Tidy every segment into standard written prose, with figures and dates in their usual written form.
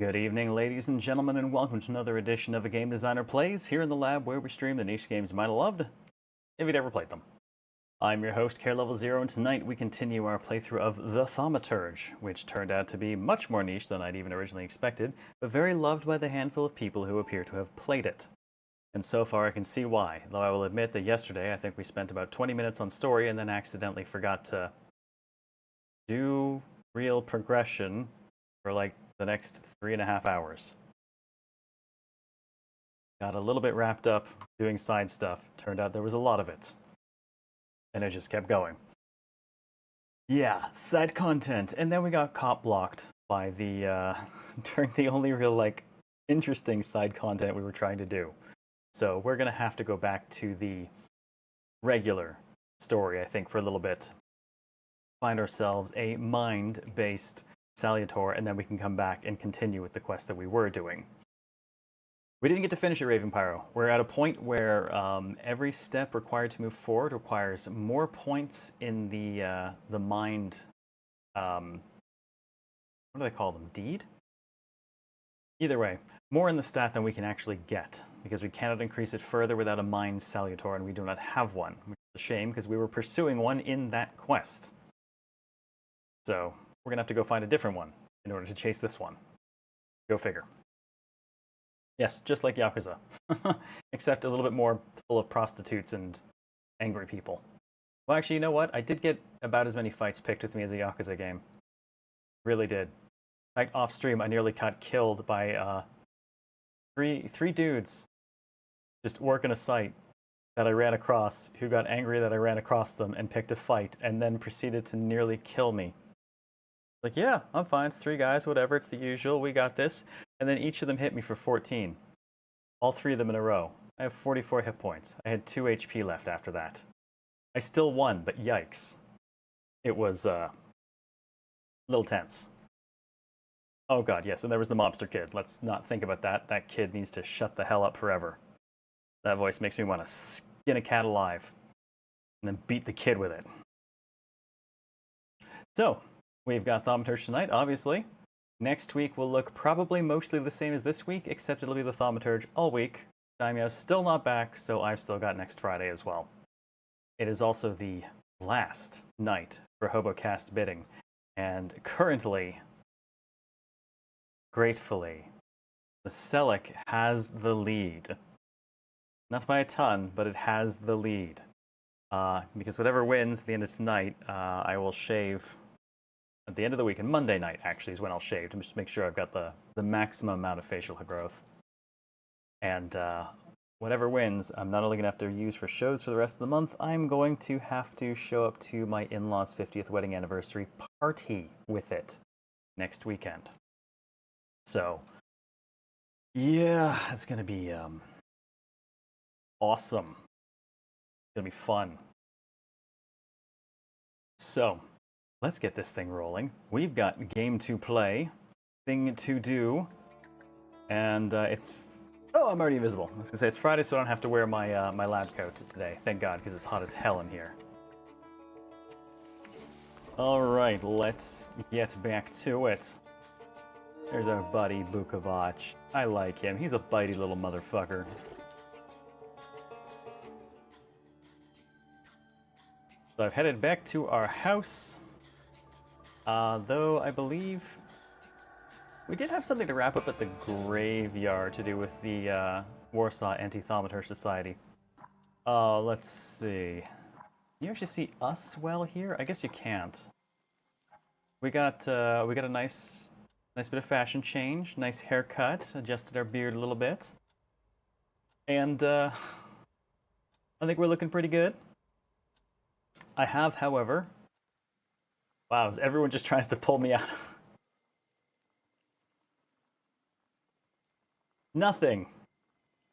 Good evening, ladies and gentlemen, and welcome to another edition of A Game Designer Plays, here in the lab where we stream the niche games you might have loved, if you'd ever played them. I'm your host, CareLevelZero, and tonight we continue our playthrough of the THAUMATURGE, which turned out to be much more niche than I'd even originally expected, but very loved by the handful of people who appear to have played it. And so far I can see why, though I will admit that yesterday I think we spent about 20 minutes on story and then accidentally forgot to do real progression for like the next 3.5 hours. Got a little bit wrapped up doing side stuff. Turned out there was a lot of it. And it just kept going. Yeah, side content. And then we got cop blocked by the, during the only real, like, interesting side content we were trying to do. So we're gonna have to go back to the regular story, I think, for a little bit. Find ourselves a mind-based Salutor, and then we can come back and continue with the quest that we were doing. We didn't get to finish it, Raven Pyro. We're at a point where every step required to move forward requires more points in the mind. What do they call them? Deed? Either way, more in the stat than we can actually get, because we cannot increase it further without a Mind Salutor, and we do not have one, which is a shame because we were pursuing one in that quest. So we're gonna have to go find a different one in order to chase this one. Go figure. Yes, just like Yakuza. Except a little bit more full of prostitutes and angry people. Well, actually, you know what? I did get about as many fights picked with me as a Yakuza game. Really did. In fact, off stream, I nearly got killed by three dudes just working a site that I ran across, who got angry that I ran across them and picked a fight, and then proceeded to nearly kill me. Like, yeah, I'm fine, it's 3 guys, whatever, it's the usual, we got this. And then each of them hit me for 14. All 3 of them in a row. I have 44 hit points. I had 2 HP left after that. I still won, but yikes. It was, a little tense. Oh god, yes, and there was the mobster kid. Let's not think about that. That kid needs to shut the hell up forever. That voice makes me want to skin a cat alive. And then beat the kid with it. So, we've got THAUMATURGE tonight, obviously. Next week will look probably mostly the same as this week, except it'll be the THAUMATURGE all week. Daimyo's still not back, so I've still got next Friday as well. It is also the last night for HoboCast bidding, and currently, gratefully, the Celic has the lead. Not by a ton, but it has the lead. Because whatever wins at the end of tonight, I will shave at the end of the week, and Monday night actually is when I'll shave to just make sure I've got the maximum amount of facial growth. And whatever wins, I'm not only going to have to use for shows for the rest of the month, I'm going to have to show up to my in-laws' 50th wedding anniversary party with it next weekend. So, yeah, it's going to be awesome. It's going to be fun. So, let's get this thing rolling. We've got game to play, thing to do, and it's... Oh, I'm already invisible. I was going to say, it's Friday, so I don't have to wear my, my lab coat today. Thank God, because it's hot as hell in here. Alright, let's get back to it. There's our buddy, Bukovac. I like him. He's a bitey little motherfucker. So I've headed back to our house. Though I believe we did have something to wrap up at the graveyard to do with the Warsaw Anti-Thaumaturge Society. Let's see. Can you actually see us well here? I guess you can't. We got a nice bit of fashion change, nice haircut, adjusted our beard a little bit, and I think we're looking pretty good. I have, however. Wow, everyone just tries to pull me out. Nothing.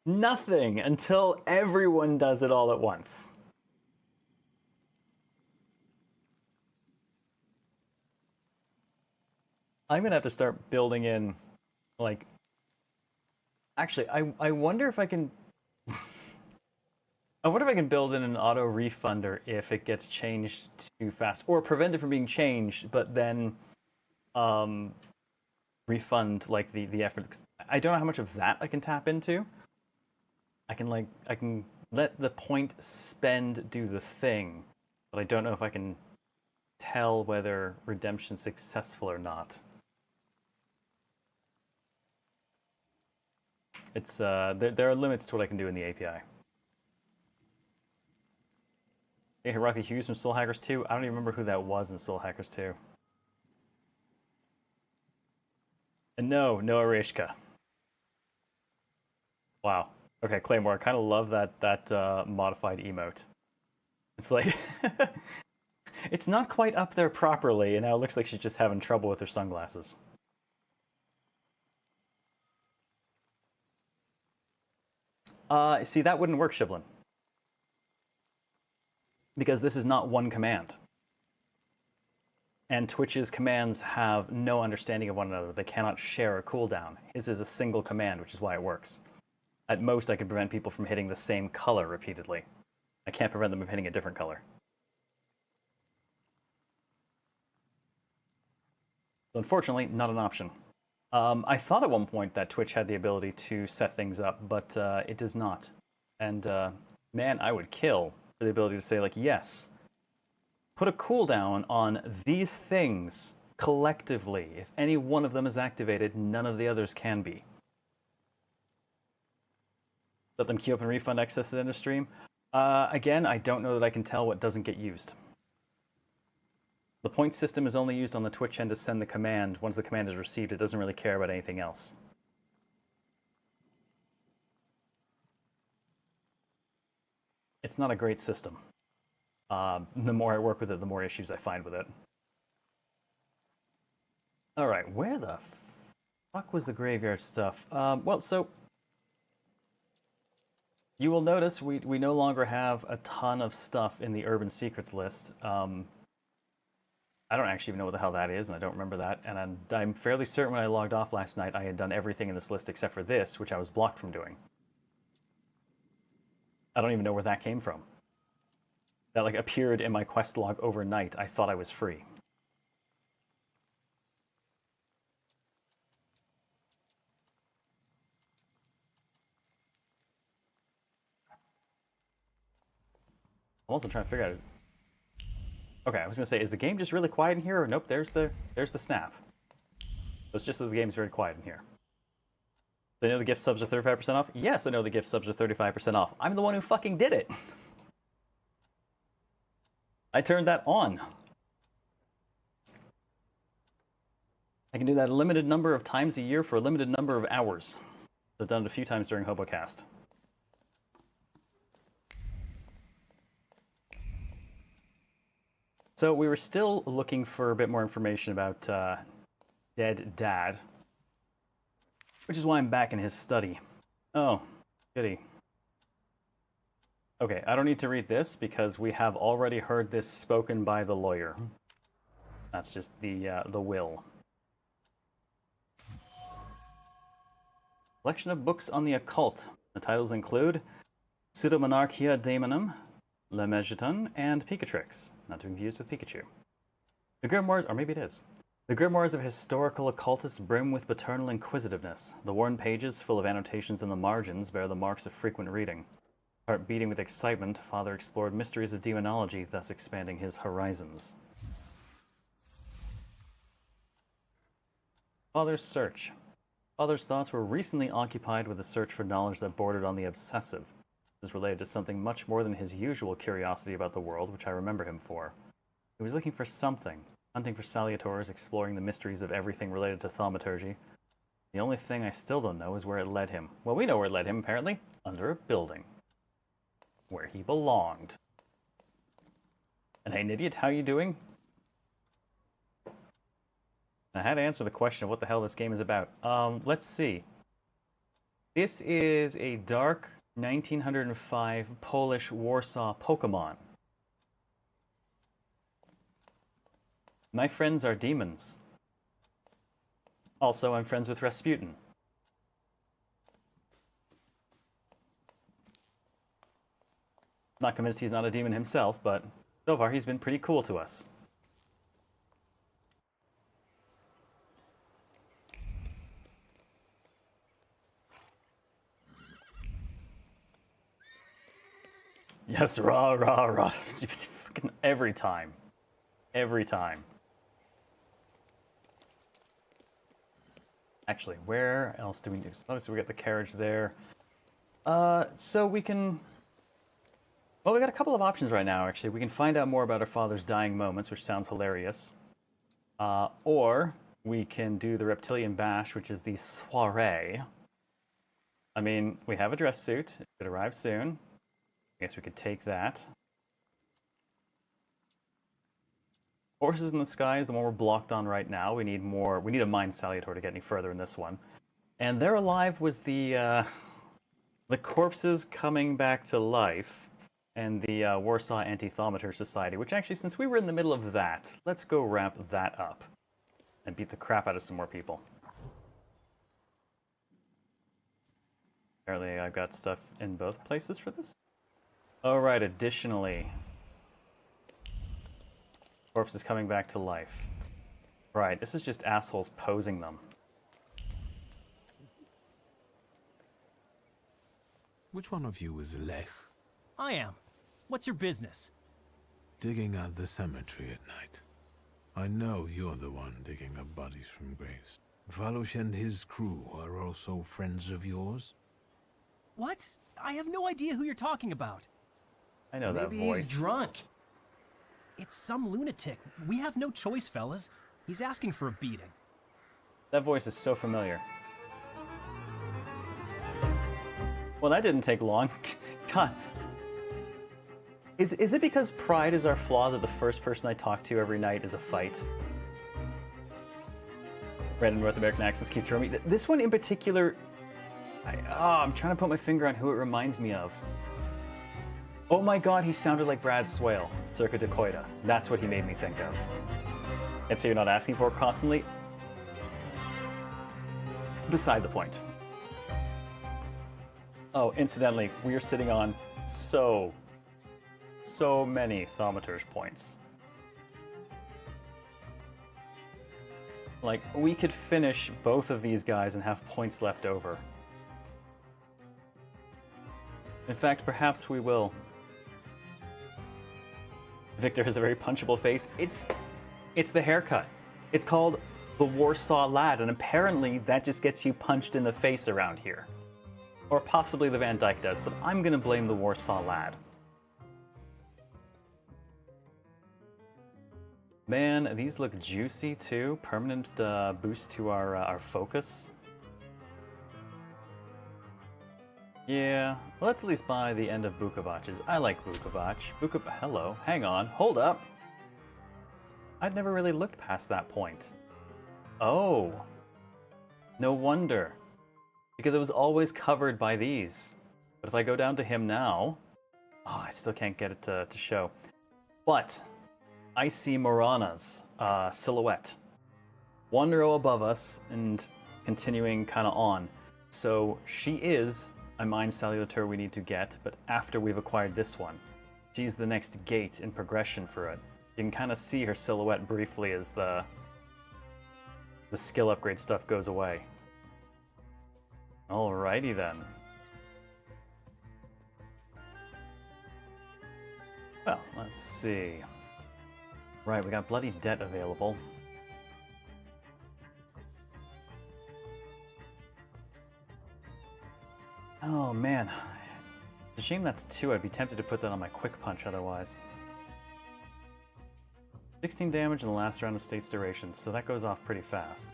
Nothing until everyone does it all at once. I'm gonna have to start building in, like... Actually, I wonder if I can... I wonder if I can build in an auto-refunder if it gets changed too fast. Or prevent it from being changed, but then refund like the effort. I don't know how much of that I can tap into. I can let the point spend do the thing, but I don't know if I can tell whether redemption's successful or not. It's there are limits to what I can do in the API. Hey, Hiroki Hughes from Soul Hackers 2. I don't even remember who that was in Soul Hackers 2. And no Arishka. Wow. Okay, Claymore, I kind of love that modified emote. It's like it's not quite up there properly, and now it looks like she's just having trouble with her sunglasses. See, that wouldn't work, Shiblin. Because this is not one command. And Twitch's commands have no understanding of one another. They cannot share a cooldown. His is a single command, which is why it works. At most, I can prevent people from hitting the same color repeatedly. I can't prevent them from hitting a different color. So unfortunately, not an option. I thought at one point that Twitch had the ability to set things up, but it does not. And man, I would kill for the ability to say, like, yes, put a cooldown on these things collectively. If any one of them is activated, none of the others can be. Let them queue up and refund excess at the end of stream. Again, I don't know that I can tell what doesn't get used. The point system is only used on the Twitch end to send the command. Once the command is received, it doesn't really care about anything else. It's not a great system. The more I work with it, the more issues I find with it. Alright, where the fuck was the graveyard stuff? Well, so you will notice we no longer have a ton of stuff in the Urban Secrets list. I don't actually even know what the hell that is, and I don't remember that. And I'm fairly certain when I logged off last night, I had done everything in this list except for this, which I was blocked from doing. I don't even know where that came from. That like appeared in my quest log overnight. I thought I was free. I'm also trying to figure out. Okay, I was gonna say, is the game just really quiet in here, or nope? There's the snap. So it's just that the game's very quiet in here. Do I know the gift subs are 35% off? Yes, I know the gift subs are 35% off. I'm the one who fucking did it. I turned that on. I can do that a limited number of times a year for a limited number of hours. I've done it a few times during HoboCast. So we were still looking for a bit more information about Dead Dad, which is why I'm back in his study. Oh, goody. Okay, I don't need to read this because we have already heard this spoken by the lawyer. That's just the will. Collection of books on the occult. The titles include Pseudomonarchia Daemonum, Le Megaton, and Picatrix, not to be confused with Pikachu. The grimoires, or maybe it is. The grimoires of historical occultists brim with paternal inquisitiveness. The worn pages, full of annotations in the margins, bear the marks of frequent reading. Heart beating with excitement, Father explored mysteries of demonology, thus expanding his horizons. Father's search. Father's thoughts were recently occupied with a search for knowledge that bordered on the obsessive. This is related to something much more than his usual curiosity about the world, which I remember him for. He was looking for something, hunting for salutors, exploring the mysteries of everything related to thaumaturgy. The only thing I still don't know is where it led him. Well, we know where it led him, apparently. Under a building. Where he belonged. And hey, Nidiot, how you doing? I had to answer the question of what the hell this game is about. Let's see. This is a dark 1905 Polish Warsaw Pokemon. My friends are demons. Also, I'm friends with Rasputin. Not convinced he's not a demon himself, but so far he's been pretty cool to us. Yes, rah, rah, rah. Freaking every time. Every time. Actually, where else do we do? Obviously, we got the carriage there. So we can... Well, we got a couple of options right now, actually. We can find out more about our father's dying moments, which sounds hilarious. Or we can do the Reptilian Bash, which is the soiree. I mean, we have a dress suit. It could arrive soon. I guess we could take that. Horses in the Sky is the one we're blocked on right now. We need more. We need a Mind Salutor to get any further in this one. And They're Alive was the corpses coming back to life and the Warsaw Anti-THAUMATURGE Society, which actually, since we were in the middle of that, let's go wrap that up and beat the crap out of some more people. Apparently I've got stuff in both places for this. Alright, additionally, corpses coming back to life. Right, this is just assholes posing them. Which one of you is Lech? I am. What's your business? Digging out the cemetery at night. I know you're the one digging up bodies from graves. Valush and his crew are also friends of yours? What? I have no idea who you're talking about. I know that voice. Maybe he's drunk. It's some lunatic. We have no choice, fellas. He's asking for a beating. That voice is so familiar. Well, that didn't take long. God. Is it because pride is our flaw that the first person I talk to every night is a fight? Random North American accents keep throwing me. This one in particular, I'm trying to put my finger on who it reminds me of. Oh my god, he sounded like Brad Swale, circa Dakoita. That's what he made me think of. And so you're not asking for it constantly? Beside the point. Oh, incidentally, we are sitting on so many thaumaturge points. Like, we could finish both of these guys and have points left over. In fact, perhaps we will. Victor has a very punchable face. It's the haircut. It's called the Warsaw Lad, and apparently that just gets you punched in the face around here. Or possibly the Van Dyke does, but I'm gonna blame the Warsaw Lad. Man, these look juicy too. Permanent boost to our focus. Yeah, well, let's at least buy the end of Bukovac's. I like Bukovac. Hello, hang on, hold up. I'd never really looked past that point. Oh, no wonder. Because it was always covered by these. But if I go down to him now, I still can't get it to show. But I see Morana's silhouette. 1 row above us and continuing kind of on. So she is a Mind Salutor we need to get, but after we've acquired this one. She's the next gate in progression for it. You can kind of see her silhouette briefly as the skill upgrade stuff goes away. Alrighty then. Well, let's see. Right, we got Bloody Debt available. Oh man. It's a shame that's 2. I'd be tempted to put that on my quick punch otherwise. 16 damage in the last round of state's duration, so that goes off pretty fast.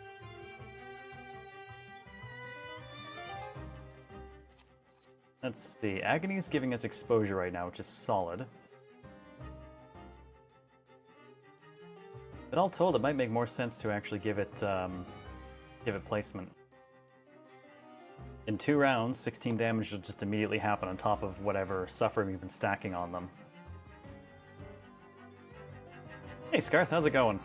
Let's see. Agony's giving us exposure right now, which is solid. But all told, it might make more sense to actually give it placement. In 2 rounds, 16 damage will just immediately happen on top of whatever suffering we've been stacking on them. Hey Scarth, how's it going?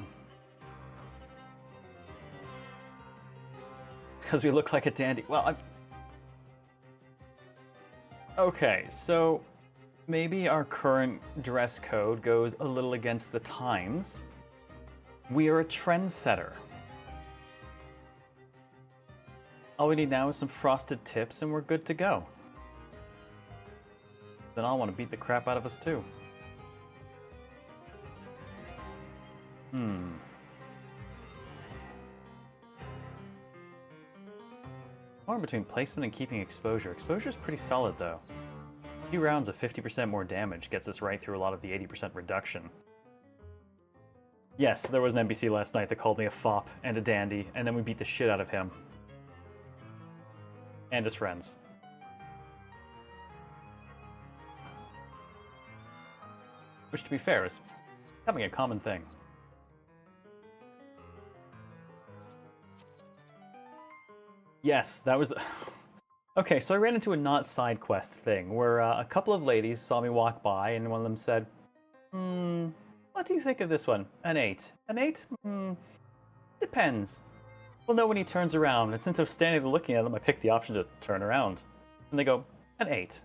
It's because we look like a dandy. Well, okay, so maybe our current dress code goes a little against the times. We are a trendsetter. All we need now is some frosted tips and we're good to go. Then I'll want to beat the crap out of us too. Torn between placement and keeping exposure. Exposure's pretty solid though. A few rounds of 50% more damage gets us right through a lot of the 80% reduction. Yes, there was an NPC last night that called me a fop and a dandy, and then we beat the shit out of him. And his friends. Which, to be fair, is becoming a common thing. Yes, that was... Okay, so I ran into a not side quest thing, where a couple of ladies saw me walk by, and one of them said, what do you think of this one? An 8. An 8? Depends. We'll know when he turns around, and since I was standing there looking at them, I picked the option to turn around. And they go, an 8.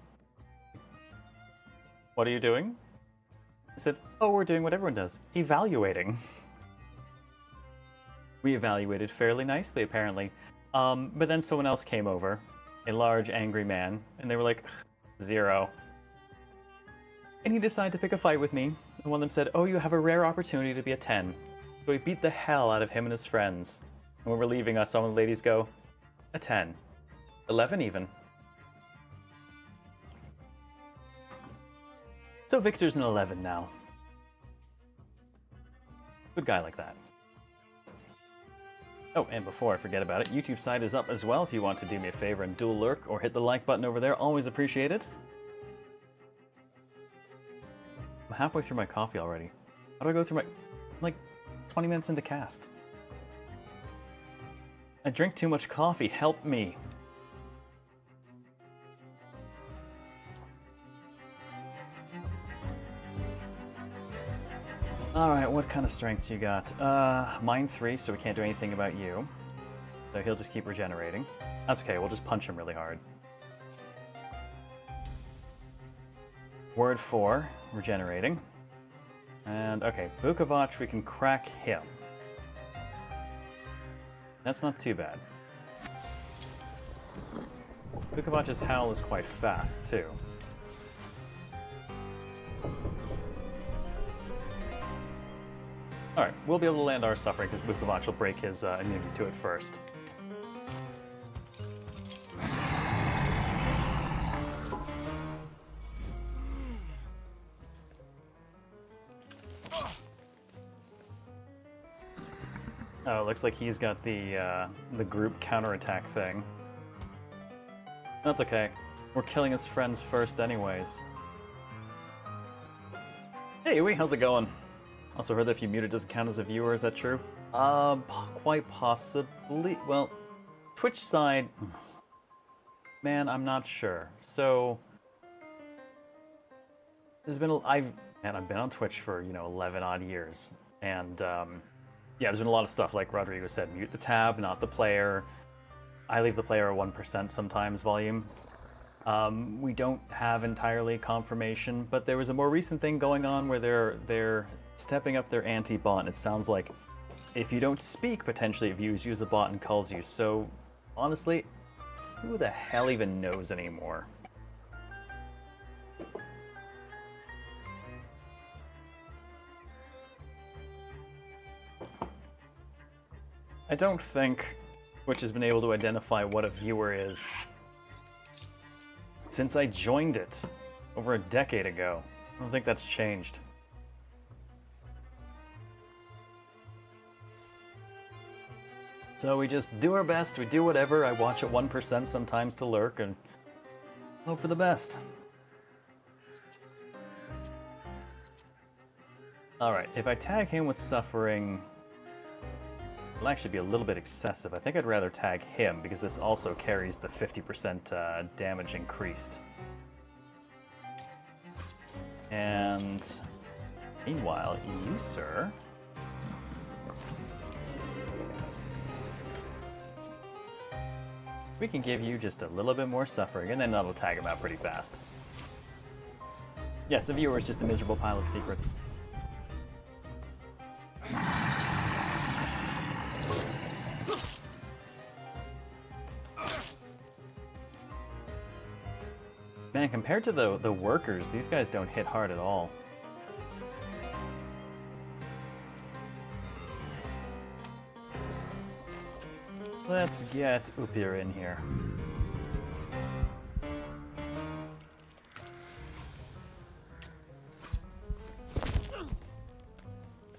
What are you doing? I said, oh, we're doing what everyone does. Evaluating. We evaluated fairly nicely, apparently. But then someone else came over, a large, angry man, and they were like, 0. And he decided to pick a fight with me, and one of them said, oh, you have a rare opportunity to be a 10. So he beat the hell out of him and his friends. And when we're leaving us, some of the ladies go, a 10. 11 even. So Victor's an 11 now. Good guy like that. Oh, and before I forget about it, YouTube side is up as well if you want to do me a favor and dual lurk or hit the like button over there. Always appreciate it. I'm halfway through my coffee already. How do I go through my... I'm like 20 minutes into cast. I drink too much coffee. Help me. Alright, what kind of strengths you got? Mine 3, so we can't do anything about you. So he'll just keep regenerating. That's okay, we'll just punch him really hard. Word 4, regenerating. And, okay, Vukovac, we can crack him. That's not too bad. Vukovac's howl is quite fast, too. Alright, we'll be able to land our suffering because Vukovac will break his immunity to it first. Oh, it looks like he's got the group counterattack thing. That's okay. We're killing his friends first anyways. Hey, Uwe, how's it going? Also heard that if you mute it doesn't count as a viewer, is that true? Quite possibly. Well, Twitch side, man, I'm not sure. So, there's been, I've been on Twitch for, 11 odd years. And, yeah, there's been a lot of stuff, like Rodrigo said, mute the tab, not the player. I leave the player at 1% sometimes volume. We don't have entirely confirmation, but there was a more recent thing going on where they're stepping up their anti-bot. It sounds like if you don't speak, potentially it views you as a bot and calls you. So, honestly, who the hell even knows anymore? I don't think Twitch has been able to identify what a viewer is since I joined it over a decade ago. I don't think that's changed. So we just do our best, we do whatever. I watch at 1% sometimes to lurk and hope for the best. Alright, if I tag him with suffering, it'll actually be a little bit excessive. I think I'd rather tag him because this also carries the 50% damage increased. And meanwhile, you, sir, we can give you just a little bit more suffering, and then that'll tag him out pretty fast. Yes, the viewer is just a miserable pile of secrets. Man, compared to the workers, these guys don't hit hard at all. Let's get Upir in here.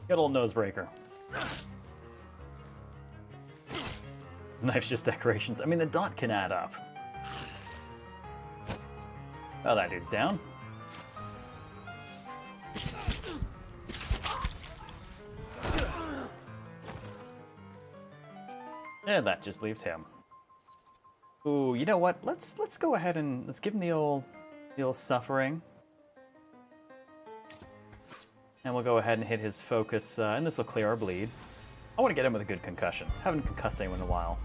Good old nosebreaker. Knife's just decorations. I mean, the dot can add up. Oh, that dude's down. And that just leaves him. Ooh, you know what? Let's go ahead and let's give him the old suffering. And we'll go ahead and hit his focus, and this will clear our bleed. I want to get him with a good concussion. Haven't concussed anyone in a while.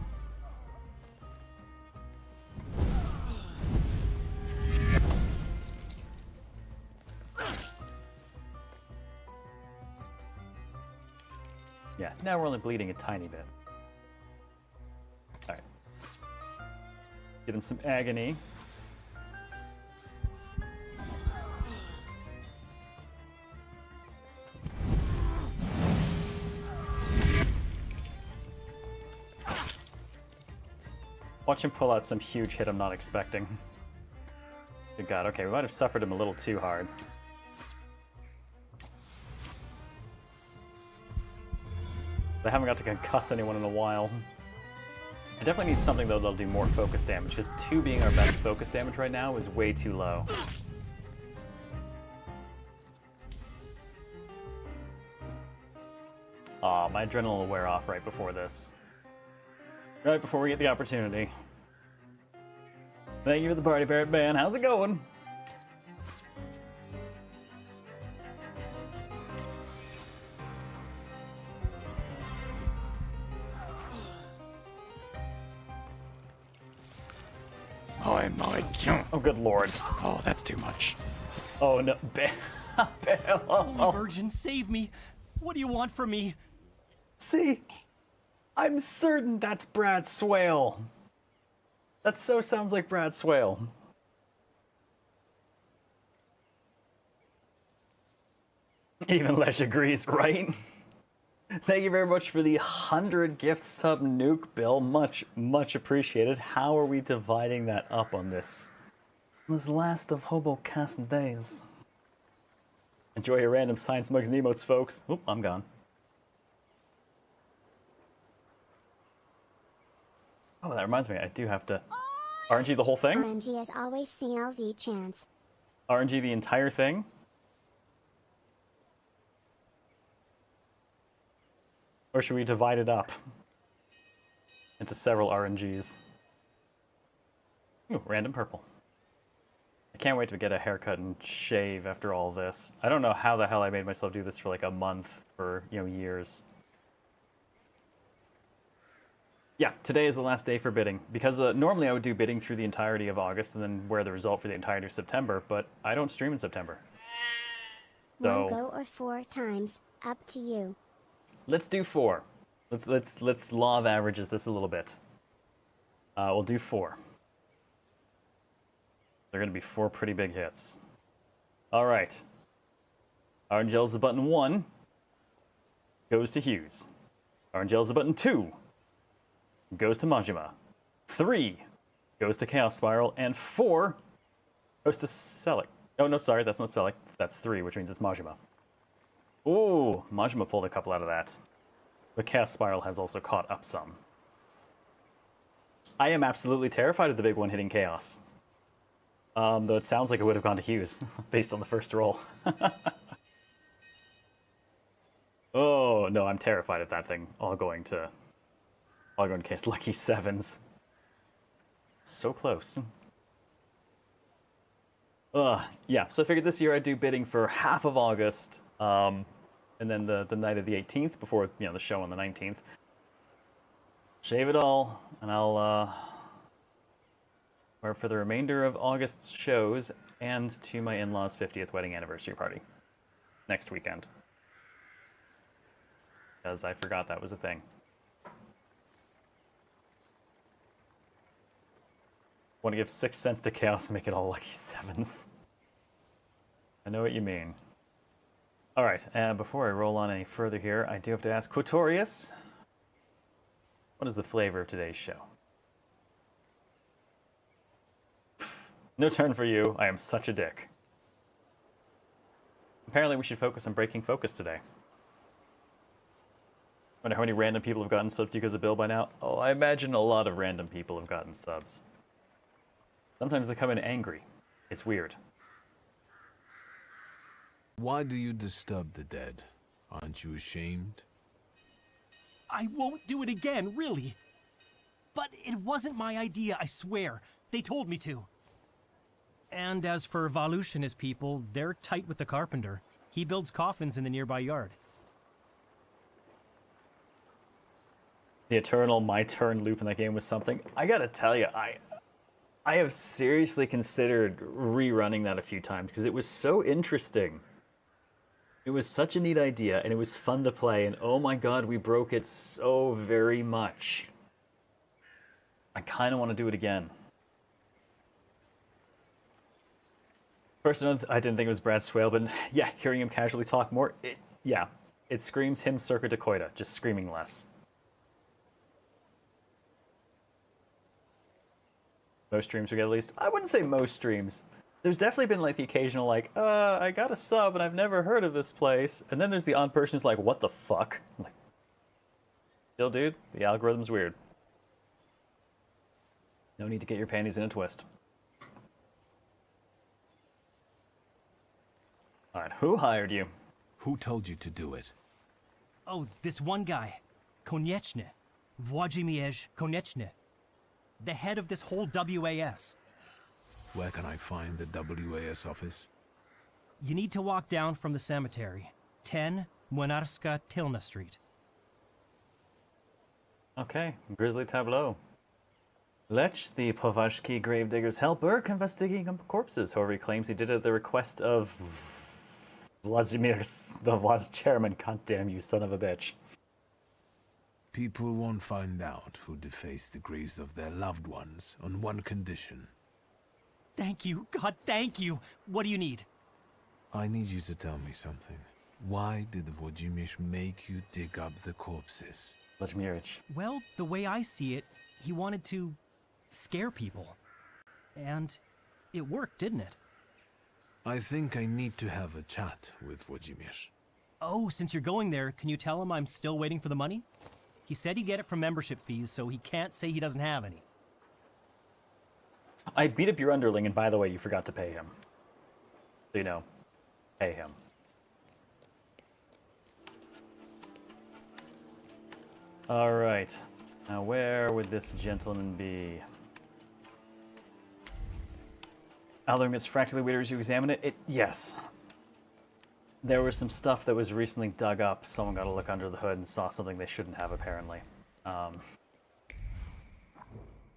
Yeah, now we're only bleeding a tiny bit. Alright. Get him some agony. Watch him pull out some huge hit I'm not expecting. Good God, okay, we might have suffered him a little too hard. I haven't got to concuss anyone in a while. I definitely need something, though, that'll do more focus damage, because 2 being our best focus damage right now is way too low. Aw, my adrenaline will wear off right before this. Right before we get the opportunity. Thank you for the Party Parrot Band. How's it going? Oh, good lord. Oh, that's too much. Oh, no. Holy Virgin, save me. What do you want from me? See? I'm certain that's Brad Swale. That so sounds like Brad Swale. Even Lesh agrees, right? Thank you very much for the 100 gift sub nuke, Bill. Much, much appreciated. How are we dividing that up on this last of Hobocast days? Enjoy your random Science Mugs and emotes, folks. Oop, I'm gone. Oh, that reminds me, I do have to... RNG the whole thing? RNG as always, CLZ chance. RNG the entire thing? Or should we divide it up into several RNGs? Ooh, random purple. I can't wait to get a haircut and shave after all this. I don't know how the hell I made myself do this for like a month for, years. Yeah, today is the last day for bidding. Because normally I would do bidding through the entirety of August and then wear the result for the entirety of September, but I don't stream in September. So, 1 go or 4 times, up to you. let's do 4. Let's law of averages this a little bit. We'll do 4. They're gonna be 4 pretty big hits. All right. Orangel's the button 1. Goes to Hughes. Orangel's the button 2. Goes to Majima. 3 goes to Chaos Spiral, and 4 goes to Selic. Oh no, sorry, that's not Selic. That's 3, which means it's Majima. Ooh, Majima pulled a couple out of that. But Chaos Spiral has also caught up some. I am absolutely terrified of the big one hitting Chaos. Though it sounds like it would have gone to Hughes, based on the first roll. Oh, no, I'm terrified of that thing all going to cast lucky 7s. So close. Yeah, so I figured this year I'd do bidding for half of August, and then the night of the 18th, before, the show on the 19th. Shave it all, and I'll, wear it for the remainder of August's shows, and to my in-laws' 50th wedding anniversary party. Next weekend. Because I forgot that was a thing. Want to give 6 cents to chaos and make it all lucky 7s. I know what you mean. Alright, and before I roll on any further here, I do have to ask Quatorius, what is the flavor of today's show? No turn for you. I am such a dick. Apparently we should focus on breaking focus today. Wonder how many random people have gotten subs because of Bill by now? Oh, I imagine a lot of random people have gotten subs. Sometimes they come in angry. It's weird. Why do you disturb the dead? Aren't you ashamed? I won't do it again, really. But it wasn't my idea, I swear. They told me to. And as for Valush and his people, they're tight with the carpenter. He builds coffins in the nearby yard. The eternal my turn loop in that game was something. I gotta tell you, I have seriously considered rerunning that a few times because it was so interesting. It was such a neat idea and it was fun to play, and oh my god, we broke it so very much. I kind of want to do it again. First, I didn't think it was Brad Swale, but yeah, hearing him casually talk more, it screams him circa Dakoita, just screaming less. Most streams we get at least. I wouldn't say most streams. There's definitely been like the occasional like, I got a sub and I've never heard of this place. And then there's the odd person who's like, what the fuck? I'm like, still, dude, the algorithm's weird. No need to get your panties in a twist. Alright, who hired you? Who told you to do it? Oh, this one guy. Konieczny. Włodzimierz Konieczny. The head of this whole WAS. Where can I find the WAS office? You need to walk down from the cemetery. 10 Młynarska Tylna Street. Okay, Grizzly Tableau. Lech, the Poważki gravedigger's helper, confessed digging up corpses. However, he claims he did it at the request of Vladimir, the Vlad chairman. God damn you, son of a bitch. People won't find out who defaced the graves of their loved ones on one condition. Thank you. God, thank you. What do you need? I need you to tell me something. Why did Włodzimierz make you dig up the corpses? Vladimirich. Well, the way I see it, he wanted to scare people. And it worked, didn't it? I think I need to have a chat with Włodzimierz. Oh, since you're going there, can you tell him I'm still waiting for the money? He said he'd get it from membership fees, so he can't say he doesn't have any. I beat up your underling, and by the way, you forgot to pay him. So you know, pay him. Alright. Now where would this gentleman be? Alderman gets fractally weird as you examine it. Yes. There was some stuff that was recently dug up. Someone got a look under the hood and saw something they shouldn't have, apparently.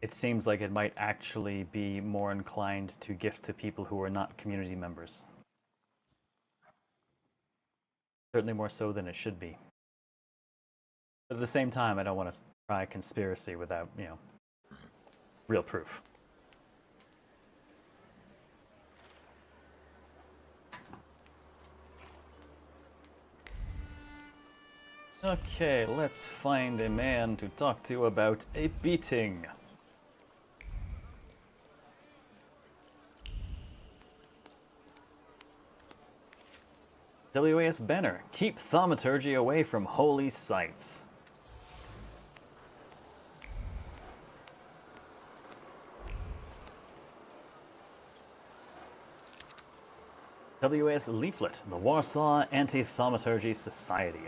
It seems like it might actually be more inclined to gift to people who are not community members. Certainly more so than it should be. But at the same time, I don't want to try conspiracy without, you know, real proof. Okay, let's find a man to talk to about a beating. WAS banner. Keep thaumaturgy away from holy sites. WAS leaflet. The Warsaw Anti-Thaumaturgy Society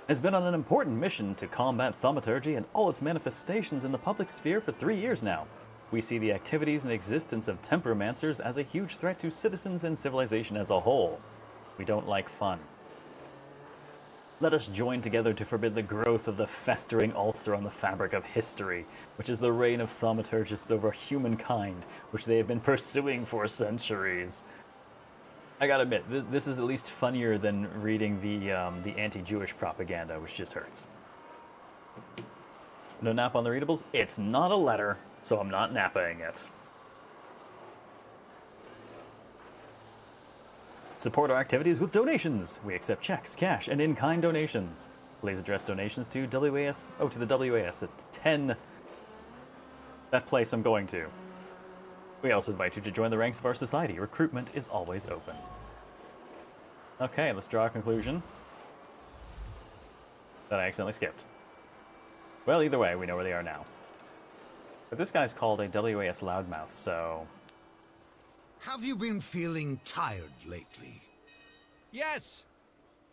has been on an important mission to combat thaumaturgy and all its manifestations in the public sphere for 3 years now. We see the activities and existence of temperomancers as a huge threat to citizens and civilization as a whole. We don't like fun. Let us join together to forbid the growth of the festering ulcer on the fabric of history, which is the reign of thaumaturgists over humankind, which they have been pursuing for centuries. I gotta admit, this is at least funnier than reading the anti-Jewish propaganda, which just hurts. No nap on the readables? It's not a letter, so I'm not napping it. Support our activities with donations. We accept checks, cash, and in-kind donations. Please address donations to WAS, to the WAS at 10. That place I'm going to. We also invite you to join the ranks of our society. Recruitment is always open. Okay, let's draw a conclusion. That I accidentally skipped. Well, either way, we know where they are now. But this guy's called a WAS loudmouth, so... Have you been feeling tired lately? Yes!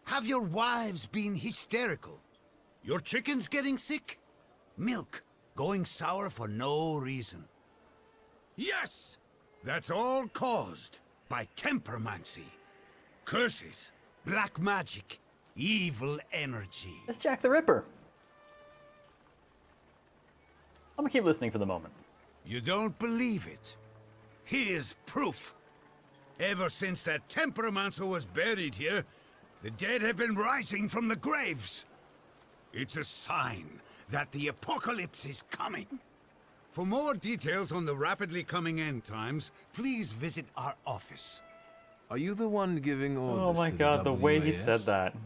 Have your wives been hysterical? Your chickens getting sick? Milk going sour for no reason? Yes! That's all caused by tempermancy. Curses, black magic, evil energy. It's Jack the Ripper. I'm gonna keep listening for the moment. You don't believe it? Here's proof. Ever since that Temperomancer was buried here, the dead have been rising from the graves. It's a sign that the apocalypse is coming. For more details on the rapidly coming end times, please visit our office. Are you the one giving orders? Oh my to god, the way he WAS? said that.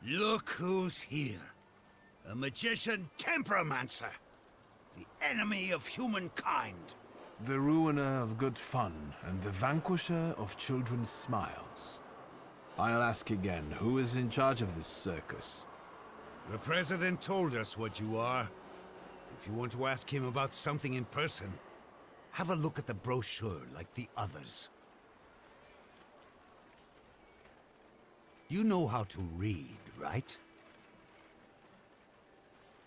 Look who's here. A magician Temperomancer. The enemy of humankind. The ruiner of good fun and the vanquisher of children's smiles. I'll ask again, who is in charge of this circus? The President told us what you are. If you want to ask him about something in person, have a look at the brochure like the others. You know how to read, right?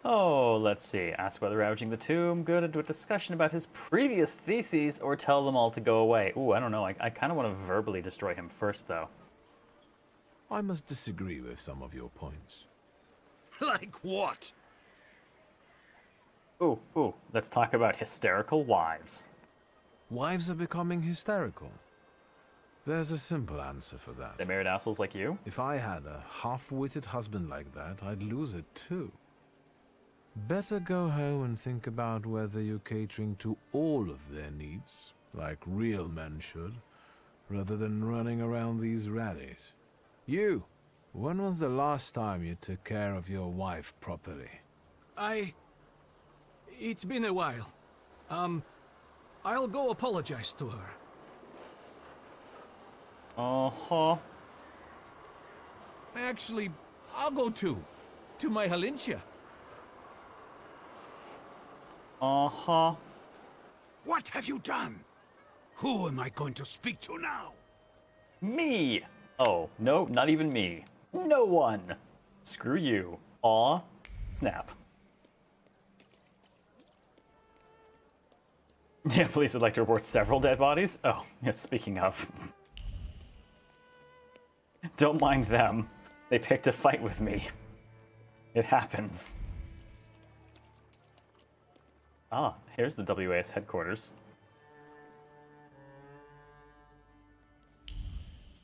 Oh, let's see. Ask whether ravaging the tomb good into a discussion about his previous theses, or tell them all to go away. Ooh, I don't know. I kind of want to verbally destroy him first, though. I must disagree with some of your points. Like what? Ooh, let's talk about hysterical wives. Wives are becoming hysterical. There's a simple answer for that. They married assholes like you? If I had a half-witted husband like that, I'd lose it too. Better go home and think about whether you're catering to all of their needs, like real men should, rather than running around these rallies. You, when was the last time you took care of your wife properly? It's been a while. I'll go apologize to her. Uh-huh. Actually, I'll go too. To my Halincia. Uh-huh. What have you done? Who am I going to speak to now? Me! Oh, no, not even me. No one! Screw you. Aw. Snap. Yeah, police would like to report several dead bodies. Oh, yeah, speaking of. Don't mind them. They picked a fight with me. It happens. Ah, here's the WAS headquarters.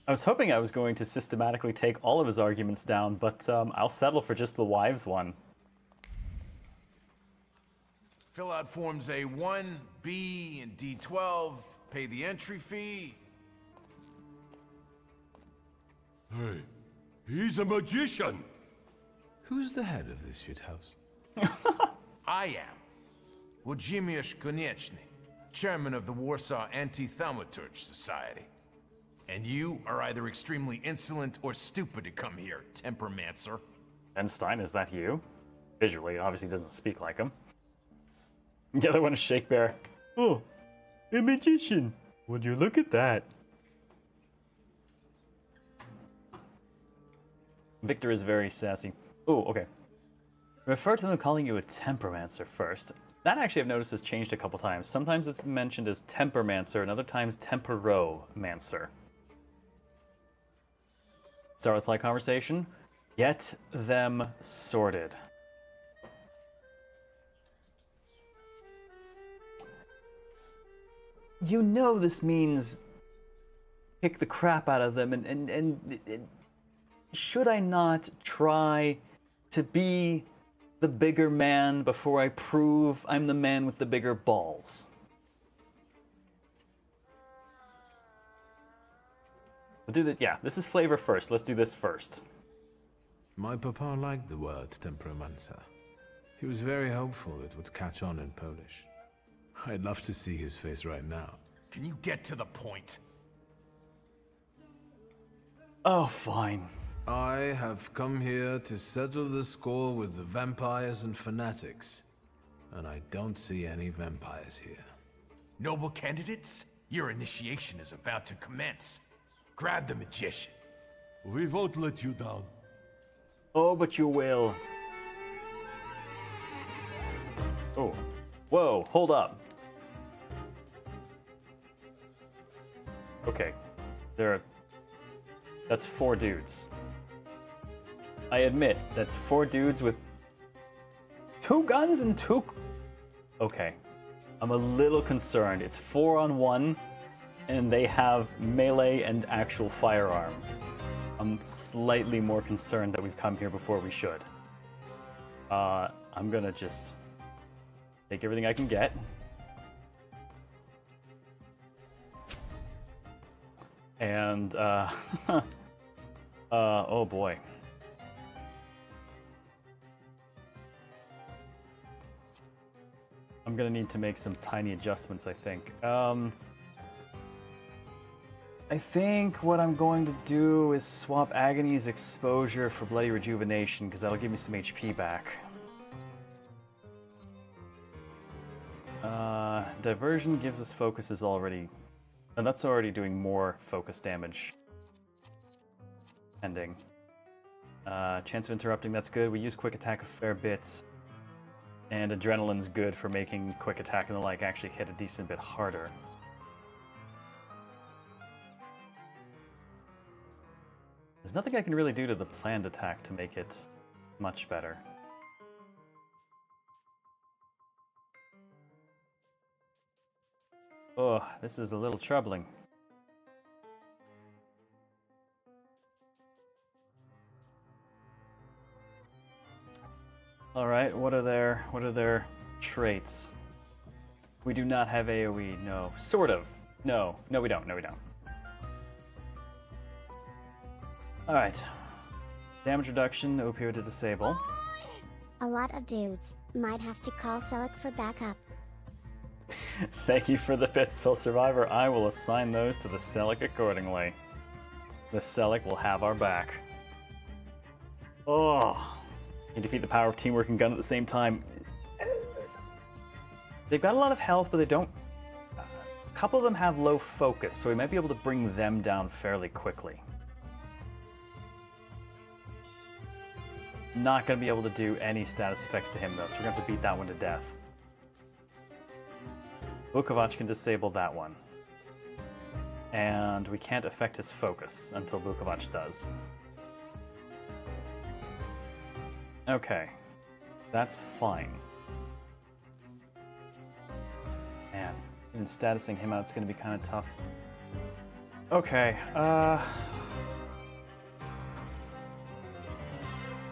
I was hoping I was going to systematically take all of his arguments down, but I'll settle for just the wives one. Fill out forms A1, B, and D12, pay the entry fee. Hey, he's a magician! Who's the head of this shithouse? I am Włodzimierz Konieczny, chairman of the Warsaw Anti-THAUMATURGE Society. And you are either extremely insolent or stupid to come here, Tempermancer. Einstein, is that you? Visually, obviously doesn't speak like him. The other one is Shake Bear. Oh, a magician. Would you look at that? Victor is very sassy. Oh, okay. Refer to them calling you a Tempermancer first. That actually I've noticed has changed a couple times. Sometimes it's mentioned as Tempermancer, and other times Temperomancer. Start with polite conversation. Get them sorted. You know this means kick the crap out of them, and should I not try to be the bigger man before I prove I'm the man with the bigger balls? We'll do the, yeah, this is flavor first. Let's do this first. My papa liked the word temperomancer. He was very hopeful it would catch on in Polish. I'd love to see his face right now. Can you get to the point? Oh, fine. I have come here to settle the score with the vampires and fanatics. And I don't see any vampires here. Noble candidates? Your initiation is about to commence. Grab the magician. We won't let you down. Oh, but you will. Oh. Whoa, hold up. Okay. That's 4 dudes. I admit, that's 4 dudes with 2 guns and 2... Okay. I'm a little concerned. It's 4 on 1, and they have melee and actual firearms. I'm slightly more concerned that we've come here before we should. I'm gonna just take everything I can get. And, oh boy. I'm gonna need to make some tiny adjustments, I think. I think what I'm going to do is swap Agony's exposure for Bloody Rejuvenation, because that'll give me some HP back. Diversion gives us focuses already, and that's already doing more focus damage. Ending. Chance of interrupting, that's good. We use quick attack a fair bit. And adrenaline's good for making quick attack and the like actually hit a decent bit harder. There's nothing I can really do to the planned attack to make it much better. Oh, this is a little troubling. Alright, what are their traits? We do not have AoE, no. Sort of. No, we don't. Alright. Damage reduction, opioid to disable. A lot of dudes. Might have to call Selic for backup. Thank you for the bits, Soul Survivor. I will assign those to the Selic accordingly. The Selic will have our back. Oh. You defeat the power of teamwork and gun at the same time. They've got a lot of health, but they don't... A couple of them have low focus, so we might be able to bring them down fairly quickly. Not going to be able to do any status effects to him, though, so we're going to have to beat that one to death. Vukovac can disable that one. And we can't affect his focus until Vukovac does. Okay. That's fine. Man, even statusing him out is going to be kind of tough. Okay, I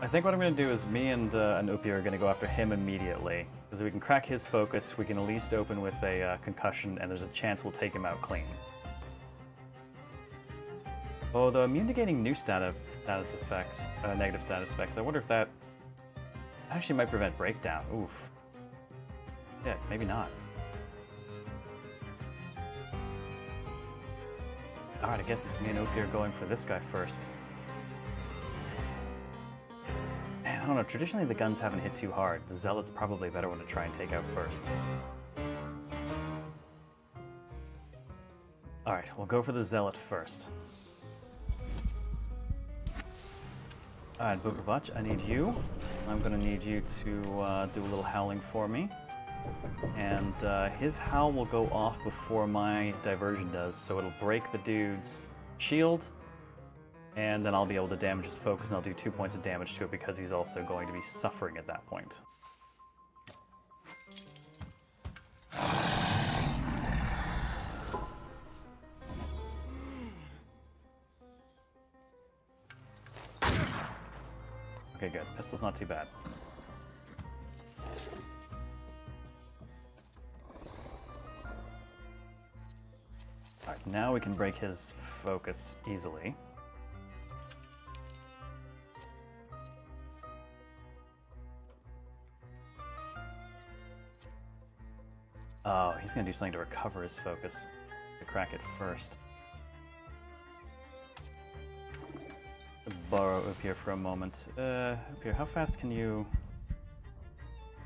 think what I'm going to do is me and Upi are going to go after him immediately. Because if we can crack his focus, we can at least open with a concussion, and there's a chance we'll take him out clean. Oh, though immune to gaining new status effects, negative status effects, I wonder if that actually might prevent breakdown. Oof. Yeah, maybe not. Alright, I guess it's me and Upi are going for this guy first. Man, I don't know, traditionally the guns haven't hit too hard. The Zealot's probably a better one to try and take out first. Alright, we'll go for the Zealot first. Alright, Vukovac, I need you. I'm gonna need you to do a little howling for me. And his howl will go off before my diversion does, so it'll break the dude's shield, and then I'll be able to damage his focus, and I'll do 2 points of damage to it because he's also going to be suffering at that point. Okay, good. Pistol's not too bad. Alright, Now we can break his focus easily. Oh, he's gonna do something to recover his focus. To crack it first. Borrow up here for a moment. Up here, how fast can you...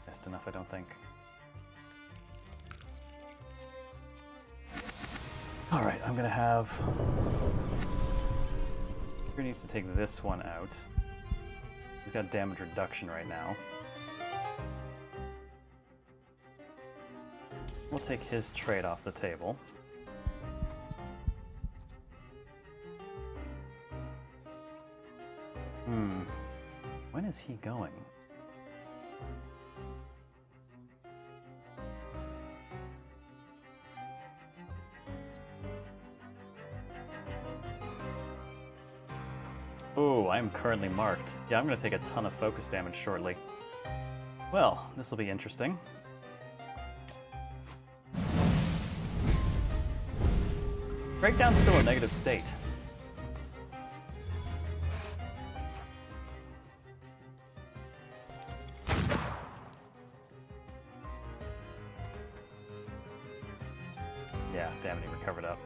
Fast enough, I don't think. Alright, I'm gonna have... He needs to take this one out. He's got damage reduction right now. We'll take his trade off the table. When is he going? Oh, I'm currently marked. Yeah, I'm going to take a ton of focus damage shortly. Well, this will be interesting. Breakdown's still a negative state. Yeah, damn it, he recovered up.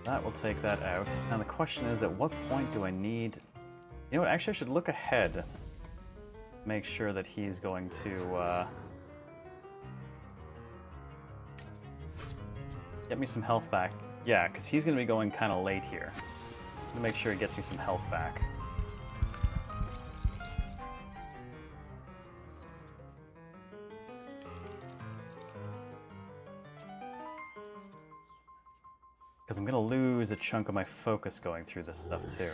That will take that out. Now the question is, at what point do I need... You know what, actually I should look ahead. Make sure that he's going to get me some health back. Yeah, because he's going to be going kind of late here. I'm going to make sure he gets me some health back. Because I'm going to lose a chunk of my focus going through this stuff too.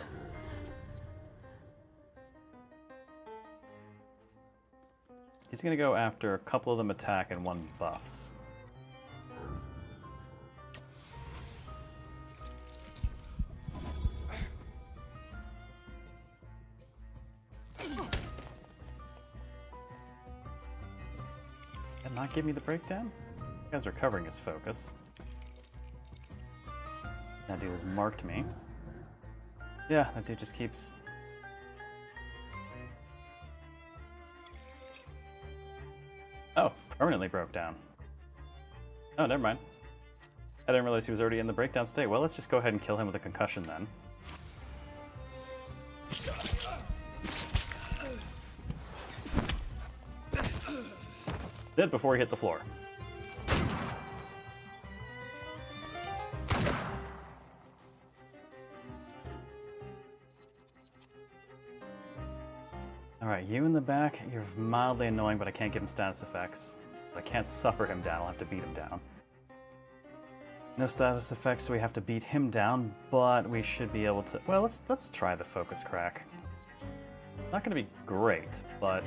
He's going to go after a couple of them attack and one buffs. Did not give me the breakdown? You guys are covering his focus. That dude has marked me. Yeah, that dude just keeps... Oh, permanently broke down. Oh, never mind. I didn't realize he was already in the breakdown state. Well, let's just go ahead and kill him with a concussion then. Did before he hit the floor. Alright, you in the back, you're mildly annoying, but I can't give him status effects. I can't suffer him down, I'll have to beat him down. No status effects, so we have to beat him down, but we should be able to... Well, let's try the focus crack. Not gonna be great, but...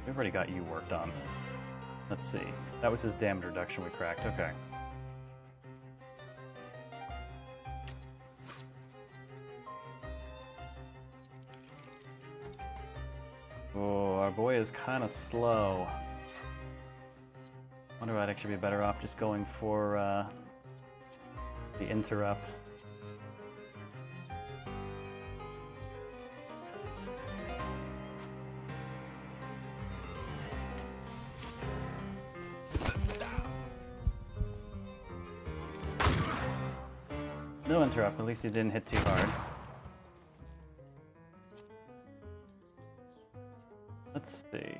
We've already got you worked on. Let's see. That was his damage reduction we cracked, okay. Oh, our boy is kind of slow. Wonder I'd actually be better off just going for the interrupt. No interrupt, at least he didn't hit too hard. Let's see.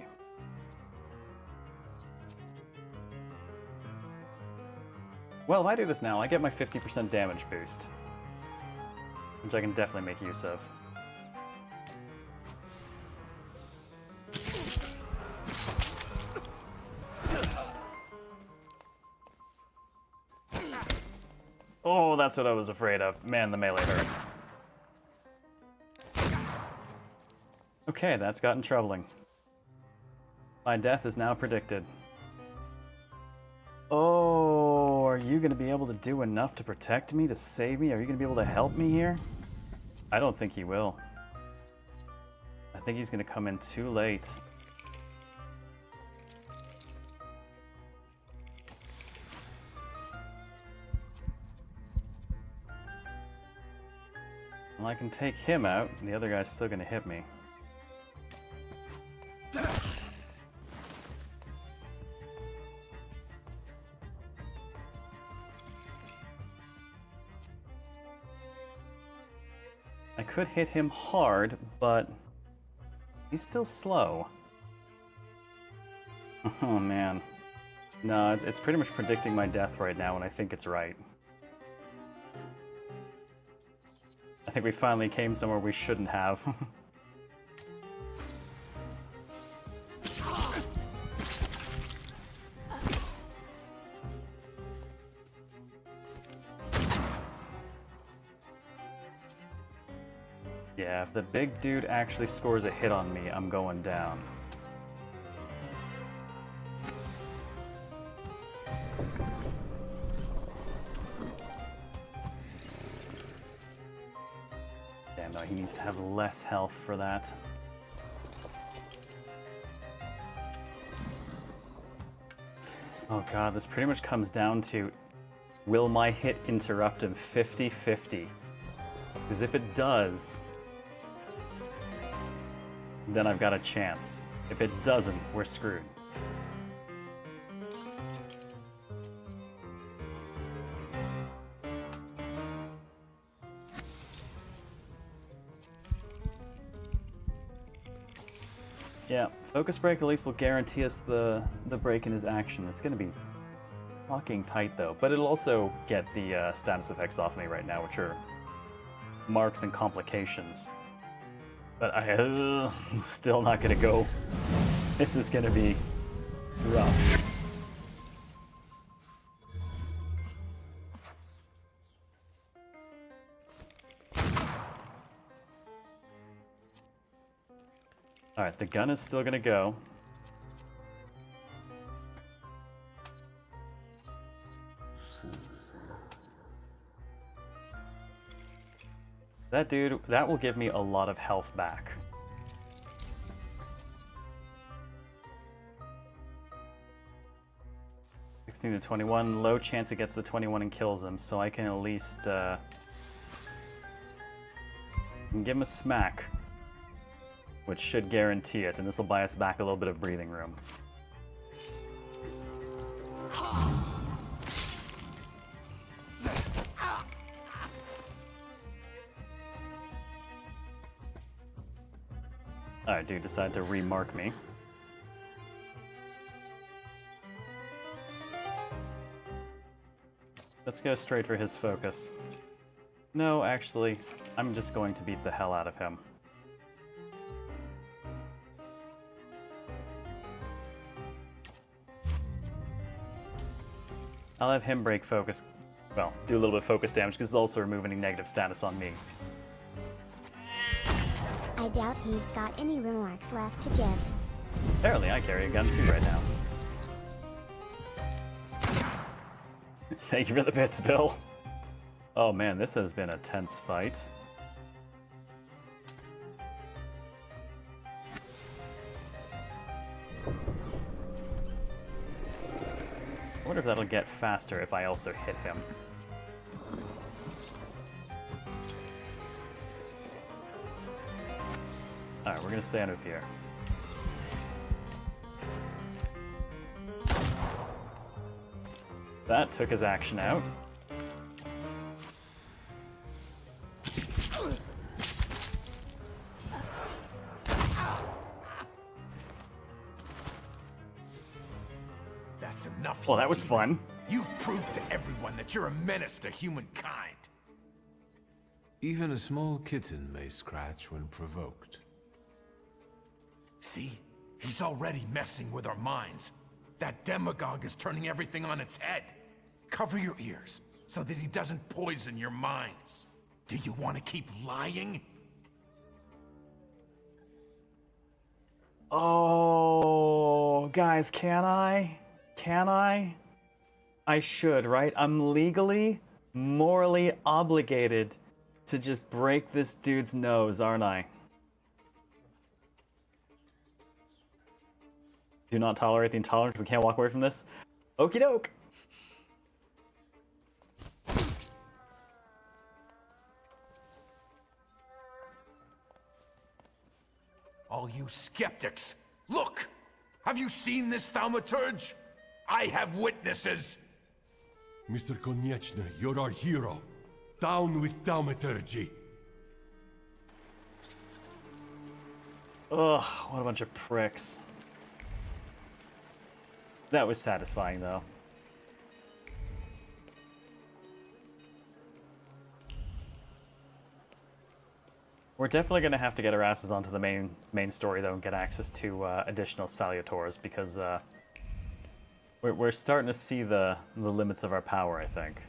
Well, if I do this now, I get my 50% damage boost, which I can definitely make use of. Oh, that's what I was afraid of. Man, the melee hurts. Okay, that's gotten troubling. My death is now predicted. Oh, are you going to be able to do enough to protect me, to save me? Are you going to be able to help me here? I don't think he will. think he's gonna come in too late. Well, I can take him out, and the other guy's still gonna hit me. I could hit him hard, but he's still slow. Oh man. No, it's pretty much predicting my death right now, and I think it's right. I think we finally came somewhere we shouldn't have. Yeah, if the big dude actually scores a hit on me, I'm going down. Damn, no, he needs to have less health for that. Oh god, this pretty much comes down to, will my hit interrupt him 50-50? Because if it does, then I've got a chance. If it doesn't, we're screwed. Yeah, focus break at least will guarantee us the break in his action. It's gonna be fucking tight though, but it'll also get the status effects off me right now, which are marks and complications. But I'm still not gonna go. This is gonna be rough. Alright, the gun is still gonna go. That dude, that will give me a lot of health back. To 21, low chance it gets the 21 and kills him, so I can at least give him a smack, which should guarantee it, and this will buy us back a little bit of breathing room. Alright, dude decided to remark me. Let's go straight for his focus. No, actually, I'm just going to beat the hell out of him. I'll have him break focus. Well, do a little bit of focus damage because it's also removing negative status on me. I doubt he's got any remarks left to give. Apparently, I carry a gun too right now. Thank you for the bits, Bill. Oh man, this has been a tense fight. I wonder if that'll get faster if I also hit him. Alright, we're gonna stand up here. That took his action out. That's enough. Well, that was fun. You've proved to everyone that you're a menace to humankind. Even a small kitten may scratch when provoked. See? He's already messing with our minds. That demagogue is turning everything on its head. Cover your ears so that he doesn't poison your minds. Do you want to keep lying? Oh, guys, can I? Can I? I should, right? I'm legally, morally obligated to just break this dude's nose, aren't I? Do not tolerate the intolerant. We can't walk away from this. Okie doke. All you skeptics, look! Have you seen this thaumaturge? I have witnesses! Mr. Konieczny, you're our hero. Down with thaumaturgy. Ugh, what a bunch of pricks. That was satisfying, though. We're definitely going to have to get our asses onto the main story, though, and get access to additional Salutors, because we're starting to see the limits of our power, I think.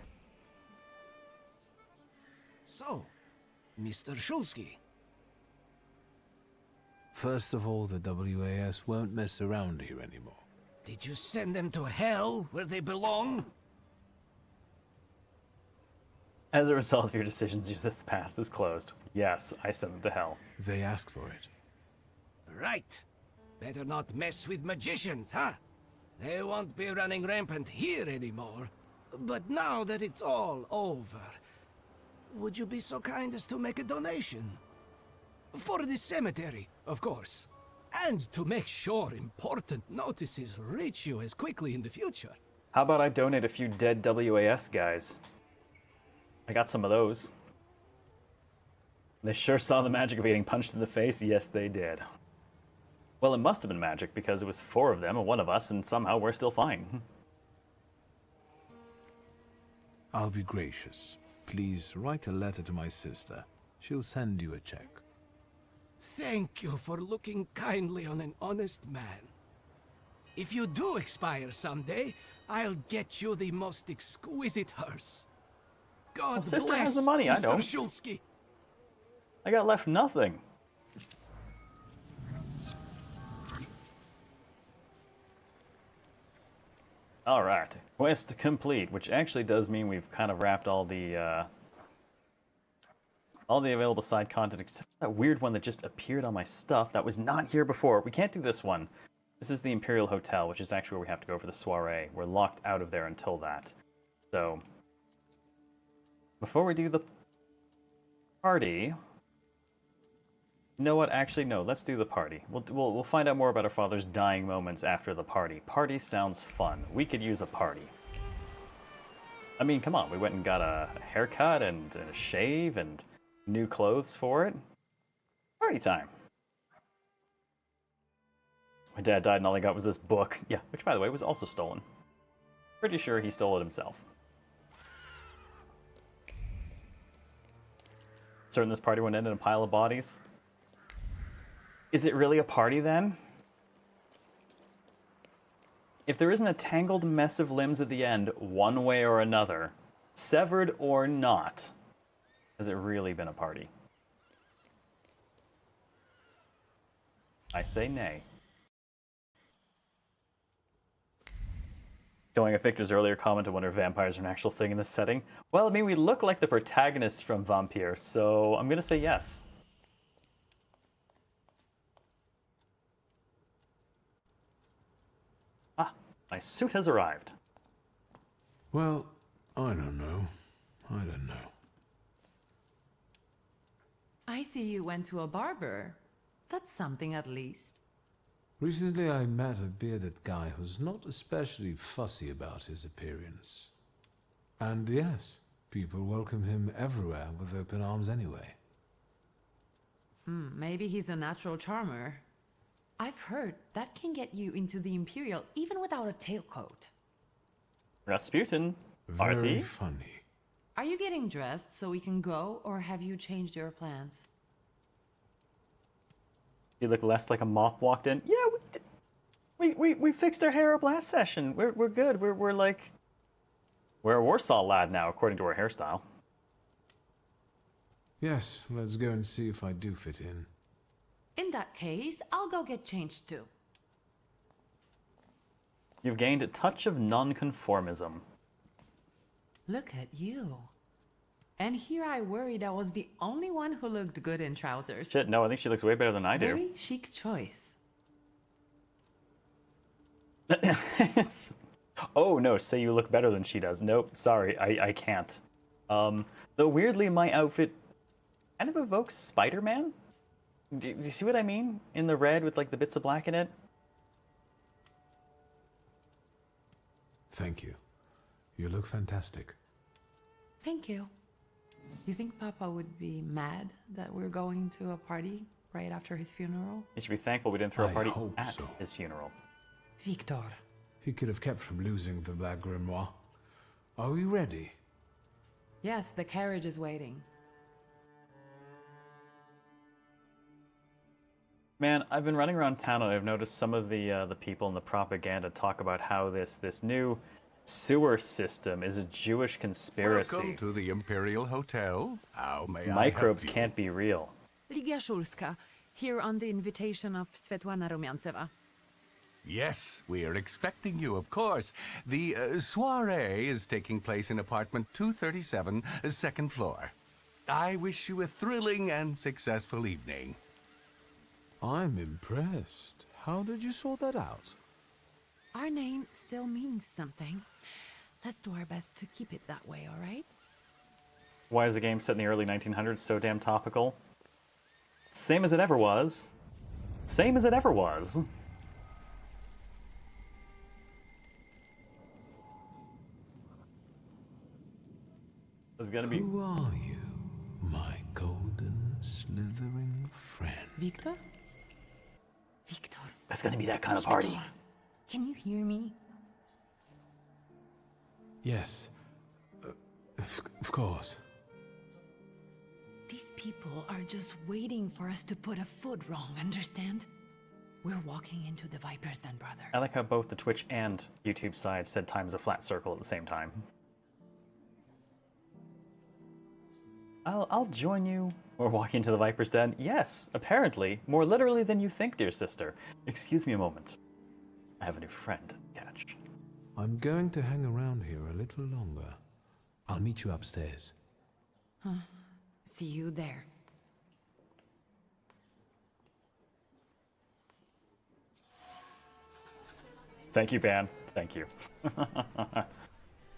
So, Mr. Shulsky. First of all, the WAS won't mess around here anymore. Did you send them to hell, where they belong? As a result of your decisions, this path is closed. Yes, I sent them to hell. They asked for it. Right. Better not mess with magicians, huh? They won't be running rampant here anymore. But now that it's all over, would you be so kind as to make a donation? For the cemetery, of course. And to make sure important notices reach you as quickly in the future. How about I donate a few dead WAS guys? I got some of those. They sure saw the magic of getting punched in the face. Yes, they did. Well, it must have been magic because it was 4 of them and 1 of us, and somehow we're still fine. I'll be gracious. Please write a letter to my sister. She'll send you a check. Thank you for looking kindly on an honest man. If you do expire someday, I'll get you the most exquisite hearse. God sister bless has the money, I Mr. don't. Shulsky. I got left nothing. Alright, quest complete, which actually does mean we've kind of wrapped all the available side content, except for that weird one that just appeared on my stuff that was not here before. We can't do this one. This is the Imperial Hotel, which is actually where we have to go for the soiree. We're locked out of there until that. So, before we do the party... You know what? Actually, no. Let's do the party. We'll find out more about our father's dying moments after the party. Party sounds fun. We could use a party. I mean, come on. We went and got a haircut and a shave and new clothes for it. Party time. My dad died and all I got was this book. Yeah, which, by the way, was also stolen. Pretty sure he stole it himself. Certain this party won't end in a pile of bodies. Is it really a party, then? If there isn't a tangled mess of limbs at the end, one way or another, severed or not, has it really been a party? I say nay. Going off Victor's earlier comment, I wonder if vampires are an actual thing in this setting. Well, I mean, we look like the protagonists from Vampire, so I'm going to say yes. Ah, my suit has arrived. Well, I don't know. I don't know. I see you went to a barber. That's something at least. Recently I met a bearded guy who's not especially fussy about his appearance. And yes, people welcome him everywhere with open arms anyway. Maybe he's a natural charmer. I've heard that can get you into the Imperial even without a tailcoat. Rasputin. Very RT? funny. Are you getting dressed so we can go, or have you changed your plans? You look less like a mop walked in. Yeah, we fixed our hair up last session. We're good. We're like... We're a Warsaw lad now, according to our hairstyle. Yes, let's go and see if I do fit in. In that case, I'll go get changed too. You've gained a touch of nonconformism. Look at you. And here I worried I was the only one who looked good in trousers. Shit, no, I think she looks way better than I do. Very chic choice. Oh no, say you look better than she does. Nope, sorry, I can't. Though weirdly my outfit kind of evokes Spider-Man. Do you see what I mean? In the red with like the bits of black in it? Thank you. You look fantastic. Thank you. You think Papa would be mad that we're going to a party right after his funeral? You should be thankful we didn't throw a I party hope at so. his funeral. Victor. He could have kept from losing the Black Grimoire. Are we ready? Yes, the carriage is waiting. Man, I've been running around town and I've noticed some of the people in the propaganda talk about how this new sewer system is a Jewish conspiracy. Welcome to the Imperial Hotel. How may Microbes I help you? can't be real. Ligia Szulska, here on the invitation of Svetlana Rumianceva. Yes, we are expecting you, of course. The soiree is taking place in apartment 237, second floor. I wish you a thrilling and successful evening. I'm impressed. How did you sort that out? Our name still means something. Let's do our best to keep it that way, all right? Why is the game set in the early 1900s so damn topical? Same as it ever was. Same as it ever was. There's gonna be... Who are you, my golden slithering friend? Victor? Victor. That's gonna be that kind of party. Victor, can you hear me? Yes. Of course. These people are just waiting for us to put a foot wrong, understand? We're walking into the Viper's Den, brother. I like how both the Twitch and YouTube sides said time's a flat circle at the same time. I'll join you. We're walking to the Viper's Den. Yes, apparently, more literally than you think, dear sister. Excuse me a moment. I have a new friend to catch. I'm going to hang around here a little longer. I'll meet you upstairs. See you there. Thank you, Ban. Thank you.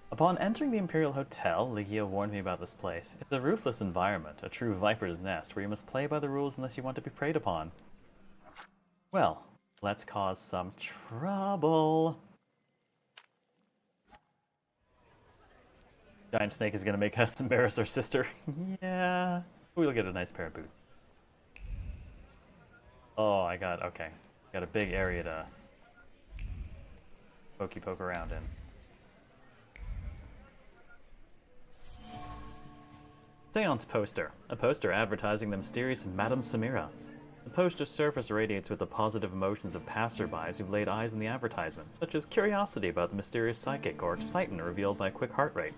Upon entering the Imperial Hotel, Ligia warned me about this place. It's a ruthless environment, a true viper's nest, where you must play by the rules unless you want to be preyed upon. Well, let's cause some trouble. Giant Snake is gonna make us embarrass our sister. Yeah. We'll get a nice pair of boots. Oh, okay. Got a big area to poke around in. Seance poster. A poster advertising the mysterious Madame Samira. The poster's surface radiates with the positive emotions of passerbys who've laid eyes on the advertisement, such as curiosity about the mysterious psychic or excitement revealed by a quick heart rate.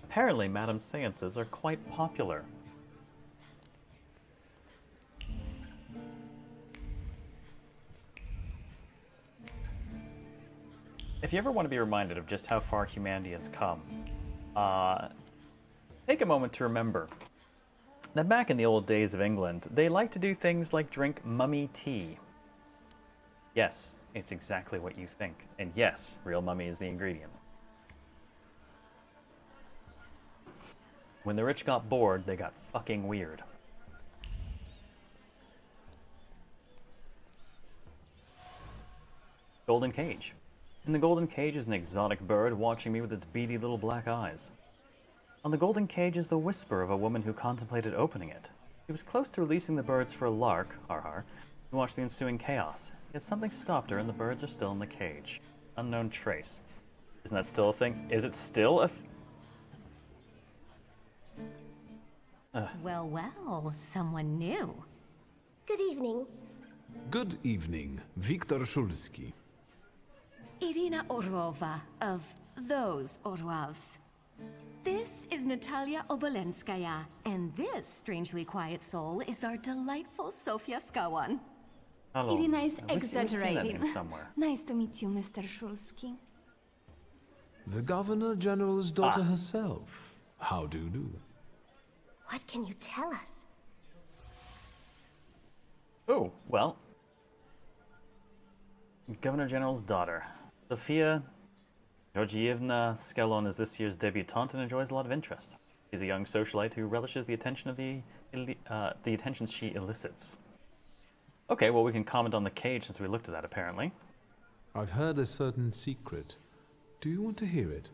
Apparently, Madame's seances are quite popular. If you ever want to be reminded of just how far humanity has come, take a moment to remember that back in the old days of England, they liked to do things like drink mummy tea. Yes, it's exactly what you think. And yes, real mummy is the ingredient. When the rich got bored, they got fucking weird. Golden Cage. In the golden cage is an exotic bird watching me with its beady little black eyes. On the golden cage is the whisper of a woman who contemplated opening it. She was close to releasing the birds for a lark, to watch the ensuing chaos. Yet something stopped her and the birds are still in the cage. Unknown trace. Isn't that still a thing? Is it still a Well, someone new. Good evening. Good evening, Viktor Szulski. Irina Orlova of those Orlovs. This is Natalia Obolenskaya, and this strangely quiet soul is our delightful Sofia Skawan. Hello. Irina is We've seen that exaggerating. name somewhere. Nice to meet you, Mr. Szulski. The Governor General's daughter herself. How do you do? What can you tell us? Oh, well. Governor General's daughter. Sofia Georgievna Skelon is this year's debutante and enjoys a lot of interest. She's a young socialite who relishes the attention of the attention she elicits. Okay, well we can comment on the cage since we looked at that apparently. I've heard a certain secret. Do you want to hear it?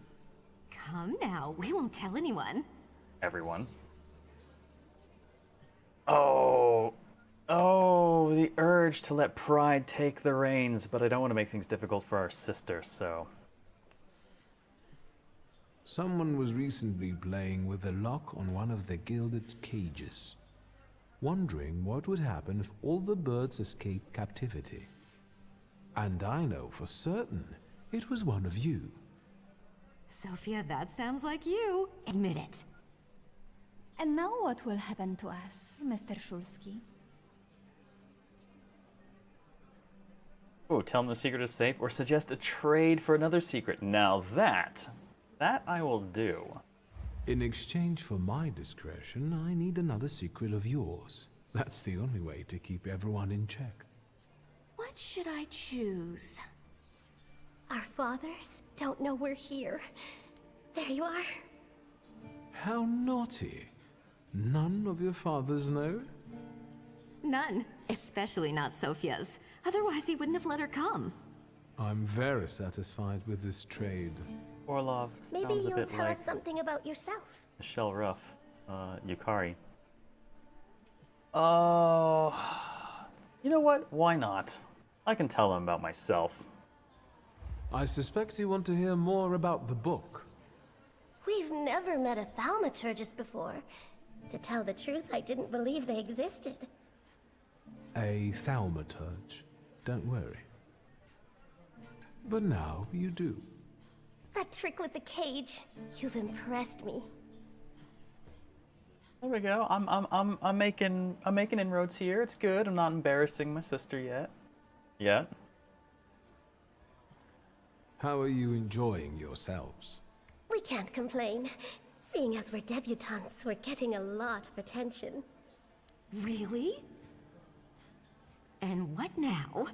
Come now, we won't tell anyone. Everyone. Oh, the urge to let pride take the reins, but I don't want to make things difficult for our sister, so... Someone was recently playing with the lock on one of the gilded cages, wondering what would happen if all the birds escaped captivity. And I know for certain it was one of you. Sophia, that sounds like you. Admit it. And now what will happen to us, Mr. Shulsky? Oh, tell them the secret is safe, or suggest a trade for another secret. Now that I will do. In exchange for my discretion, I need another secret of yours. That's the only way to keep everyone in check. What should I choose? Our fathers don't know we're here. There you are. How naughty. None of your fathers know? None. Especially not Sophia's. Otherwise he wouldn't have let her come. I'm very satisfied with this trade. Orlov Maybe sounds a you'll bit tell like us something about yourself. Michelle Ruff, Yukari. Oh, you know what? Why not? I can tell them about myself. I suspect you want to hear more about the book. We've never met a thaumaturgist before. To tell the truth, I didn't believe they existed. A thaumaturge. Don't worry. But now you do. That trick with the cage, you've impressed me. There we go. I'm making inroads here. It's good. I'm not embarrassing my sister yet. Yet. How are you enjoying yourselves? We can't complain. Seeing as we're debutantes, we're getting a lot of attention. Really? And what now?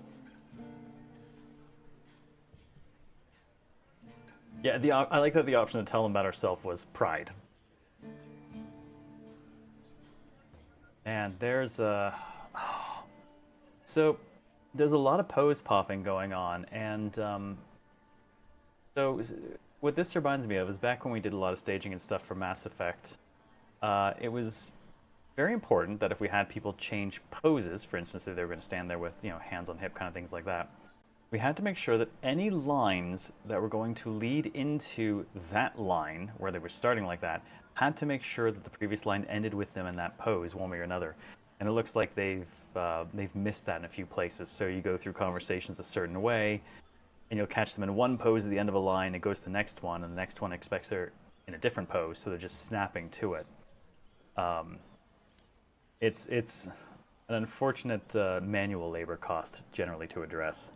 Yeah, I like that the option to tell them about herself was pride. And there's a... So, there's a lot of pose popping going on, and so what this reminds me of is back when we did a lot of staging and stuff for Mass Effect, it was very important that if we had people change poses, for instance, if they were going to stand there with, hands on hip kind of things like that, we had to make sure that any lines that were going to lead into that line, where they were starting like that, had to make sure that the previous line ended with them in that pose, one way or another. And it looks like they've missed that in a few places. So you go through conversations a certain way, and you'll catch them in one pose at the end of a line, it goes to the next one, and the next one expects they're in a different pose, so they're just snapping to it. It's an unfortunate manual labor cost generally to address.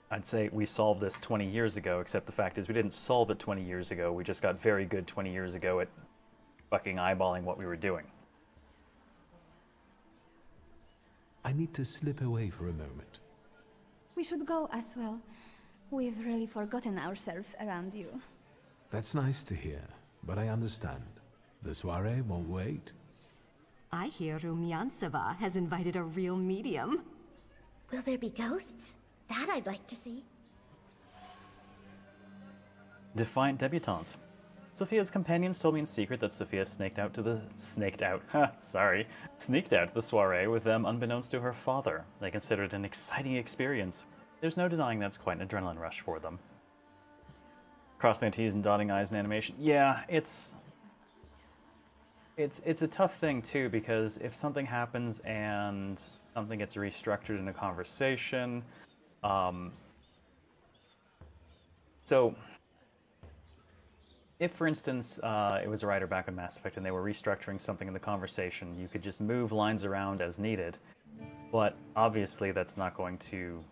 I'd say we solved this 20 years ago, except the fact is we didn't solve it 20 years ago. We just got very good 20 years ago at fucking eyeballing what we were doing. I need to slip away for a moment. We should go as well. We've really forgotten ourselves around you. That's nice to hear, but I understand. The soiree won't wait. I hear Rumyantseva has invited a real medium. Will there be ghosts? That I'd like to see. Defiant debutantes. Sophia's companions told me in secret that Sophia sneaked out to the soiree with them unbeknownst to her father. They considered it an exciting experience. There's no denying that's quite an adrenaline rush for them. Crossing T's and dotting I's in animation. Yeah, it's a tough thing too, because if something happens and something gets restructured in a conversation, so if, for instance, it was a writer back on Mass Effect and they were restructuring something in the conversation, you could just move lines around as needed, but obviously that's not going to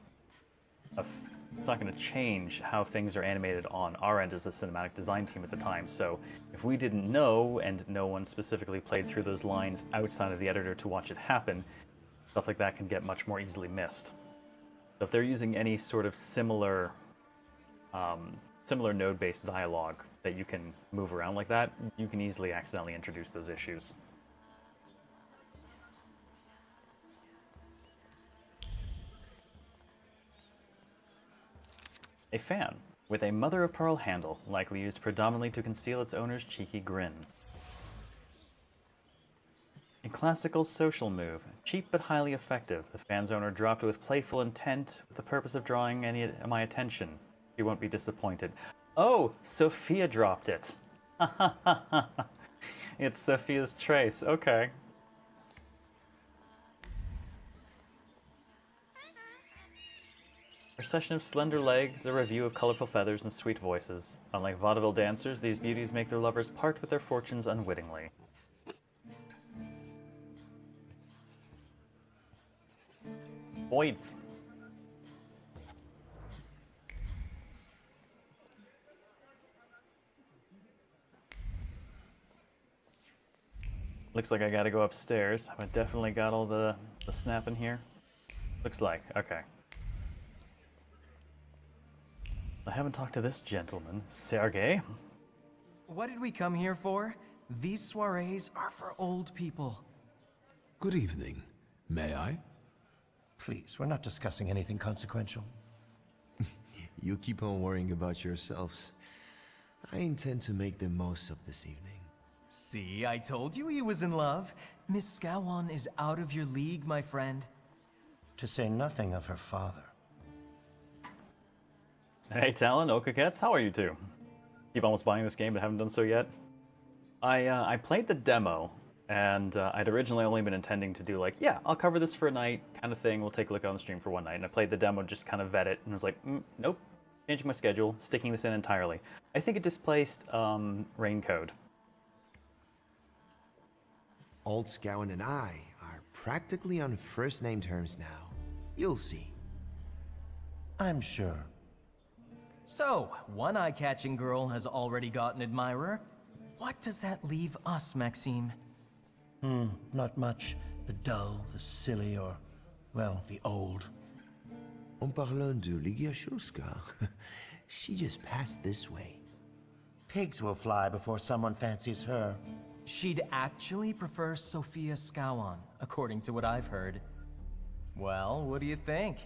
change how things are animated on our end as the cinematic design team at the time. So if we didn't know, and no one specifically played through those lines outside of the editor to watch it happen, stuff like that can get much more easily missed. So if they're using any sort of similar node-based dialogue that you can move around like that, you can easily accidentally introduce those issues. A fan with a mother-of-pearl handle, likely used predominantly to conceal its owner's cheeky grin. A classical social move, cheap but highly effective. The fan's owner dropped it with playful intent with the purpose of drawing my attention. She won't be disappointed. Oh, Sophia dropped it. It's Sophia's trace. Okay. A procession of slender legs, a review of colorful feathers and sweet voices. Unlike vaudeville dancers, these beauties make their lovers part with their fortunes unwittingly. Boys. Looks like I gotta go upstairs. I definitely got all the snap in here. Looks like, okay. I haven't talked to this gentleman, Sergey. What did we come here for? These soirees are for old people. Good evening. May I? Please, we're not discussing anything consequential. You keep on worrying about yourselves. I intend to make the most of this evening. See, I told you he was in love. Miss Scowan is out of your league, my friend. To say nothing of her father. Hey Talon, Okakets, how are you two? Keep almost buying this game but haven't done so yet. I played the demo, and I'd originally only been intending to do like, yeah, I'll cover this for a night kind of thing, we'll take a look on the stream for one night. And I played the demo, just kind of vet it, and I was like, nope, changing my schedule, sticking this in entirely. I think it displaced Raincode. Old Scowan and I are practically on first-name terms now. You'll see. I'm sure. So, one eye-catching girl has already got an admirer. What does that leave us, Maxime? Not much. The dull, the silly, or, well, the old. En parlant de Ligiashulska, she just passed this way. Pigs will fly before someone fancies her. She'd actually prefer Sophia Scowan, according to what I've heard. Well, what do you think?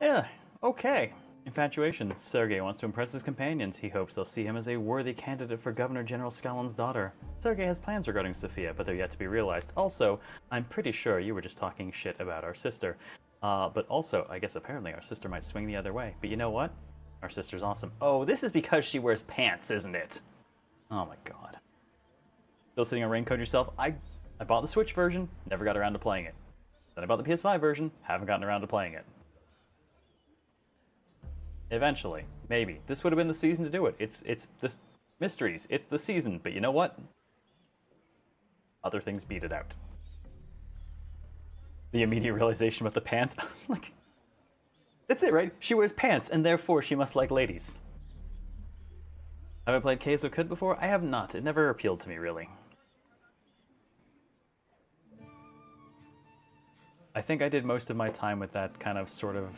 Yeah, okay. Infatuation. Sergei wants to impress his companions. He hopes they'll see him as a worthy candidate for Governor General Scowan's daughter. Sergei has plans regarding Sophia, but they're yet to be realized. Also, I'm pretty sure you were just talking shit about our sister. But also, I guess apparently our sister might swing the other way. But you know what? Our sister's awesome. Oh, this is because she wears pants, isn't it? Oh my god. Still sitting on Raincode yourself? I bought the Switch version, never got around to playing it. Then I bought the PS5 version, haven't gotten around to playing it. Eventually, maybe. This would have been the season to do it. It's this mysteries. It's the season. But you know what? Other things beat it out. The immediate realization about the pants. Like, that's it, right? She wears pants, and therefore she must like ladies. Have I played Caves of Kut before? I have not. It never appealed to me, really. I think I did most of my time with that kind of sort of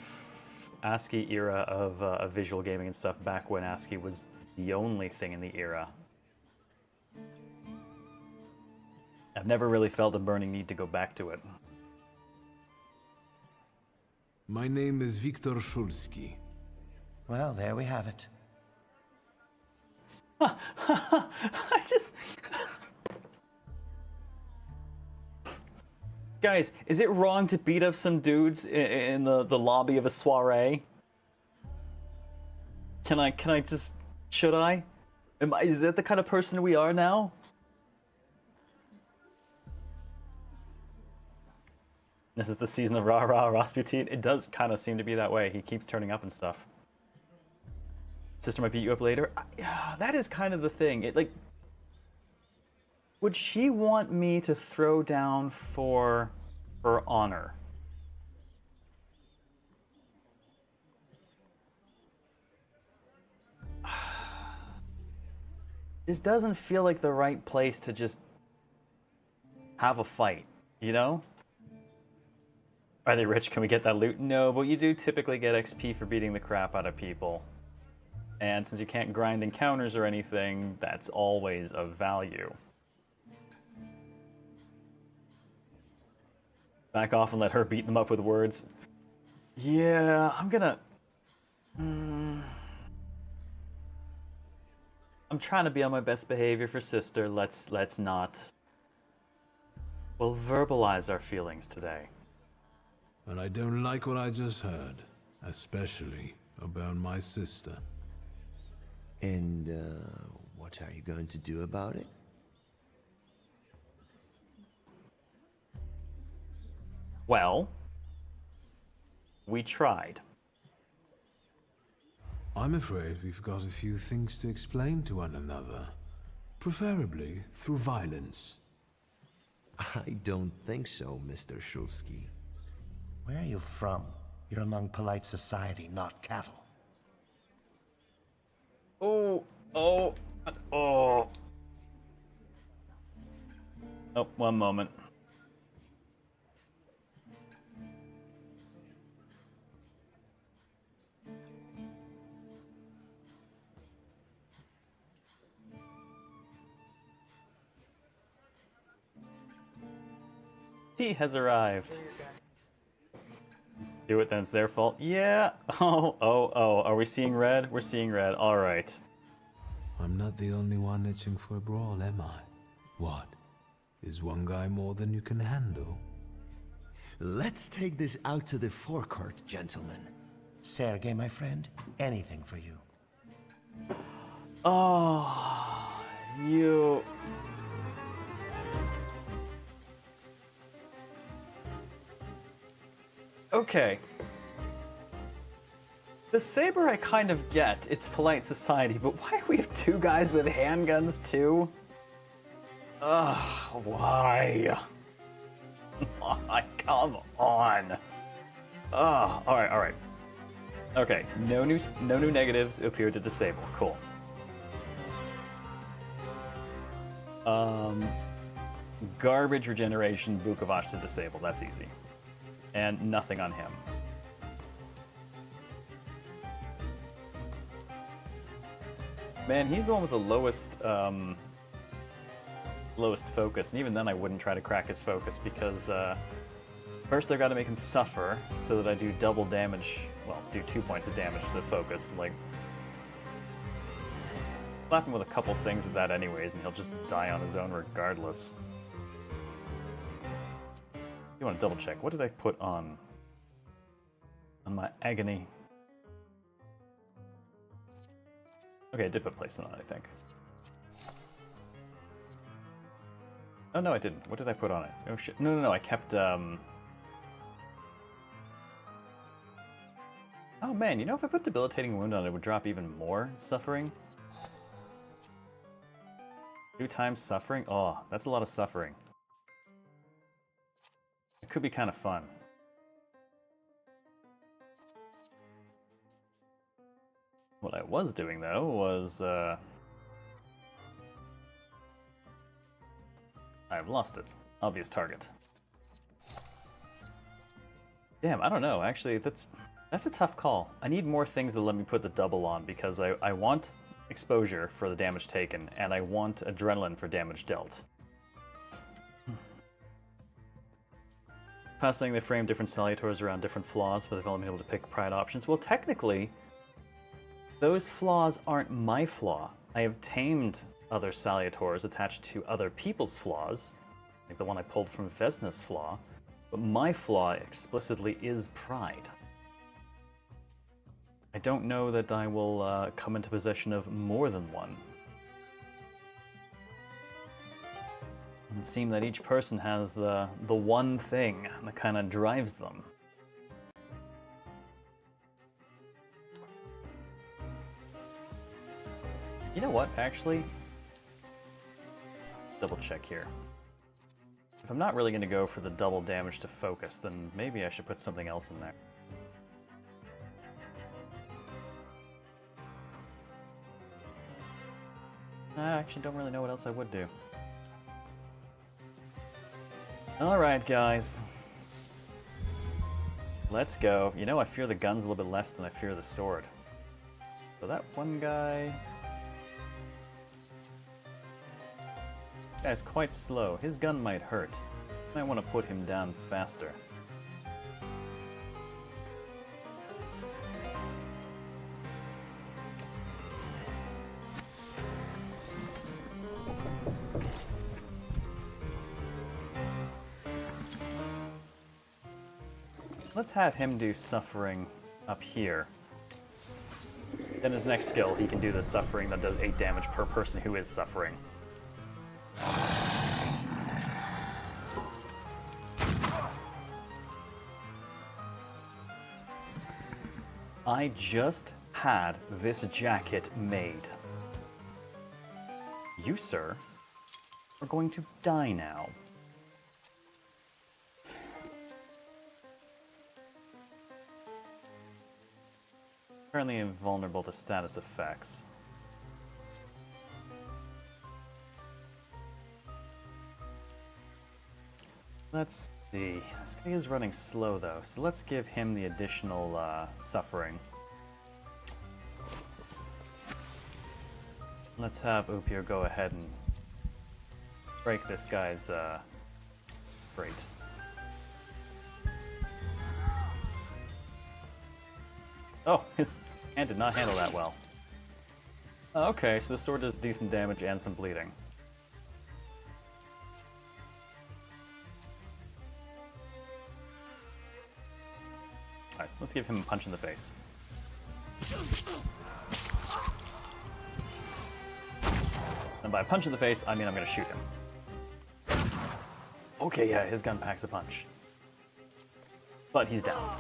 ASCII era of visual gaming and stuff back when ASCII was the only thing in the era. I've never really felt a burning need to go back to it. My name is Viktor Szulski. Well, there we have it. I just... Guys, is it wrong to beat up some dudes in the lobby of a soiree? Can I just... Should I? Is that the kind of person we are now? This is the season of Rah Rah Rasputin. It does kind of seem to be that way. He keeps turning up and stuff. Sister might beat you up later. Yeah, that is kind of the thing. It like... Would she want me to throw down for her honor? This doesn't feel like the right place to just have a fight, you know? Are they rich? Can we get that loot? No, but you do typically get XP for beating the crap out of people. And since you can't grind encounters or anything, that's always of value. Back off and let her beat them up with words. Yeah, I'm gonna... I'm trying to be on my best behavior for sister. Let's not... We'll verbalize our feelings today. And I don't like what I just heard. Especially about my sister. And, what are you going to do about it? Well, we tried. I'm afraid we've got a few things to explain to one another. Preferably through violence. I don't think so, Mr. Shulsky. Where are you from? You're among polite society, not cattle. Oh. Oh, one moment. He has arrived. Do it, then it's their fault. Yeah. Oh. Are we seeing red? We're seeing red. All right. I'm not the only one itching for a brawl, am I? What? Is one guy more than you can handle? Let's take this out to the forecourt, gentlemen. Sergey, my friend, anything for you. Oh, you... Okay. The saber I kind of get, it's polite society, but why do we have two guys with handguns too? Ugh, why? Why? Come on. Ugh, alright. Okay, no new negatives appear to disable, cool. Garbage regeneration, Vukovac to disable, that's easy. And nothing on him. Man, he's the one with the lowest focus, and even then I wouldn't try to crack his focus because first I've got to make him suffer so that I do double damage, well, do 2 points of damage to the focus, like slap him with a couple things of that anyways, and he'll just die on his own regardless. You want to double check, what did I put on my agony? Okay, I did put placement on it, I think. Oh, no, I didn't. What did I put on it? Oh, shit. No, I kept, Oh, man, you know, if I put debilitating wound on it, it would drop even more suffering. 2 times suffering? Oh, that's a lot of suffering. It could be kind of fun. What I was doing, though, was, I've lost it. Obvious target. Damn, I don't know. Actually, that's a tough call. I need more things to let me put the double on, because I want exposure for the damage taken, and I want adrenaline for damage dealt. Past saying they frame different salutors around different flaws, but they've only been able to pick pride options. Well, technically, those flaws aren't my flaw. I have tamed other salutors attached to other people's flaws, like the one I pulled from Vesna's flaw, but my flaw explicitly is pride. I don't know that I will come into possession of more than one. It would seem that each person has the one thing that kind of drives them. You know what, actually? Double check here. If I'm not really going to go for the double damage to focus, then maybe I should put something else in there. I actually don't really know what else I would do. Alright, guys. Let's go. You know, I fear the guns a little bit less than I fear the sword. So that one guy... Guy's quite slow. His gun might hurt. I want to put him down faster. Let's have him do suffering up here. Then his next skill, he can do the suffering that does 8 damage per person who is suffering. I just had this jacket made. You, sir, are going to die now. Currently invulnerable to status effects. Let's see. This guy is running slow though, so let's give him the additional suffering. Let's have Upir go ahead and break this guy's crate. Oh, his hand did not handle that well. Okay, so the sword does decent damage and some bleeding. Alright, let's give him a punch in the face. And by a punch in the face, I mean I'm gonna shoot him. Okay, yeah, his gun packs a punch. But he's down.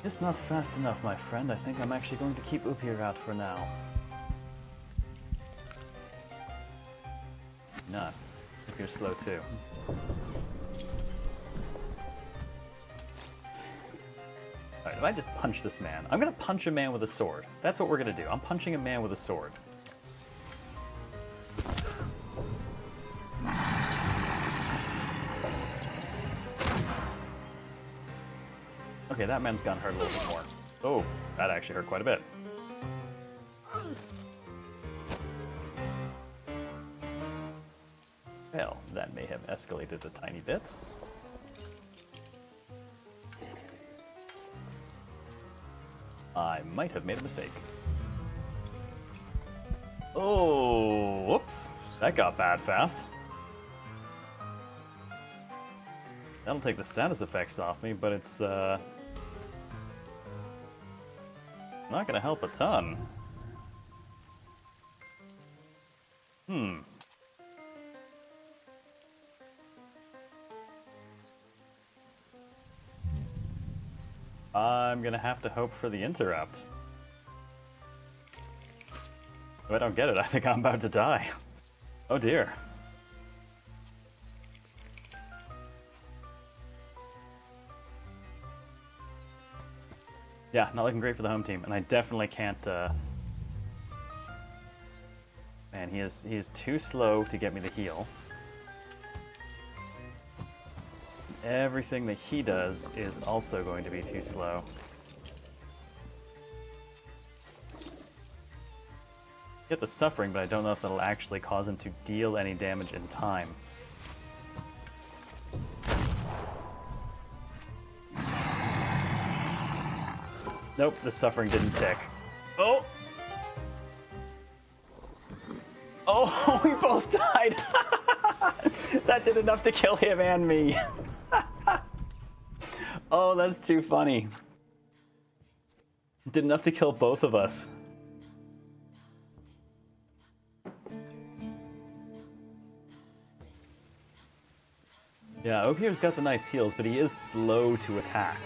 It's not fast enough, my friend. I think I'm actually going to keep Upir out for now. Not. Upir's slow too. Alright, if I just punch this man, I'm gonna punch a man with a sword. That's what we're gonna do. I'm punching a man with a sword. Okay, that man's gun hurt a little bit more. Oh, that actually hurt quite a bit. Well, that may have escalated a tiny bit. I might have made a mistake. Oh, whoops. That got bad fast. That'll take the status effects off me, but it's, not gonna help a ton. I'm gonna have to hope for the interrupt. If I don't get it, I think I'm about to die. Oh dear. Yeah, not looking great for the home team, and I definitely can't, Man, he is too slow to get me the heal. Everything that he does is also going to be too slow. Get the suffering, but I don't know if that'll actually cause him to deal any damage in time. Nope, the suffering didn't tick. Oh! Oh, we both died! That did enough to kill him and me. Oh, that's too funny. Did enough to kill both of us. Yeah, Opier's got the nice heals, but he is slow to attack.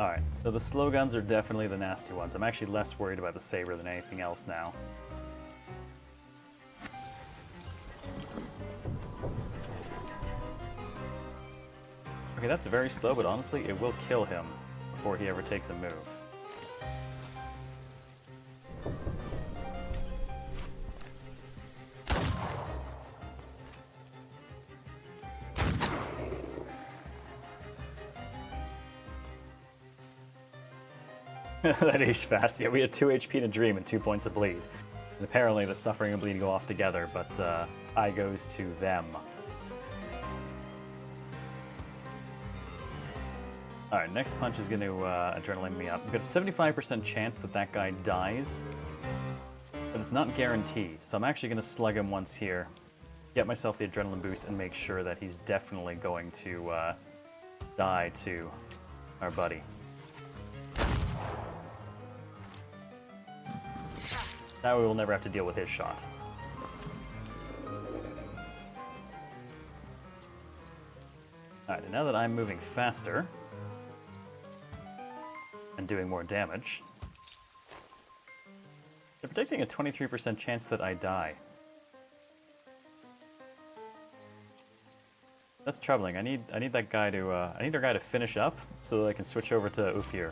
Alright, so the slow guns are definitely the nasty ones. I'm actually less worried about the saber than anything else now. Okay, that's very slow, but honestly, it will kill him before he ever takes a move. That aged fast. Yeah, we had 2 HP in a dream and 2 points of bleed. And apparently the suffering and bleed go off together, but I goes to them. Alright, next punch is going to adrenaline me up. I've got a 75% chance that that guy dies, but it's not guaranteed. So I'm actually going to slug him once here, get myself the adrenaline boost, and make sure that he's definitely going to die to our buddy. That way we'll never have to deal with his shot. Alright, and now that I'm moving faster and doing more damage, they're predicting a 23% chance that I die. That's troubling. I need that guy to I need our guy to finish up so that I can switch over to Upir.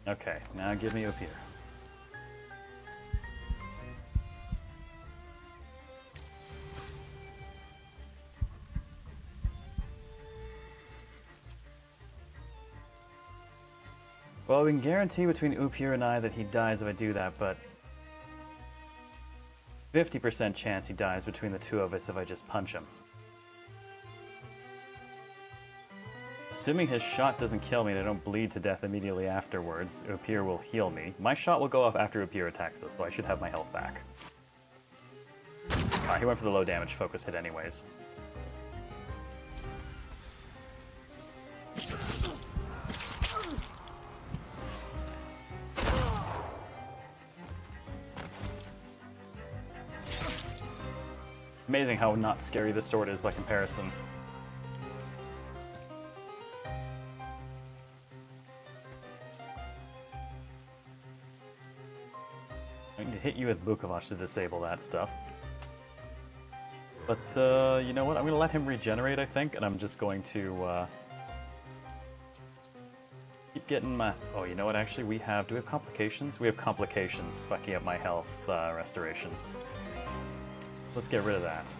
Okay, now give me Upir. Well, we can guarantee between Upir and I that he dies if I do that, but 50% chance he dies between the two of us if I just punch him. Assuming his shot doesn't kill me and I don't bleed to death immediately afterwards, Upir will heal me. My shot will go off after Upir attacks us, so I should have my health back. He went for the low damage focus hit anyways. Amazing how not scary this sword is by comparison. I need to hit you with Bukovac to disable that stuff. But, you know what? I'm going to let him regenerate, I think, and I'm just going to, keep getting my... Oh, you know what? Actually, we have... Do we have complications? We have complications fucking up my health, restoration. Let's get rid of that.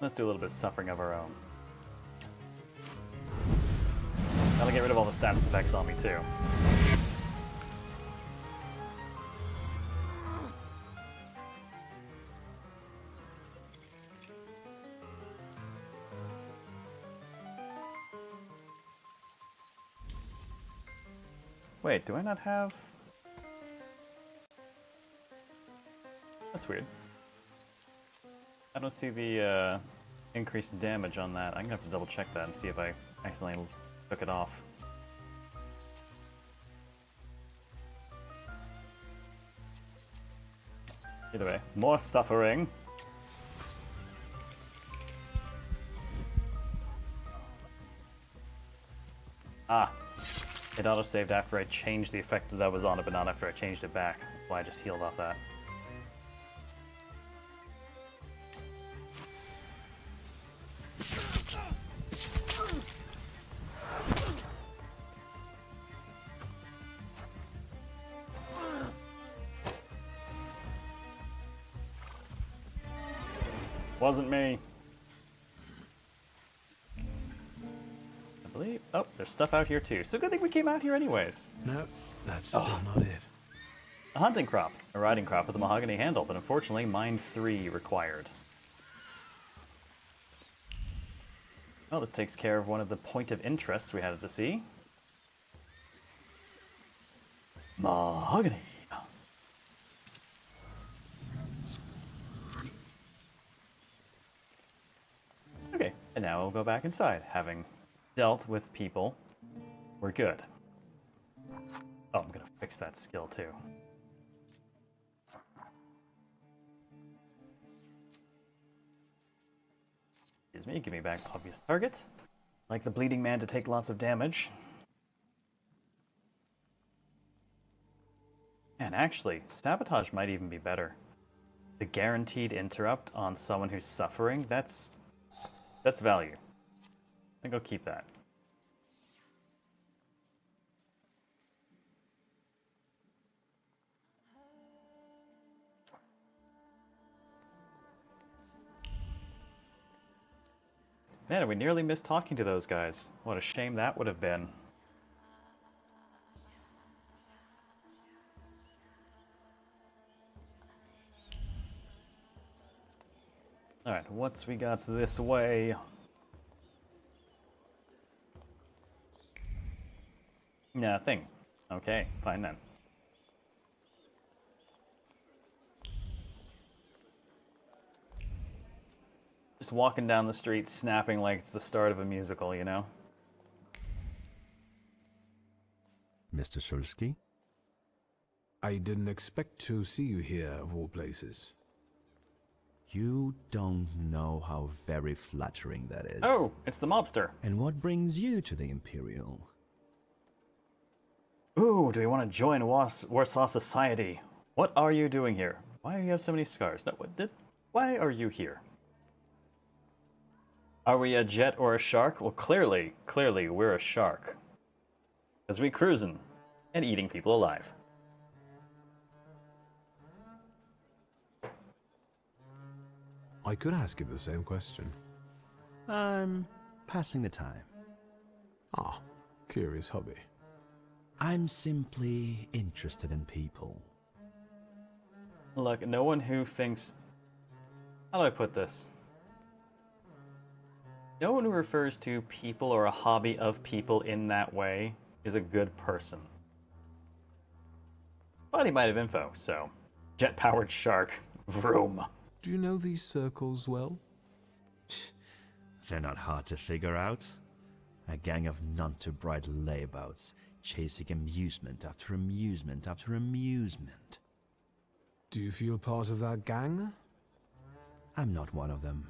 Let's do a little bit of suffering of our own. That'll get rid of all the status effects on me, too. Wait, do I not have... That's weird. I don't see the increased damage on that. I'm gonna have to double check that and see if I accidentally took it off. Either way, more suffering. Ah, it autosaved after I changed the effect that was on it, but not after I changed it back. That's why I just healed off that. Wasn't me. I believe... Oh, there's stuff out here too. So good thing we came out here anyways. No, that's still not it. A hunting crop. A riding crop with a mahogany handle, but unfortunately, Mind 3 required. Well, this takes care of one of the point of interest we had at the sea. Mahogany. Okay, and now we'll go back inside. Having dealt with people, we're good. Oh, I'm gonna fix that skill too. Excuse me, give me back obvious targets. Like the bleeding man to take lots of damage. And actually, sabotage might even be better. The guaranteed interrupt on someone who's suffering, that's value. I think I'll keep that. Man, we nearly missed talking to those guys. What a shame that would have been. Alright, what's we got this way? Nothing. Okay, fine then. Just walking down the street snapping like it's the start of a musical, you know? Mr. Shulsky? I didn't expect to see you here, of all places. You don't know how very flattering that is. Oh, it's the mobster. And what brings you to the Imperial? Ooh, do you want to join Warsaw society? What are you doing here? Why do you have so many scars? No, why are you here? Are we a jet or a shark? Well, clearly we're a shark. Because we cruising and eating people alive. I could ask you the same question. I'm passing the time. Ah, curious hobby. I'm simply interested in people. Look, no one who thinks... How do I put this? No one who refers to people or a hobby of people in that way is a good person. But he might have info, so... Jet-powered shark. Vroom. Do you know these circles well? They're not hard to figure out. A gang of none-too-bright layabouts, chasing amusement after amusement after amusement. Do you feel part of that gang? I'm not one of them.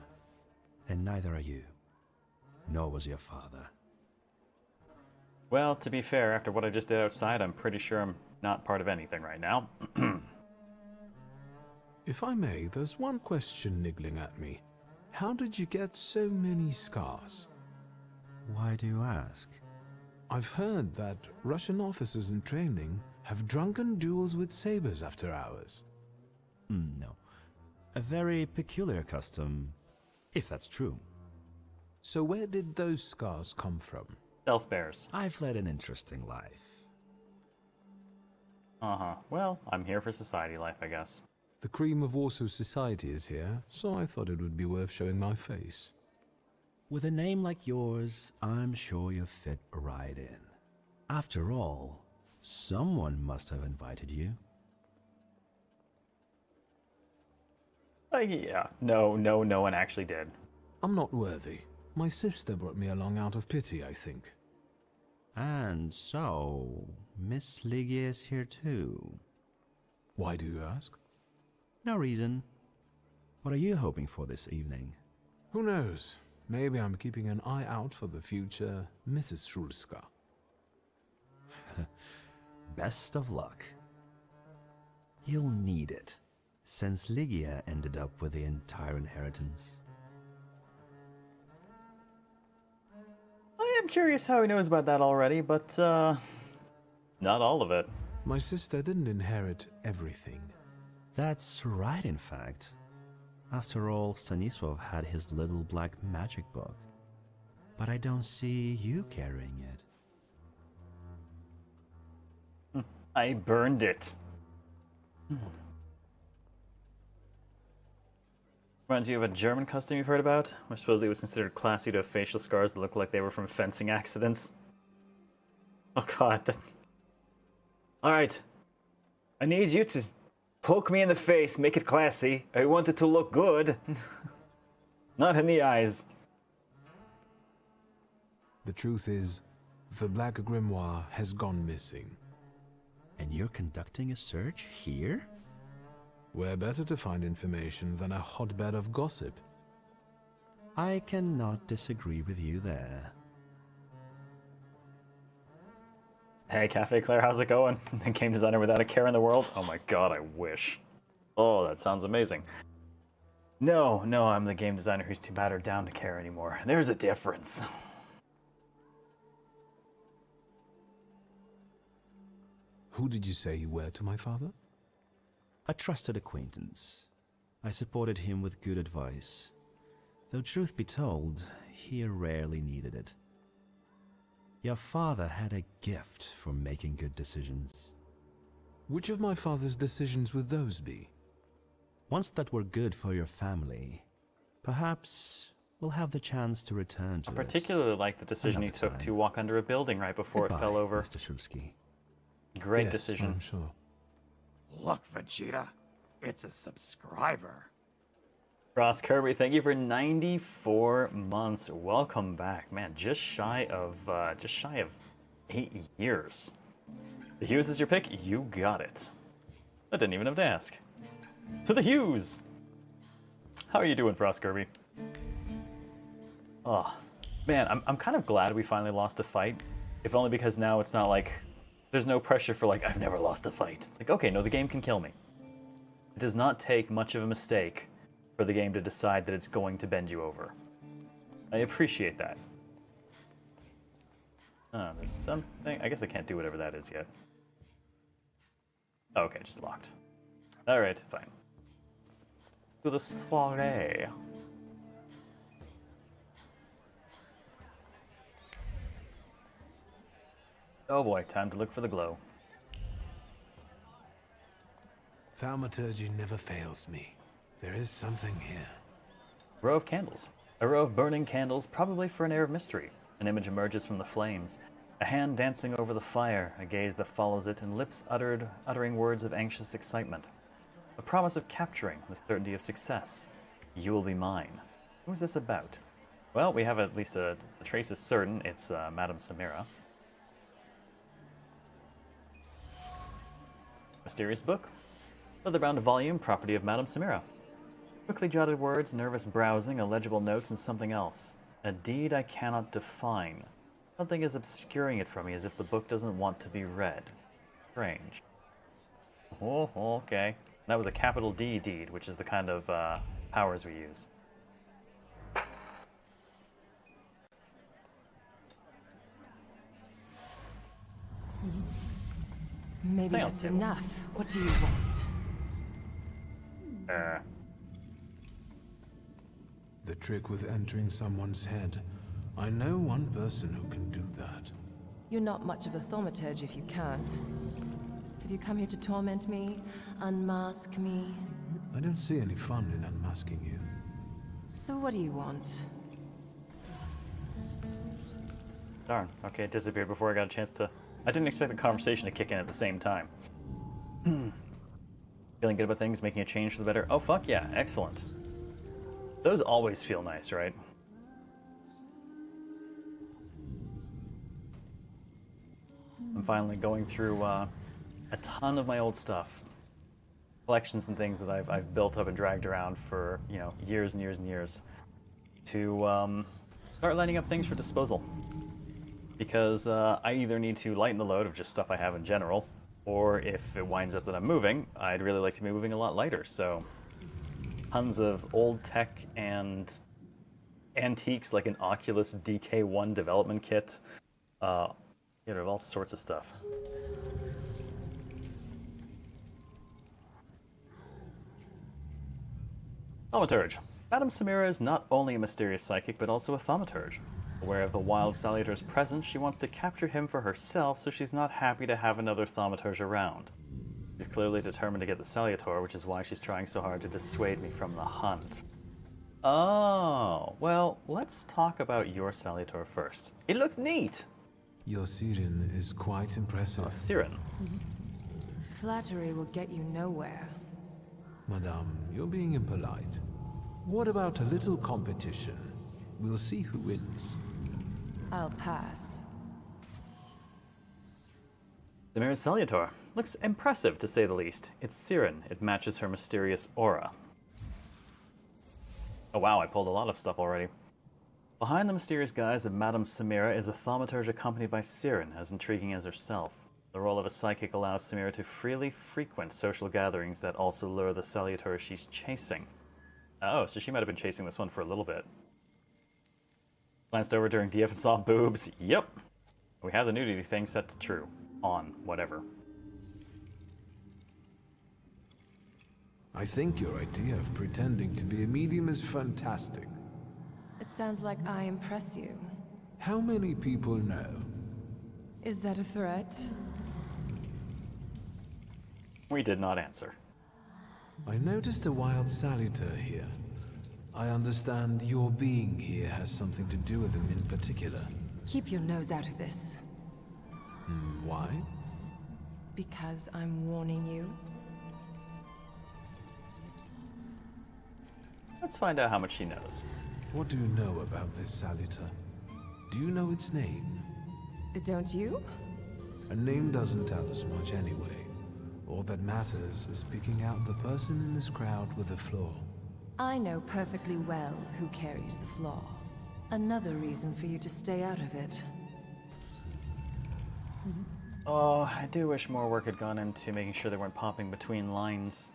And neither are you. Nor was your father. Well, to be fair, after what I just did outside, I'm pretty sure I'm not part of anything right now. If I may, there's one question niggling at me. How did you get so many scars? Why do you ask? I've heard that Russian officers in training have drunken duels with sabers after hours. No. A very peculiar custom, if that's true. So where did those scars come from? Stealth bears. I've led an interesting life. Uh-huh. Well, I'm here for society life, I guess. The cream of Warsaw society is here, so I thought it would be worth showing my face. With a name like yours, I'm sure you fit right in. After all, someone must have invited you. Yeah. No one actually did. I'm not worthy. My sister brought me along out of pity, I think. And so, Miss Ligia is here too. Why do you ask? No reason. What are you hoping for this evening? Who knows? Maybe I'm keeping an eye out for the future Mrs. Shulska. Best of luck. You'll need it, since Ligia ended up with the entire inheritance. I am curious how he knows about that already, but, not all of it. My sister didn't inherit everything. That's right, in fact. After all, Stanisław had his little black magic book. But I don't see you carrying it. I burned it. Reminds you of a German custom you've heard about, where supposedly it was considered classy to have facial scars that looked like they were from fencing accidents. Oh god. Alright. I need you to poke me in the face, make it classy. I want it to look good. Not in the eyes. The truth is, the Black Grimoire has gone missing. And you're conducting a search here? Where better to find information than a hotbed of gossip? I cannot disagree with you there. Hey, Cafe Claire, how's it going? The game designer without a care in the world? Oh my god, I wish. Oh, that sounds amazing. No, I'm the game designer who's too battered down to care anymore. There's a difference. Who did you say you were to my father? A trusted acquaintance. I supported him with good advice. Though truth be told, he rarely needed it. Your father had a gift for making good decisions. Which of my father's decisions would those be? Ones that were good for your family. Perhaps we'll have the chance to return to I this particularly like the decision he took to walk under a building right before it fell over. Mr. Shulsky. Great Yes, decision. I'm sure. Look, Vegeta, it's a subscriber. Ross Kirby, thank you for 94 months. Welcome back, man. Just shy of 8 years. The Hughes is your pick. You got it. I didn't even have to ask. To the Hughes. How are you doing, Frost Kirby? Oh, man, I'm kind of glad we finally lost a fight. If only because now it's not like there's no pressure for like I've never lost a fight. It's like, okay, no, the game can kill me. It does not take much of a mistake for the game to decide that it's going to bend you over. I appreciate that. Oh, there's something. I guess I can't do whatever that is yet. Oh, okay, just locked. Alright, fine. To the soiree. Oh boy, time to look for the glow. Thaumaturgy never fails me. There is something here. Row of candles. A row of burning candles, probably for an air of mystery. An image emerges from the flames. A hand dancing over the fire, a gaze that follows it, and lips uttering words of anxious excitement. A promise of capturing, the certainty of success. You will be mine. Who is this about? Well, we have at least the trace is certain. It's Madame Samira. Mysterious book. Leather-bound volume, property of Madame Samira. Quickly jotted words, nervous browsing, illegible notes, and something else. A deed I cannot define. Something is obscuring it from me as if the book doesn't want to be read. Strange. Oh, okay. That was a capital D deed, which is the kind of powers we use. Maybe that's enough. What do you want? The trick with entering someone's head. I know one person who can do that. You're not much of a thaumaturge if you can't. Have you come here to torment me? Unmask me? I don't see any fun in unmasking you. So what do you want? Darn. Okay, it disappeared before I got a chance to... I didn't expect the conversation to kick in at the same time. Feeling good about things, making a change for the better. Oh, fuck yeah. Excellent. Those always feel nice, right? I'm finally going through a ton of my old stuff. Collections and things that I've built up and dragged around for, you know, years and years and years. To start lining up things for disposal. Because I either need to lighten the load of just stuff I have in general, or if it winds up that I'm moving, I'd really like to be moving a lot lighter. So tons of old tech and antiques like an Oculus DK1 development kit. You know, all sorts of stuff. Thaumaturge. Madame Samira is not only a mysterious psychic, but also a thaumaturge. Aware of the wild Salutor's presence, she wants to capture him for herself, so she's not happy to have another thaumaturge around. She's clearly determined to get the Salutor, which is why she's trying so hard to dissuade me from the hunt. Oh, well, let's talk about your Salutor first. It looked neat! Your siren is quite impressive. Oh, siren. Flattery will get you nowhere. Madame, you're being impolite. What about a little competition? We'll see who wins. I'll pass. Samira's Salutor looks impressive, to say the least. It's siren. It matches her mysterious aura. Oh wow, I pulled a lot of stuff already. Behind the mysterious guise of Madame Samira is a thaumaturge accompanied by siren, as intriguing as herself. The role of a psychic allows Samira to freely frequent social gatherings that also lure the Salutor she's chasing. Oh, so she might have been chasing this one for a little bit. Glanced over during DF and saw boobs. Yep. We have the nudity thing set to true. On. Whatever. I think your idea of pretending to be a medium is fantastic. It sounds like I impress you. How many people know? Is that a threat? We did not answer. I noticed a wild Salutor here. I understand your being here has something to do with him in particular. Keep your nose out of this. Why? Because I'm warning you. Let's find out how much she knows. What do you know about this Salutor? Do you know its name? Don't you? A name doesn't tell us much anyway. All that matters is picking out the person in this crowd with the flaw. I know perfectly well who carries the flaw. Another reason for you to stay out of it. Oh, I do wish more work had gone into making sure they weren't popping between lines.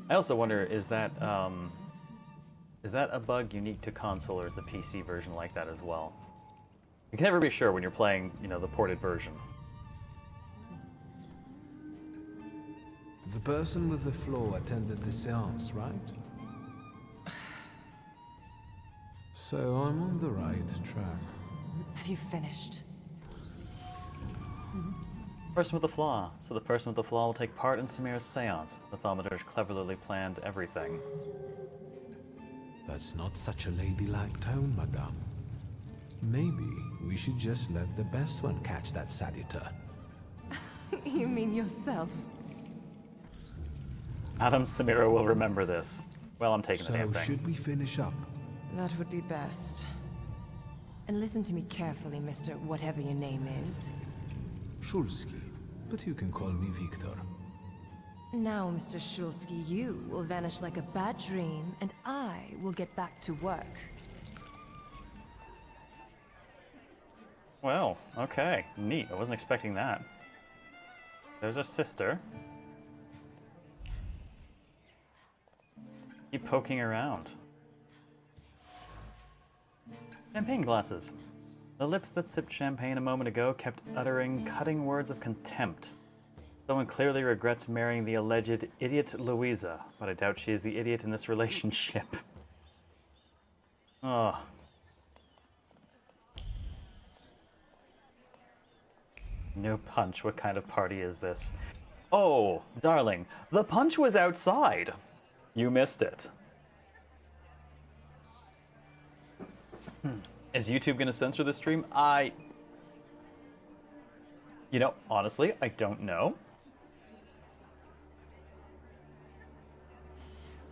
I also wonder, is that a bug unique to console, or is the PC version like that as well? You can never be sure when you're playing, the ported version. The person with the flaw attended the seance, right? So I'm on the right track. Have you finished? Person with the flaw. So the person with the flaw will take part in Samira's seance. The thaumaturge cleverly planned everything. That's not such a ladylike tone, madame. Maybe we should just let the best one catch that Salutor. You mean yourself? Madame Samira will remember this. Well, I'm taking the damn So thing. should we finish up? That would be best. And listen to me carefully, Mr. Whatever your name is. Shulsky, but you can call me Victor. Now, Mr. Shulsky, you will vanish like a bad dream, and I will get back to work. Well, okay. Neat. I wasn't expecting that. There's our sister. Keep poking around. Champagne glasses. The lips that sipped champagne a moment ago kept uttering cutting words of contempt. Someone clearly regrets marrying the alleged idiot Louisa, but I doubt she is the idiot in this relationship. Oh. No punch. What kind of party is this? Oh, darling, the punch was outside. You missed it. Is YouTube going to censor this stream? Honestly, I don't know.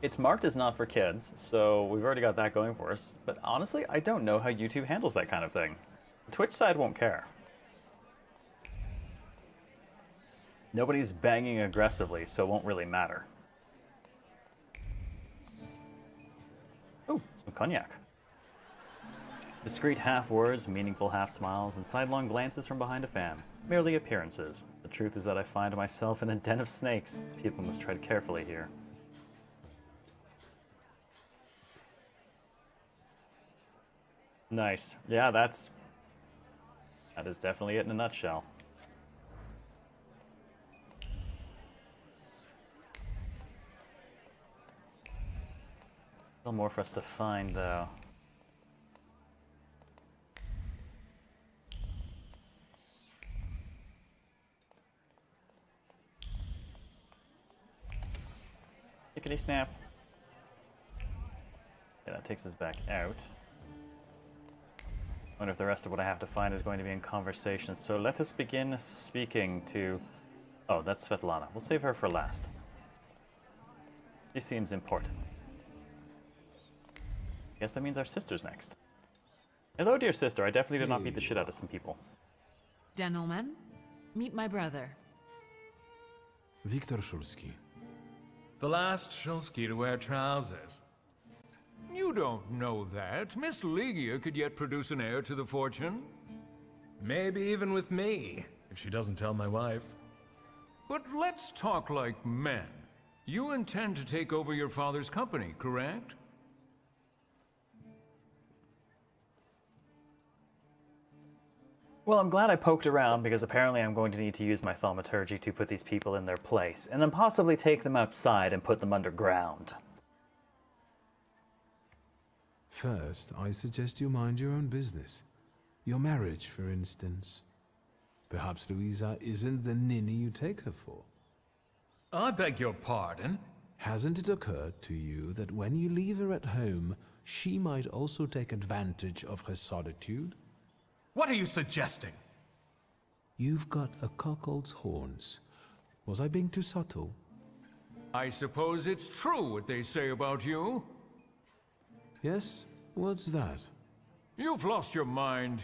It's marked as not for kids, so we've already got that going for us. But honestly, I don't know how YouTube handles that kind of thing. The Twitch side won't care. Nobody's banging aggressively, so it won't really matter. Oh, some cognac. Discreet half words, meaningful half smiles, and sidelong glances from behind a fan. Merely appearances. The truth is that I find myself in a den of snakes. People must tread carefully here. Nice. Yeah, that is definitely it in a nutshell. Still more for us to find, though. Hickety snap. Yeah, that takes us back out. Wonder if the rest of what I have to find is going to be in conversation. So let us begin speaking to... Oh, that's Svetlana. We'll save her for last. She seems important. Guess that means our sister's next. Hello, dear sister. I definitely did not beat the shit out of some people. Gentlemen, meet my brother. Viktor Shulsky. The last Shulsky to wear trousers. You don't know that. Miss Ligia could yet produce an heir to the fortune. Maybe even with me, if she doesn't tell my wife. But let's talk like men. You intend to take over your father's company, correct? Well, I'm glad I poked around because apparently I'm going to need to use my thaumaturgy to put these people in their place, and then possibly take them outside and put them underground. First, I suggest you mind your own business. Your marriage, for instance. Perhaps Louisa isn't the ninny you take her for. I beg your pardon? Hasn't it occurred to you that when you leave her at home, she might also take advantage of her solitude? What are you suggesting? You've got a cuckold's horns. Was I being too subtle? I suppose it's true what they say about you. Yes? What's that? You've lost your mind.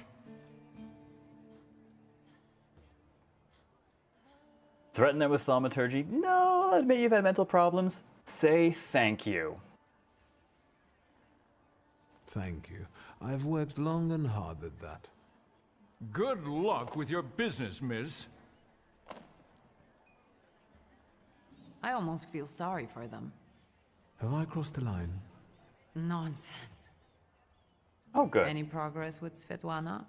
Threaten them with thaumaturgy? No, admit you've had mental problems. Say thank you. Thank you. I've worked long and hard at that. Good luck with your business, miss. I almost feel sorry for them. Have I crossed the line? Nonsense. Oh, good. Any progress with Svetlana?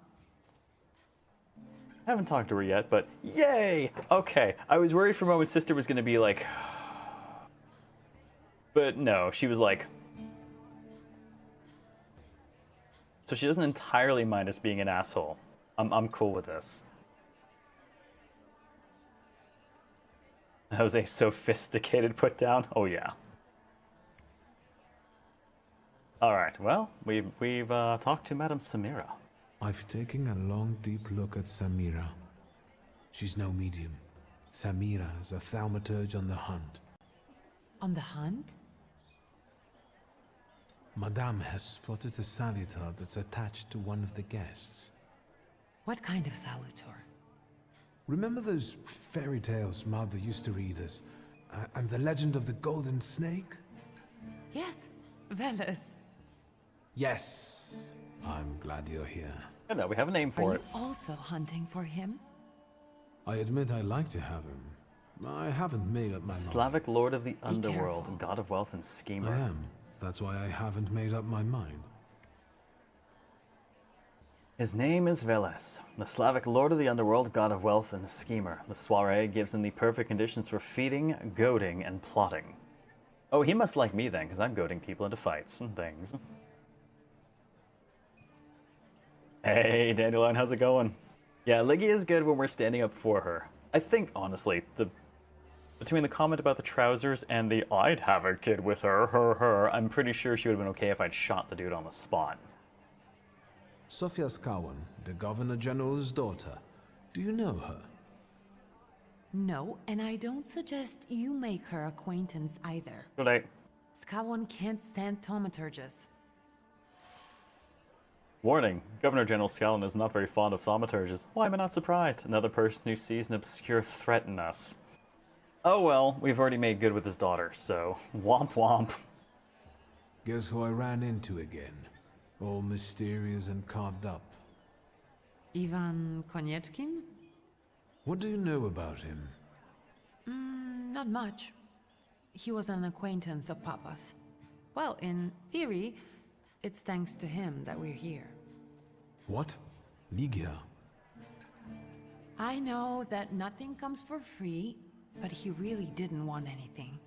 Haven't talked to her yet, but yay! Okay, I was worried for a moment sister was going to be like... But no, she was like... So she doesn't entirely mind us being an asshole. I'm cool with this. That was a sophisticated put down. Oh yeah. All right. Well, we've talked to Madame Samira. I've taken a long, deep look at Samira. She's no medium. Samira is a thaumaturge on the hunt. On the hunt? Madame has spotted a salutor that's attached to one of the guests. What kind of salutor? Remember those fairy tales Mother used to read us? And the legend of the golden snake? Yes, Veles. Yes. I'm glad you're here. I know, we have a name for Are it. you also hunting for him? I admit I'd like to have him. I haven't made up my mind. Slavic lord of the underworld, god of wealth and schemer. I am. That's why I haven't made up my mind. His name is Veles, the Slavic lord of the underworld, god of wealth and schemer. The soiree gives him the perfect conditions for feeding, goading, and plotting. Oh, he must like me then, because I'm goading people into fights and things. Hey, Dandelion, how's it going? Yeah, Liggy is good when we're standing up for her. I think, honestly, between the comment about the trousers and the I'd have a kid with her, I'm pretty sure she would have been okay if I'd shot the dude on the spot. Sofia Skawan, the Governor General's daughter. Do you know her? No, and I don't suggest you make her acquaintance either. Good night. Skawon can't stand thaumaturges. Warning, Governor General Scallon is not very fond of thaumaturges. Why am I not surprised? Another person who sees an obscure threat in us. Oh well, we've already made good with his daughter, so womp womp. Guess who I ran into again? All mysterious and carved up. Ivan Konieczkin? What do you know about him? Not much. He was an acquaintance of Papa's. Well, in theory, it's thanks to him that we're here. What? Ligia? I know that nothing comes for free, but he really didn't want anything.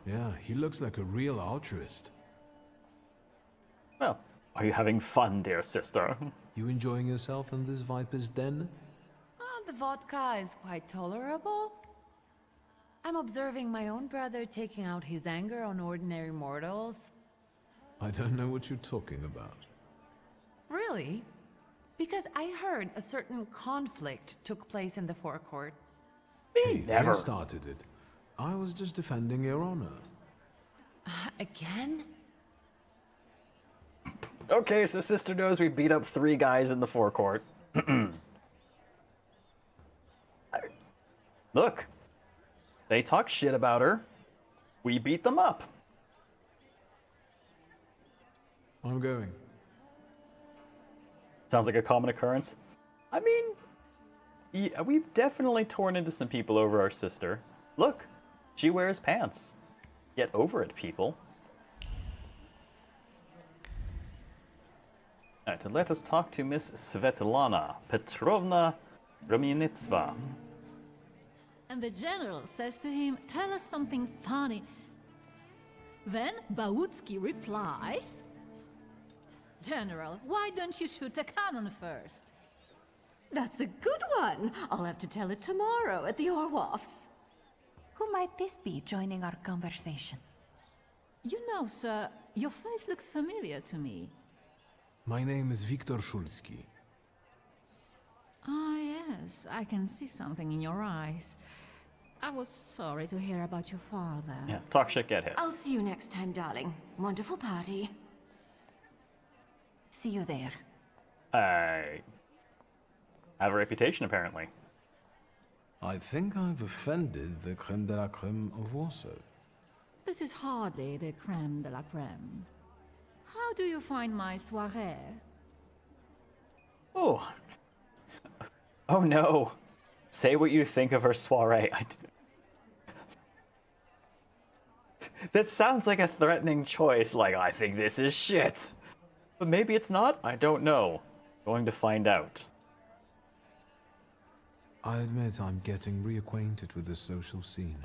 Yeah, he looks like a real altruist. Well, are you having fun, dear sister? You enjoying yourself in this viper's den? The vodka is quite tolerable. I'm observing my own brother taking out his anger on ordinary mortals. I don't know what you're talking about. Really? Because I heard a certain conflict took place in the forecourt. Hey, never. You started it. I was just defending your honor. Again? Okay, so sister knows we beat up 3 guys in the forecourt. Look, they talk shit about her. We beat them up. I'm going. Sounds like a common occurrence. I mean, yeah, we've definitely torn into some people over our sister. Look, she wears pants. Get over it, people. Alright, let us talk to Miss Svetlana Petrovna Rumianitseva. And the general says to him, "Tell us something funny." Then Bautsky replies, "General, why don't you shoot a cannon first?" That's a good one. I'll have to tell it tomorrow at the Orloffs. Who might this be joining our conversation? You know, sir, your face looks familiar to me. My name is Viktor Szulski. Ah, yes, I can see something in your eyes. I was sorry to hear about your father. Yeah, talk shit, get hit. I'll see you next time, darling. Wonderful party. See you there. I have a reputation, apparently. I think I've offended the creme de la creme of Warsaw. This is hardly the creme de la creme. How do you find my soirée? Oh. Oh no. Say what you think of her soiree. That sounds like a threatening choice, like, I think this is shit. But maybe it's not? I don't know. Going to find out. I admit I'm getting reacquainted with the social scene.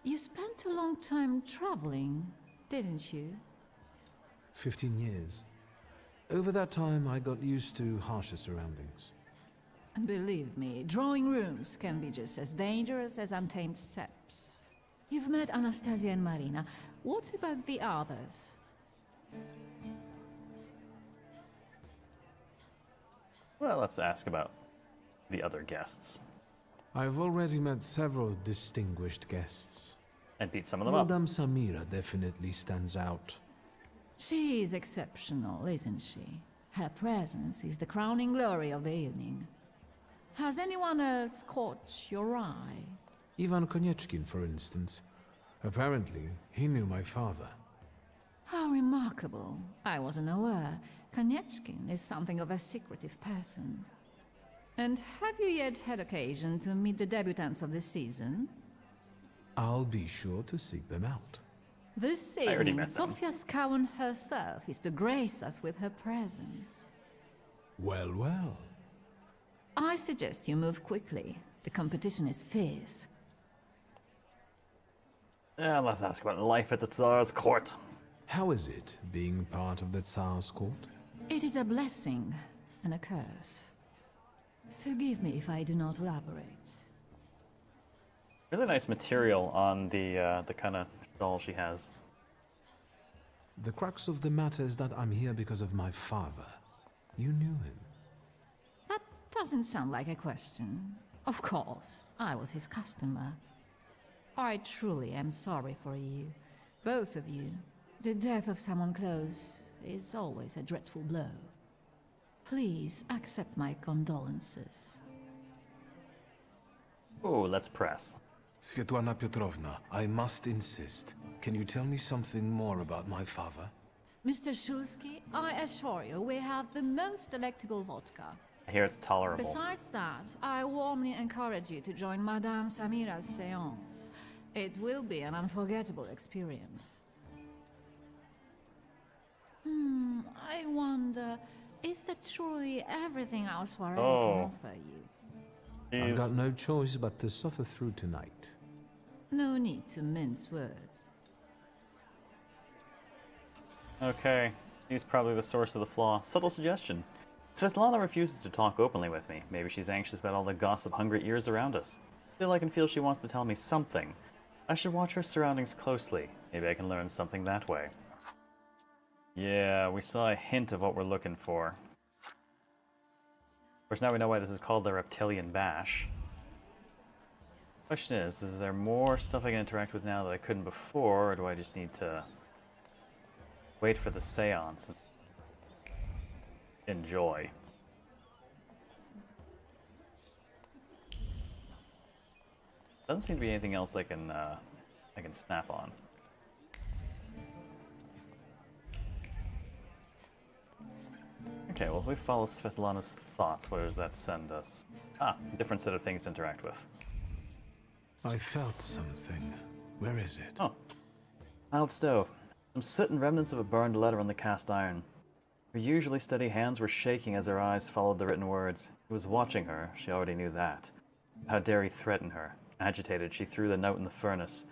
You spent a long time traveling, didn't you? 15 years. Over that time, I got used to harsher surroundings. And believe me, drawing rooms can be just as dangerous as untamed steppes. You've met Anastasia and Marina. What about the others? Well, let's ask about the other guests. I've already met several distinguished guests. And beat some of them up. Madame Samira definitely stands out. She is exceptional, isn't she? Her presence is the crowning glory of the evening. Has anyone else caught your eye? Ivan Konieczkin, for instance. Apparently, he knew my father. How remarkable. I wasn't aware. Konieczkin is something of a secretive person. And have you yet had occasion to meet the debutants of the season? I'll be sure to seek them out. This I already evening, met them. Sofia Skowan herself is to grace us with her presence. Well, well. I suggest you move quickly. The competition is fierce. Let's ask about life at the Tsar's court. How is it, being part of the Tsar's court? It is a blessing and a curse. Forgive me if I do not elaborate. Really nice material on the kind of doll she has. The crux of the matter is that I'm here because of my father. You knew him. That doesn't sound like a question. Of course, I was his customer. I truly am sorry for you, both of you. The death of someone close is always a dreadful blow. Please accept my condolences. Oh, let's press. Svetlana Petrovna, I must insist. Can you tell me something more about my father? Mr. Szulski, I assure you we have the most delectable vodka. I hear it's tolerable. Besides that, I warmly encourage you to join Madame Samira's séance. It will be an unforgettable experience. I wonder, is that truly everything our soirée can offer you? I've got no choice but to suffer through tonight. No need to mince words. Okay, he's probably the source of the flaw. Subtle suggestion. Svetlana refuses to talk openly with me. Maybe she's anxious about all the gossip-hungry ears around us. Still, I can feel she wants to tell me something. I should watch her surroundings closely. Maybe I can learn something that way. Yeah, we saw a hint of what we're looking for. Of course, now we know why this is called the Reptilian Bash. Question is there more stuff I can interact with now that I couldn't before, or do I just need to wait for the seance? Enjoy. Doesn't seem to be anything else I can snap on. Okay, well, if we follow Svetlana's thoughts, where does that send us? Ah, different set of things to interact with. I felt something. Where is it? Oh. Mild stove. Some soot and remnants of a burned letter on the cast iron. Her usually steady hands were shaking as her eyes followed the written words. He was watching her, she already knew that. How dare he threaten her? Agitated, she threw the note in the furnace.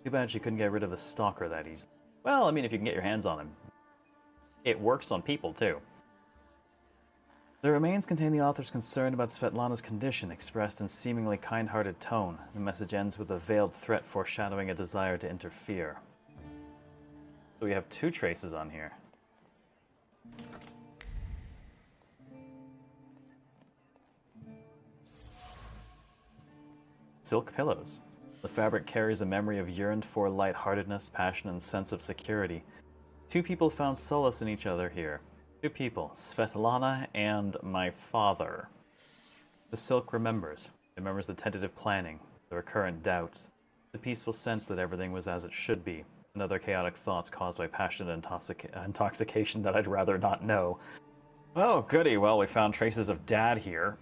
Too bad she couldn't get rid of the stalker that easy. Well, I mean, if you can get your hands on him. It works on people, too. The remains contain the author's concern about Svetlana's condition, expressed in seemingly kind-hearted tone. The message ends with a veiled threat foreshadowing a desire to interfere. So we have two traces on here. Silk pillows. The fabric carries a memory of yearned-for lightheartedness, passion, and sense of security. Two people found solace in each other here. Two people, Svetlana and my father. The silk remembers. It remembers the tentative planning, the recurrent doubts, the peaceful sense that everything was as it should be, and other chaotic thoughts caused by passion and intoxication that I'd rather not know. Oh, goody. Well, we found traces of Dad here.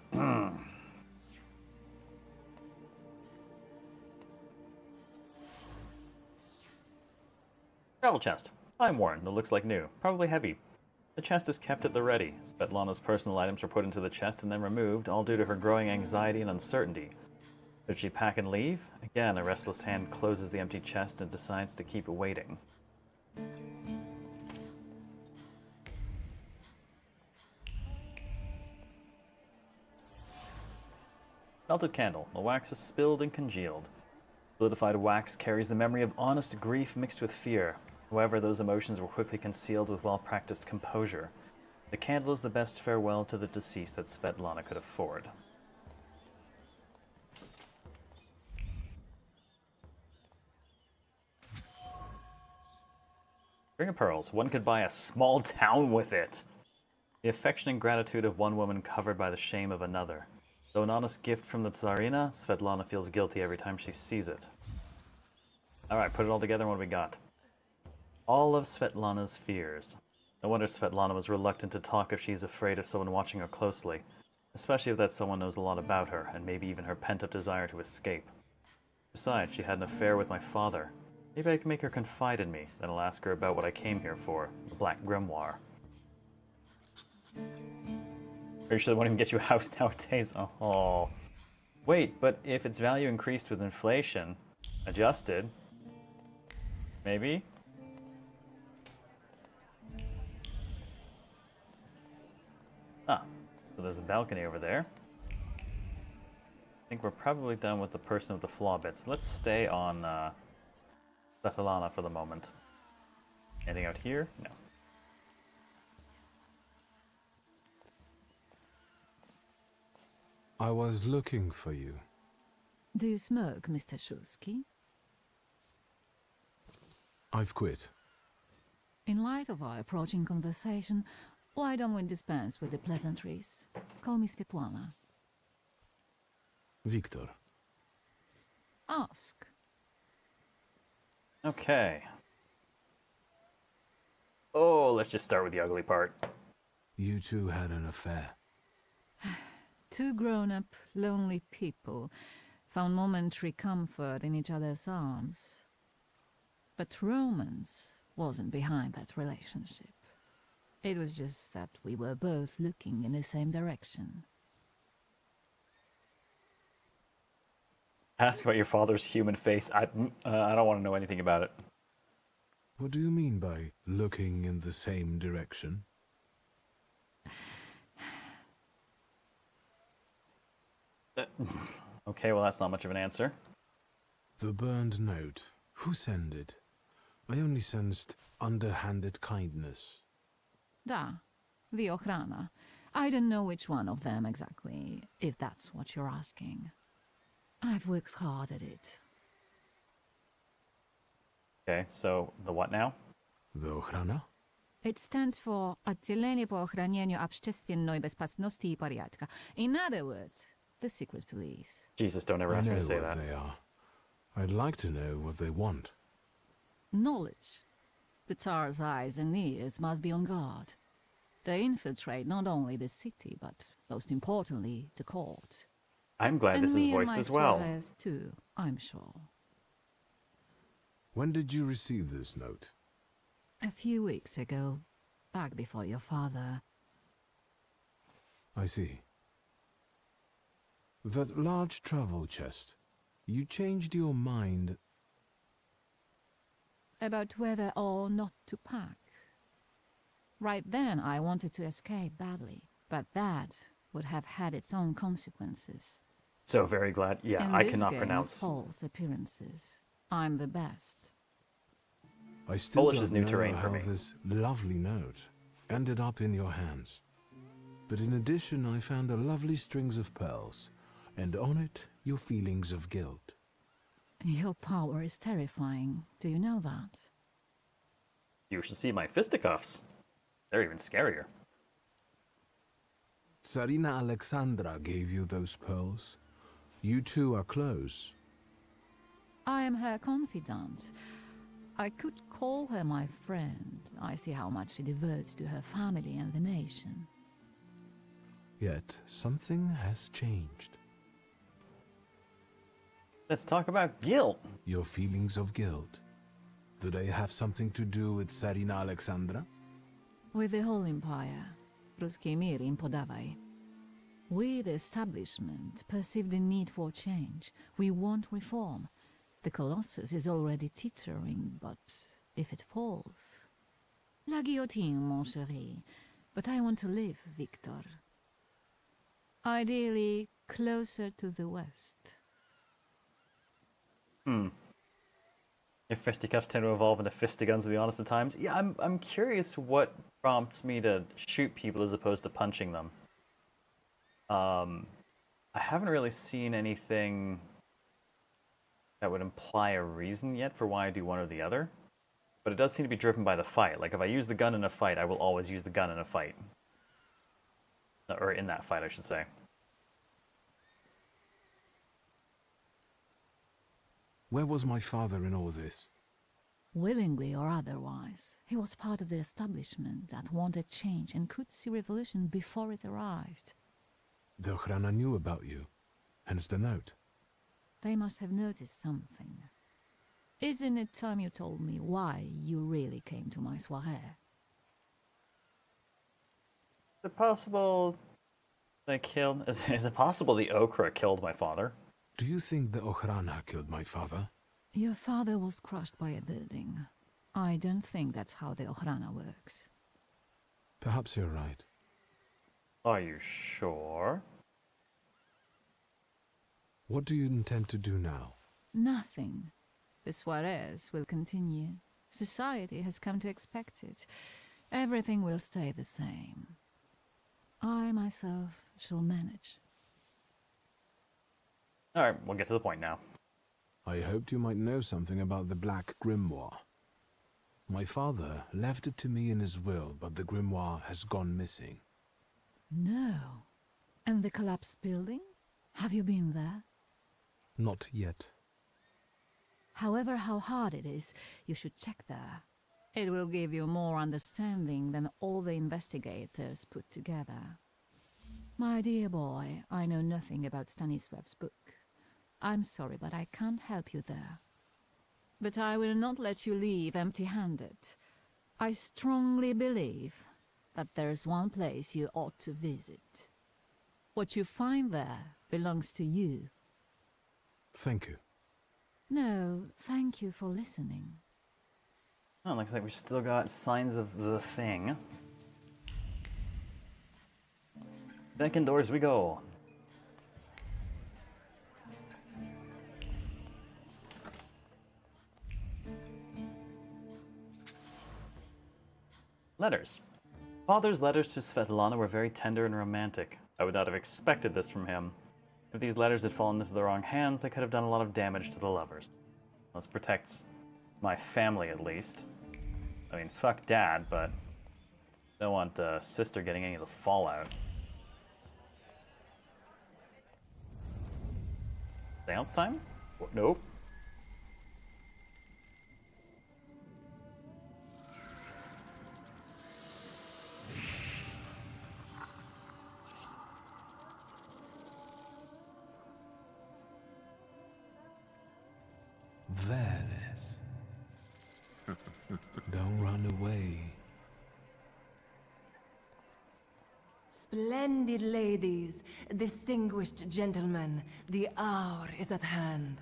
Travel chest. Time-worn, that looks like new. Probably heavy. The chest is kept at the ready. Svetlana's personal items were put into the chest and then removed, all due to her growing anxiety and uncertainty. Should she pack and leave? Again, a restless hand closes the empty chest and decides to keep waiting. Melted candle. The wax is spilled and congealed. Solidified wax carries the memory of honest grief mixed with fear. However, those emotions were quickly concealed with well-practiced composure. The candle is the best farewell to the deceased that Svetlana could afford. Ring of pearls. One could buy a small town with it. The affection and gratitude of one woman covered by the shame of another. Though an honest gift from the Tsarina, Svetlana feels guilty every time she sees it. Alright, put it all together and what do we got? All of Svetlana's fears. No wonder Svetlana was reluctant to talk if she's afraid of someone watching her closely, especially if that someone knows a lot about her, and maybe even her pent-up desire to escape. Besides, she had an affair with my father. Maybe I can make her confide in me, then I'll ask her about what I came here for, the Black Grimoire. Pretty sure they won't even get you a house nowadays. Oh. Wait, but if its value increased with inflation, adjusted, maybe? Ah, so there's a balcony over there. I think we're probably done with the person with the flaw bits. Let's stay on Svetlana for the moment. Anything out here? No. I was looking for you. Do you smoke, Mr. Shulsky? I've quit. In light of our approaching conversation, why don't we dispense with the pleasantries? Call me Svetlana. Victor. Ask. Okay. Oh, let's just start with the ugly part. You two had an affair. Two grown-up, lonely people found momentary comfort in each other's arms. But romance wasn't behind that relationship. It was just that we were both looking in the same direction. Ask about your father's human face. I don't want to know anything about it. What do you mean by looking in the same direction? Okay, well that's not much of an answer. The burned note. Who sent it? I only sensed underhanded kindness. Da, the Ochrana. I don't know which one of them exactly, if that's what you're asking. I've worked hard at it. Okay, so the what now? The Ochrana? It stands for Отделение по охранению общественной безопасности и порядка. In other words, the secret police. Jesus, don't ever I ask me know to say what that. they are. I'd like to know what they want. Knowledge. The Tsar's eyes and ears must be on guard. They infiltrate not only the city, but most importantly, the court. I'm glad and this is me and voiced my as well. Suarez too, I'm sure. When did you receive this note? A few weeks ago, back before your father. I see. That large travel chest. You changed your mind. About whether or not to pack. Right then, I wanted to escape badly, but that would have had its own consequences. So very glad. Yeah, In I this cannot game pronounce. of false appearances, I'm the best. I still Polish don't is new know terrain how for me. this lovely note ended up in your hands. But in addition, I found a lovely strings of pearls, and on it, your feelings of guilt. Your power is terrifying. Do you know that? You should see my fisticuffs. They're even scarier. Tsarina Alexandra gave you those pearls. You two are close. I am her confidant. I could call her my friend. I see how much she devotes to her family and the nation. Yet something has changed. Let's talk about guilt. Your feelings of guilt. Do they have something to do with Tsarina Alexandra? With the whole empire, Ruski mir im podawaj. We, the establishment, perceive the need for change. We want reform. The Colossus is already teetering, but if it falls... La guillotine, mon chéri. But I want to live, Victor. Ideally, closer to the west. If fisticuffs tend to evolve into fistiguns at the honest of times, yeah, I'm curious what prompts me to shoot people as opposed to punching them. I haven't really seen anything that would imply a reason yet for why I do one or the other, but it does seem to be driven by the fight. Like, if I use the gun in a fight, I will always use the gun in a fight. Or in that fight, I should say. Where was my father in all this? Willingly or otherwise, he was part of the establishment that wanted change and could see revolution before it arrived. The Ochrana knew about you, hence the note. They must have noticed something. Isn't it time you told me why you really came to my soirée? Is it possible they killed... Is it possible the Okra killed my father? Do you think the Ochrana killed my father? Your father was crushed by a building. I don't think that's how the Ochrana works. Perhaps you're right. Are you sure? What do you intend to do now? Nothing. The soirées will continue. Society has come to expect it. Everything will stay the same. I myself shall manage. Alright, we'll get to the point now. I hoped you might know something about the Black Grimoire. My father left it to me in his will, but the grimoire has gone missing. No. And the collapsed building? Have you been there? Not yet. However, how hard it is, you should check there. It will give you more understanding than all the investigators put together. My dear boy, I know nothing about Stanisław's book. I'm sorry, but I can't help you there. But I will not let you leave empty-handed. I strongly believe that there's one place you ought to visit. What you find there belongs to you. Thank you. No, thank you for listening. Oh, looks like we've still got signs of the thing. Back indoors we go. Letters. Father's letters to Svetlana were very tender and romantic. I would not have expected this from him. If these letters had fallen into the wrong hands, they could have done a lot of damage to the lovers. This protects my family, at least. I mean, fuck Dad, but don't want sister getting any of the fallout. Seance time? Nope. Venice. Don't run away. Splendid ladies, distinguished gentlemen, the hour is at hand.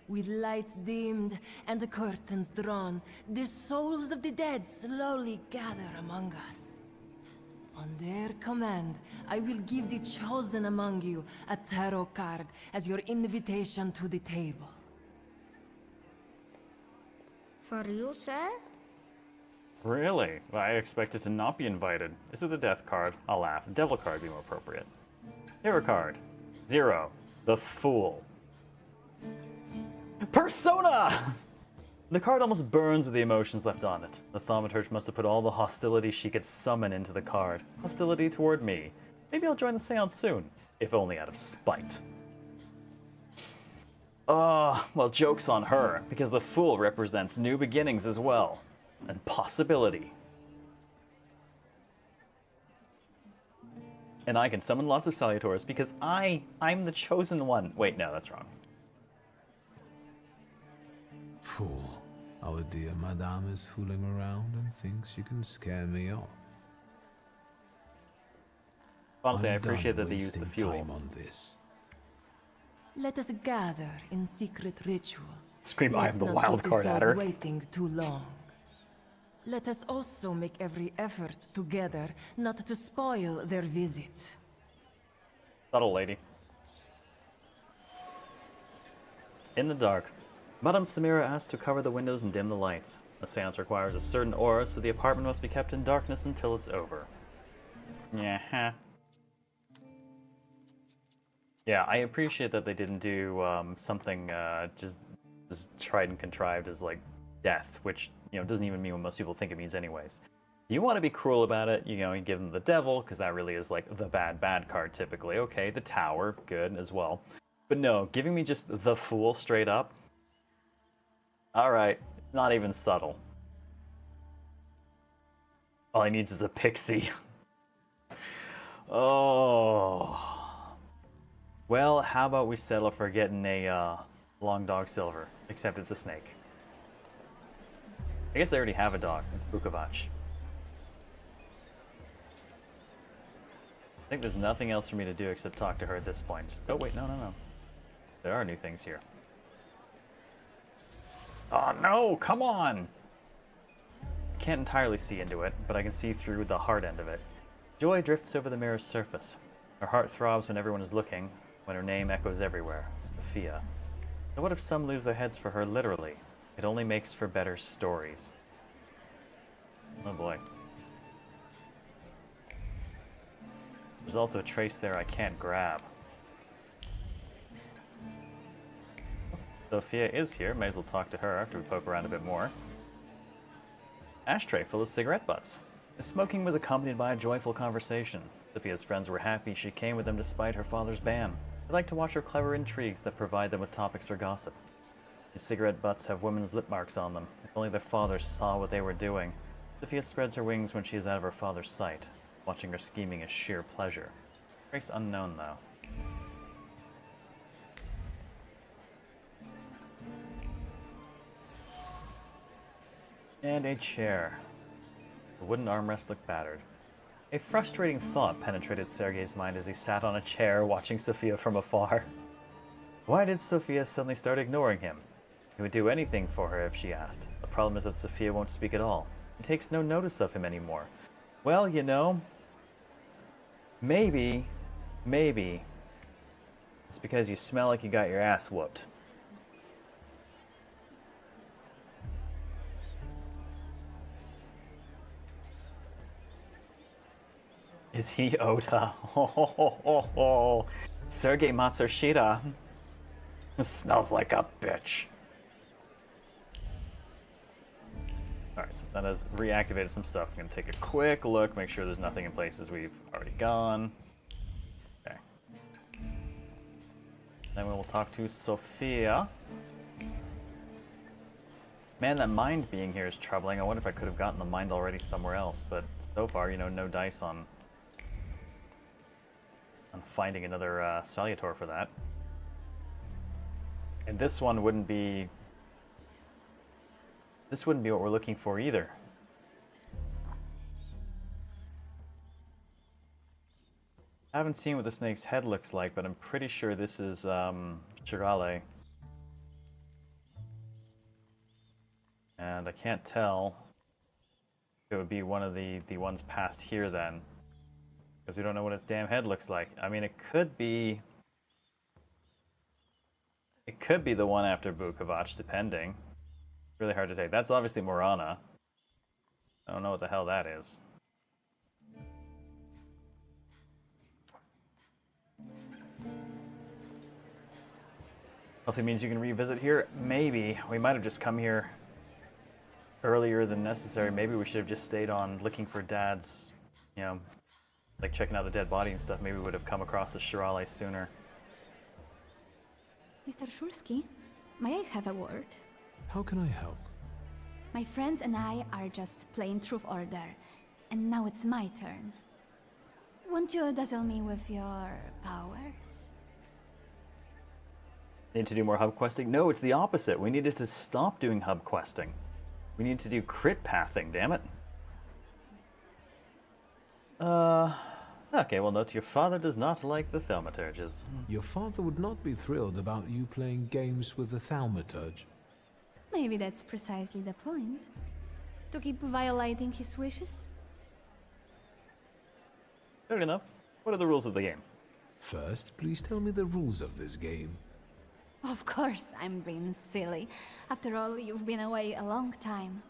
With lights dimmed and the curtains drawn, the souls of the dead slowly gather among us. On their command, I will give the chosen among you a tarot card as your invitation to the table. For you, sir? Really? I expected to not be invited. Is it the death card? I'll laugh. Devil card would be more appropriate. Hero card. 0. The Fool. Persona! The card almost burns with the emotions left on it. The Thaumaturge must have put all the hostility she could summon into the card. Hostility toward me. Maybe I'll join the seance soon, if only out of spite. Well, joke's on her, because the Fool represents new beginnings as well. And possibility. And I can summon lots of Salutors because I'm the chosen one. Wait, no, that's wrong. Fool. Our dear Madame is fooling around and thinks you can scare me off. Honestly, I I'm appreciate done that they use the wasting fuel. time on this. Let us gather in secret ritual. Scream, I am Let's the not wild keep the card souls adder. waiting too long. Let us also make every effort together not to spoil their visit. Subtle lady. In the dark, Madame Samira asked to cover the windows and dim the lights. The seance requires a certain aura, so the apartment must be kept in darkness until it's over. Yeah. Yeah, I appreciate that they didn't do something just as tried and contrived as like death, which doesn't even mean what most people think it means anyways. You want to be cruel about it, you give them the devil, because that really is like the bad card typically. Okay, the tower, good as well. But no, giving me just the Fool straight up. Alright, not even subtle. All he needs is a pixie. Oh. Well, how about we settle for getting a long dog silver, except it's a snake. I guess I already have a dog. It's Bukovac. I think there's nothing else for me to do except talk to her at this point. Just, oh wait, no. There are new things here. Oh no, come on! I can't entirely see into it, but I can see through the hard end of it. Joy drifts over the mirror's surface. Her heart throbs when everyone is looking, when her name echoes everywhere, Sophia. But what if some lose their heads for her literally? It only makes for better stories. Oh boy. There's also a trace there I can't grab. Sophia is here, may as well talk to her after we poke around a bit more. Ashtray full of cigarette butts. The smoking was accompanied by a joyful conversation. Sophia's friends were happy she came with them despite her father's ban. They like to watch her clever intrigues that provide them with topics for gossip. These cigarette butts have women's lip marks on them. If only their fathers saw what they were doing. Sophia spreads her wings when she is out of her father's sight. Watching her scheming is sheer pleasure. Trace unknown, though. And a chair. The wooden armrest looked battered. A frustrating thought penetrated Sergei's mind as he sat on a chair watching Sophia from afar. Why did Sophia suddenly start ignoring him? He would do anything for her if she asked. The problem is that Sophia won't speak at all. He takes no notice of him anymore. Well, maybe it's because you smell like you got your ass whooped. Is he Ota? Oh. Sergei Matsushita. Smells like a bitch. Alright, so that has reactivated some stuff. I'm going to take a quick look, make sure there's nothing in places we've already gone. Okay. Then we will talk to Sophia. Man, that mind being here is troubling. I wonder if I could have gotten the mind already somewhere else, but so far, you know, no dice on finding another Salutor for that. And this one wouldn't be... This wouldn't be what we're looking for either. I haven't seen what the snake's head looks like, but I'm pretty sure this is Shirale. And I can't tell if it would be one of the ones past here then. Because we don't know what its damn head looks like. I mean, it could be... It could be the one after Bukovac, depending. Really hard to take. That's obviously Morana. I don't know what the hell that is. Hopefully means you can revisit here. Maybe. We might have just come here earlier than necessary. Maybe we should have just stayed on looking for Dad's, you know, like checking out the dead body and stuff. Maybe we would have come across the Shirale sooner. Mr. Shulsky, may I have a word? How can I help? My friends and I are just playing Truth Order, and now it's my turn. Won't you dazzle me with your powers? Need to do more hub questing? No, it's the opposite. We needed to stop doing hub questing. We need to do crit pathing, damn it. Okay, well note your father does not like the thaumaturges. Your father would not be thrilled about you playing games with the thaumaturge. Maybe that's precisely the point. To keep violating his wishes? Fair enough. What are the rules of the game? First, please tell me the rules of this game. Of course, I'm being silly. After all, you've been away a long time.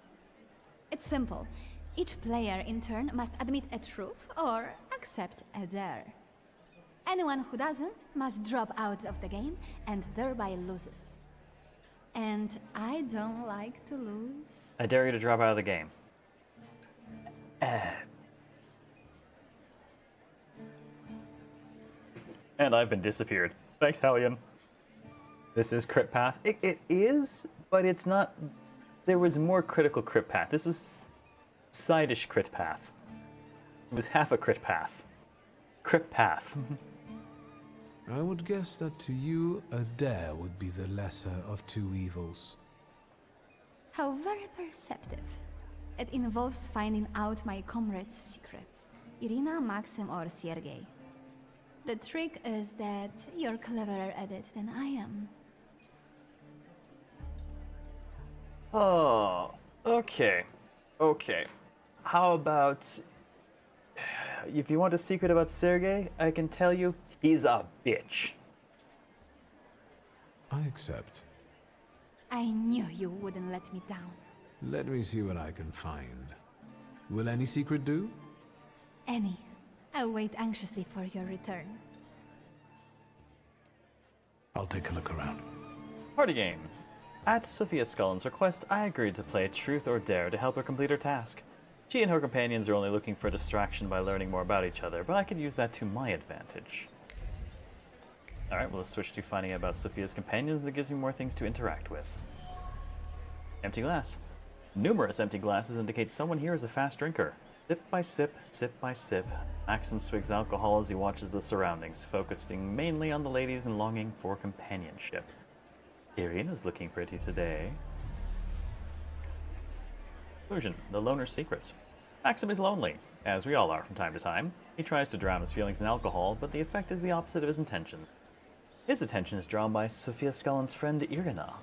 It's simple. Each player in turn must admit a truth or accept a dare. Anyone who doesn't must drop out of the game and thereby loses. And I don't like to lose. I dare you to drop out of the game. And I've been disappeared. Thanks, Hellion. This is crit path. It is, but it's not... There was more critical crit path. This was side-ish crit path. It was half a crit path. Crit path. I would guess that to you, a dare would be the lesser of two evils. How very perceptive. It involves finding out my comrades' secrets. Irina, Maxim, or Sergei. The trick is that you're cleverer at it than I am. Oh, okay. Okay. How about... If you want a secret about Sergei, I can tell you he's a bitch. I accept. I knew you wouldn't let me down. Let me see what I can find. Will any secret do? Any. I'll wait anxiously for your return. I'll take a look around. Party game. At Sophia Scullin's request, I agreed to play Truth or Dare to help her complete her task. She and her companions are only looking for distraction by learning more about each other, but I could use that to my advantage. Alright, well let's switch to finding out about Sophia's companions. That gives me more things to interact with. Empty glass. Numerous empty glasses indicate someone here is a fast drinker. Sip by sip, sip by sip, Maxim swigs alcohol as he watches the surroundings, focusing mainly on the ladies and longing for companionship. Irina's looking pretty today. Conclusion, the loner's secrets. Maxim is lonely, as we all are from time to time. He tries to drown his feelings in alcohol, but the effect is the opposite of his intention. His attention is drawn by Sophia Scullin's friend Irina.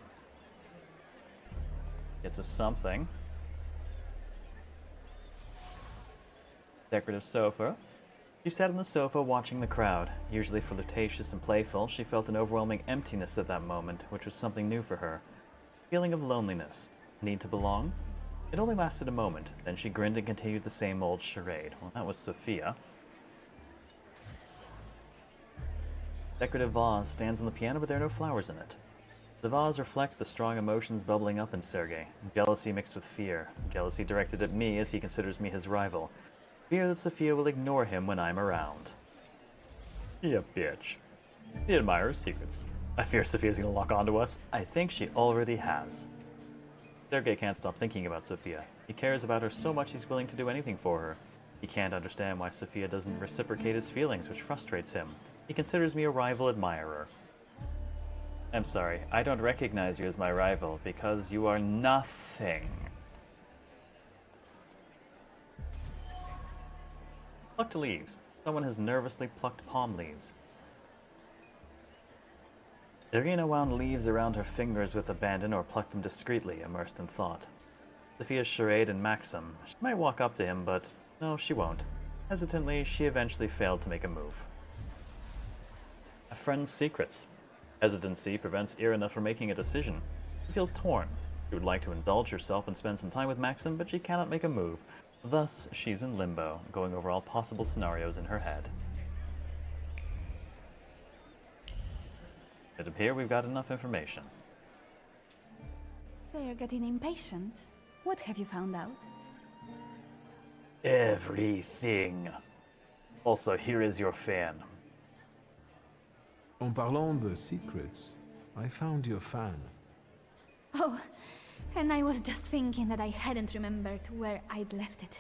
Gets us something. Decorative sofa. She sat on the sofa watching the crowd. Usually flirtatious and playful, she felt an overwhelming emptiness at that moment, which was something new for her. Feeling of loneliness. Need to belong? It only lasted a moment, then she grinned and continued the same old charade. Well, that was Sophia. Decorative vase stands on the piano, but there are no flowers in it. The vase reflects the strong emotions bubbling up in Sergei. Jealousy mixed with fear. Jealousy directed at me as he considers me his rival. Fear that Sophia will ignore him when I'm around. Yeah, bitch. He admires secrets. I fear Sophia's gonna lock onto us. I think she already has. Sergei can't stop thinking about Sophia. He cares about her so much he's willing to do anything for her. He can't understand why Sophia doesn't reciprocate his feelings, which frustrates him. He considers me a rival admirer. I'm sorry, I don't recognize you as my rival because you are nothing. Plucked leaves. Someone has nervously plucked palm leaves. Irina wound leaves around her fingers with abandon or plucked them discreetly, immersed in thought. Sophia's charade and Maxim. She might walk up to him, but no, she won't. Hesitantly, she eventually failed to make a move. A friend's secrets. Hesitancy prevents Irina from making a decision. She feels torn. She would like to indulge herself and spend some time with Maxim, but she cannot make a move. Thus, she's in limbo, going over all possible scenarios in her head. It appears we've got enough information. They're getting impatient. What have you found out? Everything. Also, here is your fan. En parlant de secrets, I found your fan. Oh, and I was just thinking that I hadn't remembered where I'd left it.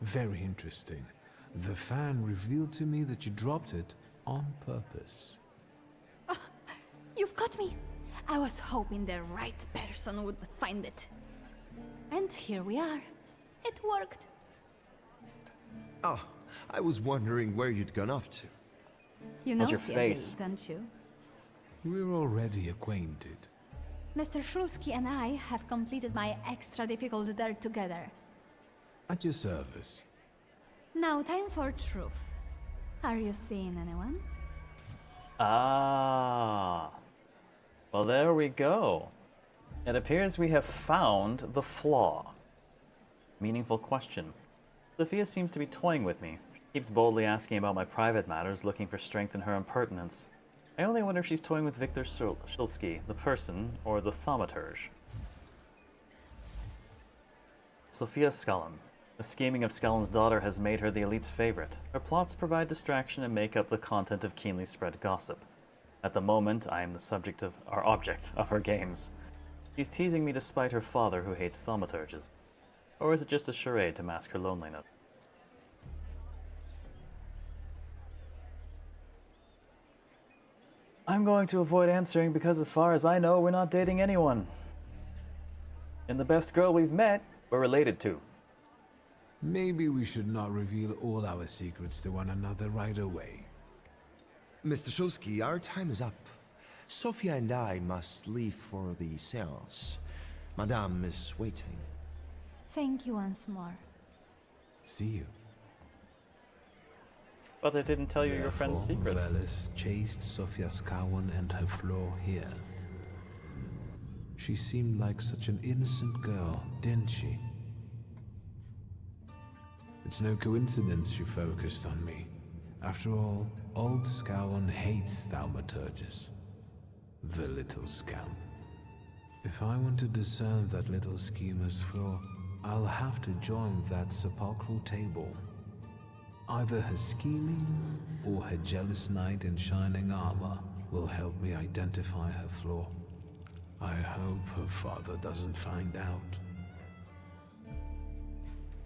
Very interesting. The fan revealed to me that you dropped it on purpose. Oh, you've got me. I was hoping the right person would find it. And here we are. It worked. Oh, I was wondering where you'd gone off to. You know Sergei, don't you? We're already acquainted. Mr. Shulsky and I have completed my extra difficult dare together. At your service. Now time for truth. Are you seeing anyone? Ah. Well, there we go. It appears we have found the flaw. Meaningful question. Sophia seems to be toying with me. She keeps boldly asking about my private matters, looking for strength in her impertinence. I only wonder if she's toying with Viktor Shulsky, the person, or the thaumaturge. Sophia Scullin. The scheming of Scullin's daughter has made her the elite's favorite. Her plots provide distraction and make up the content of keenly spread gossip. At the moment, I am the object of her games. She's teasing me despite her father, who hates thaumaturges. Or is it just a charade to mask her loneliness? I'm going to avoid answering because as far as I know, we're not dating anyone. And the best girl we've met, we're related to. Maybe we should not reveal all our secrets to one another right away. Mr. Shulsky, our time is up. Sophia and I must leave for the seance. Madame is waiting. Thank you once more. See you. But they didn't tell you your friend's secrets. Velis chased Sophia Scowen and her flaw here. She seemed like such an innocent girl, didn't she? It's no coincidence she focused on me. After all, old Scowen hates thaumaturges. The little scamp. If I want to discern that little schemer's flaw, I'll have to join that sepulchral table. Either her scheming or her jealous knight in shining armor will help me identify her flaw. I hope her father doesn't find out.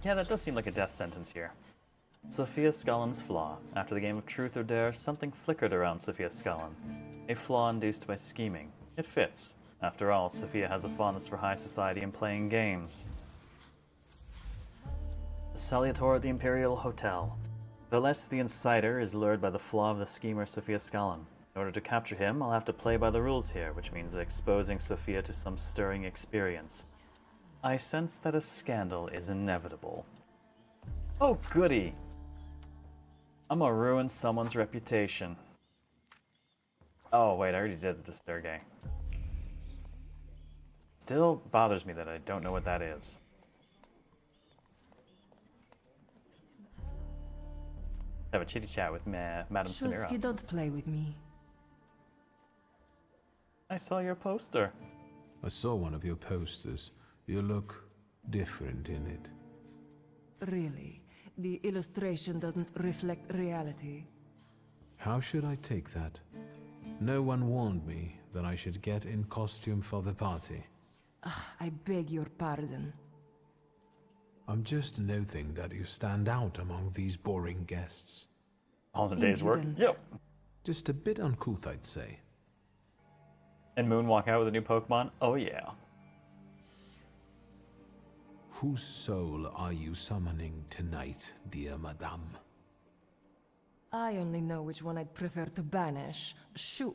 Yeah, that does seem like a death sentence here. Sophia Scullin's flaw. After the game of Truth or Dare, something flickered around Sophia Scullin. A flaw induced by scheming. It fits. After all, Sophia has a fondness for high society and playing games. The Salutor at the Imperial Hotel. Veles the Insider is lured by the flaw of the schemer Sophia Scullin. In order to capture him, I'll have to play by the rules here, which means exposing Sophia to some stirring experience. I sense that a scandal is inevitable. Oh, goody! I'm gonna ruin someone's reputation. Oh, wait, I already did the Sergei. Still bothers me that I don't know what that is. Have a chitty chat with Madame Samira. Shulsky, don't play with me. I saw your poster. I saw one of your posters. You look different in it. Really? The illustration doesn't reflect reality? How should I take that? No one warned me that I should get in costume for the party. I beg your pardon. I'm just noting that you stand out among these boring guests. On a day's work? Yep. Just a bit uncouth, I'd say. And Moon walk out with a new Pokemon? Oh yeah. Whose soul are you summoning tonight, dear madame? I only know which one I'd prefer to banish. Shoo!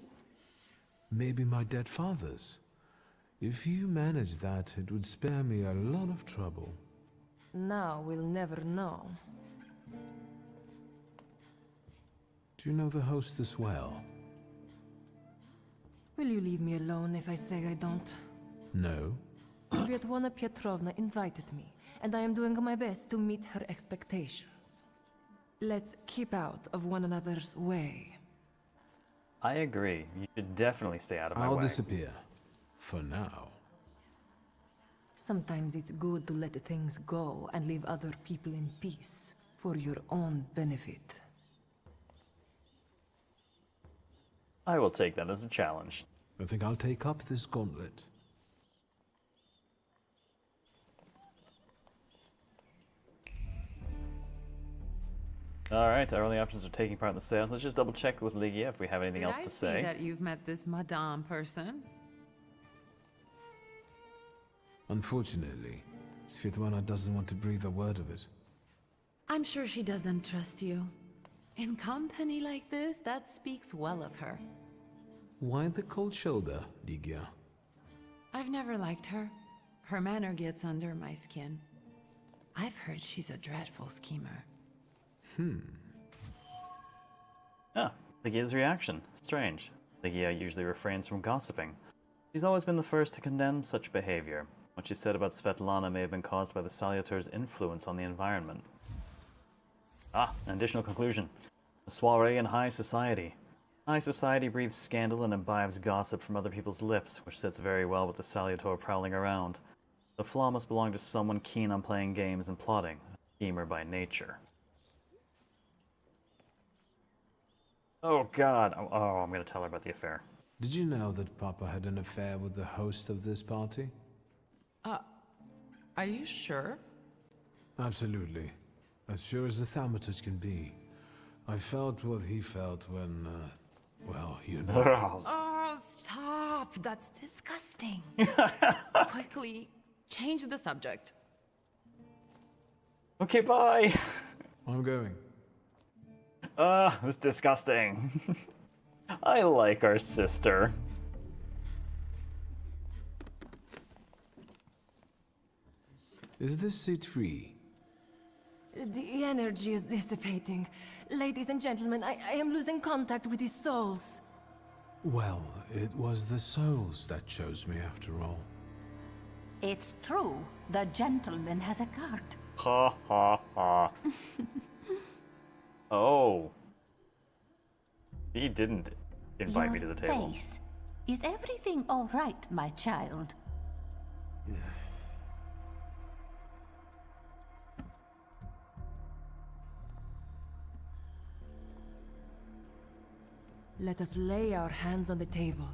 Maybe my dead father's. If you manage that, it would spare me a lot of trouble. Now we'll never know. Do you know the hostess well? Will you leave me alone if I say I don't? No. Svetlana Petrovna invited me, and I am doing my best to meet her expectations. Let's keep out of one another's way. I agree. You should definitely stay out of my way. I'll disappear. For now. Sometimes it's good to let things go and leave other people in peace, for your own benefit. I will take that as a challenge. I think I'll take up this gauntlet. Alright, our only options are taking part in the sales. Let's just double check with Ligia if we have anything else to say. I see that you've met this Madame person? Unfortunately, Svetlana doesn't want to breathe a word of it. I'm sure she doesn't trust you. In company like this, that speaks well of her. Why the cold shoulder, Ligia? I've never liked her. Her manner gets under my skin. I've heard she's a dreadful schemer. Ah, Ligia's reaction. Strange. Ligia usually refrains from gossiping. She's always been the first to condemn such behavior. What she said about Svetlana may have been caused by the Salutor's influence on the environment. Ah, an additional conclusion. A soiree in high society. High society breathes scandal and imbibes gossip from other people's lips, which sits very well with the Salutor prowling around. The flaw must belong to someone keen on playing games and plotting, a schemer by nature. Oh god, oh, I'm gonna tell her about the affair. Did you know that Papa had an affair with the host of this party? Are you sure? Absolutely. As sure as the thaumaturge can be. I felt what he felt when, well, you know. Oh, stop! That's disgusting. Quickly, change the subject. Okay, bye! I'm going. It's disgusting. I like our sister. Is this seat free? The energy is dissipating. Ladies and gentlemen, I am losing contact with these souls. Well, it was the souls that chose me after all. It's true. The gentleman has a card. Ha ha ha. Oh. He didn't invite me to the table. Face. Is everything all right, my child? Let us lay our hands on the table.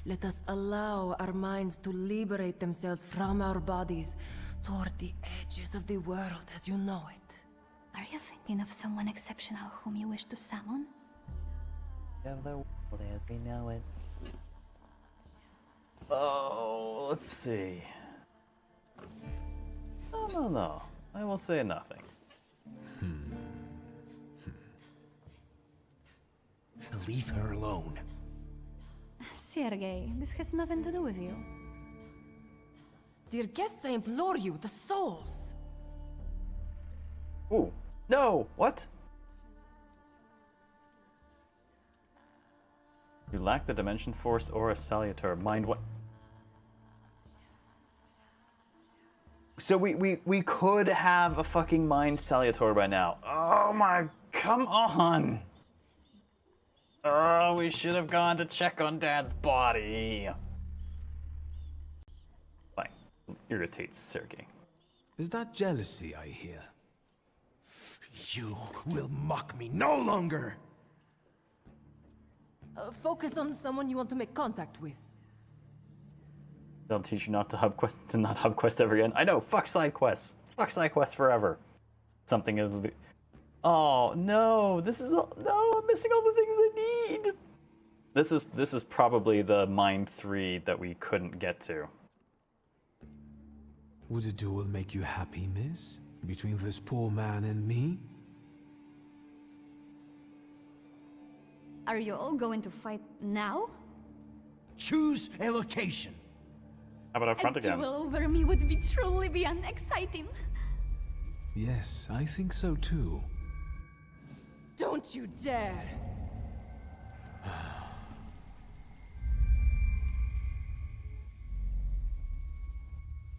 Let us allow our minds to liberate themselves from our bodies toward the edges of the world as you know it. Are you thinking of someone exceptional whom you wish to summon? Of the world as we know it. Oh, let's see. No. I will say nothing. Leave her alone. Sergei, this has nothing to do with you. Dear guests, I implore you, the souls! Ooh. No! What? You lack the Dimension Force or a Salutor. Mind what? So we could have a fucking Mind Salutor by now. Oh my... Come on! Oh, we should have gone to check on Dad's body. Fine. Irritates Sergei. Is that jealousy I hear? You will mock me no longer! Focus on someone you want to make contact with. They'll teach you not to not hub quest ever again. I know, fuck side quests. Fuck side quests forever. Something it'll be. Oh no, no, I'm missing all the things I need. This is probably the Mind 3 that we couldn't get to. Would a duel make you happy, miss? Between this poor man and me? Are you all going to fight now? Choose a location. How about up front again? A duel over me would be truly beyond exciting. Yes, I think so too. Don't you dare!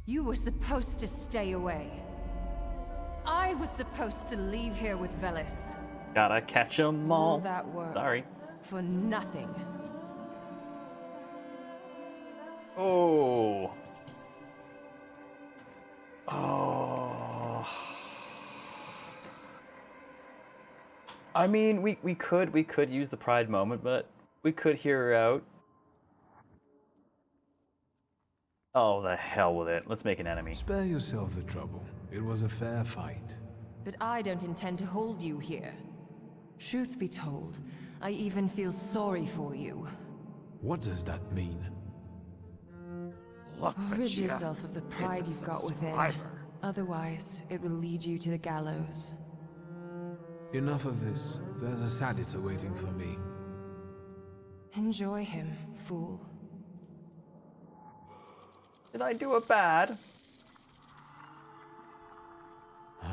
You were supposed to stay away. I was supposed to leave here with Velis. Gotta catch 'em all. All that work. Sorry. For nothing. Oh. Oh. I mean, we could use the pride moment, but we could hear her out. Oh, the hell with it. Let's make an enemy. Spare yourself the trouble. It was a fair fight. But I don't intend to hold you here. Truth be told, I even feel sorry for you. What does that mean? Look, Rid Vegeta, yourself of the pride it's a you've got within. subscriber. Otherwise, it will lead you to the gallows. Enough of this. There's a Salutor waiting for me. Enjoy him, fool. Did I do a bad?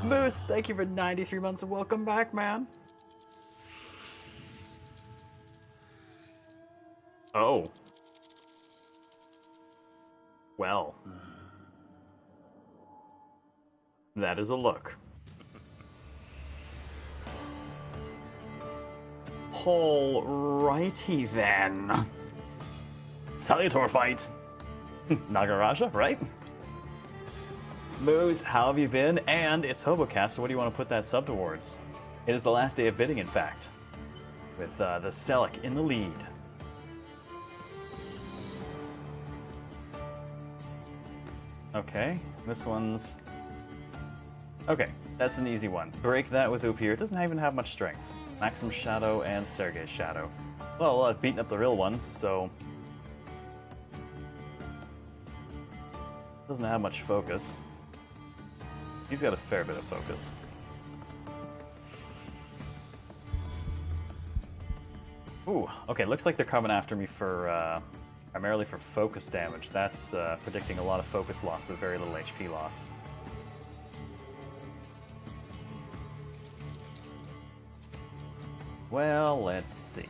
Moose, thank you for 93 months of welcome back, man. Oh. Well. That is a look. Alrighty then. Salutor fight. Nagaraja, right? Moose, how have you been? And it's Hobocast, so what do you want to put that sub towards? It is the last day of bidding, in fact. With the Selleck in the lead. Okay, this one's... Okay, that's an easy one. Break that with Upir. It doesn't even have much strength. Maxim's Shadow and Sergei's Shadow. Well, I've beaten up the real ones, so... Doesn't have much focus. He's got a fair bit of focus. Ooh, okay, looks like they're coming after me for, primarily for focus damage. That's predicting a lot of focus loss, but very little HP loss. Well, let's see.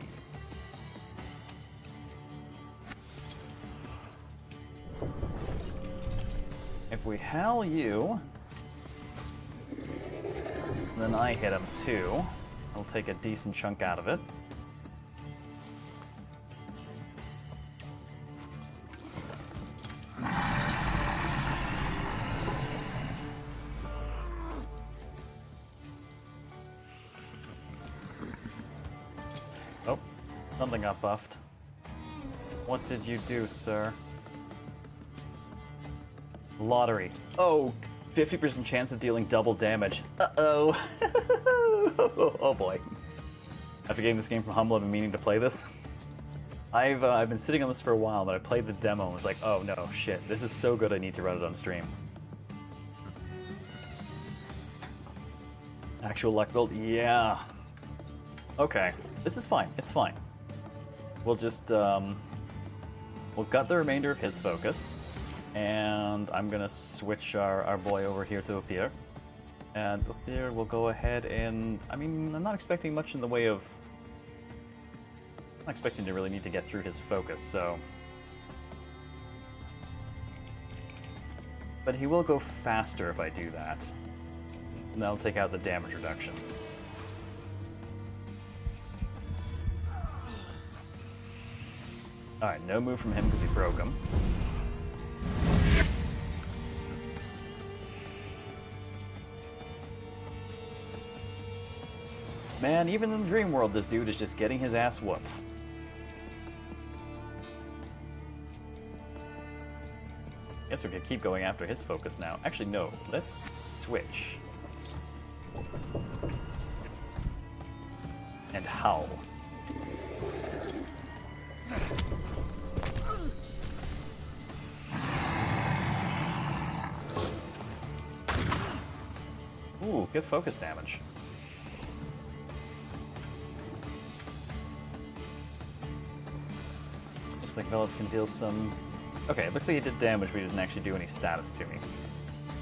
If we howl you, then I hit him too. I'll take a decent chunk out of it. Oh, something got buffed. What did you do, sir? Lottery. Oh, 50% chance of dealing double damage. Uh-oh. Oh boy. After getting this game from Humble, I've been meaning to play this. I've been sitting on this for a while, but I played the demo and was like, oh no, shit, this is so good I need to run it on stream. Actual luck build? Yeah. Okay, this is fine, it's fine. We'll just, we'll gut the remainder of his focus. And I'm gonna switch our boy over here to Upir. And Upir will go ahead and, I mean, I'm not expecting much in the way of, I'm not expecting to really need to get through his focus, so. But he will go faster if I do that. And that'll take out the damage reduction. Alright, no move from him because we broke him. Man, even in the dream world, this dude is just getting his ass whooped. Guess we could keep going after his focus now. Actually, no. Let's switch. And howl. Ooh, good focus damage. Looks like Velas can deal some... Okay, it looks like he did damage, but he didn't actually do any status to me.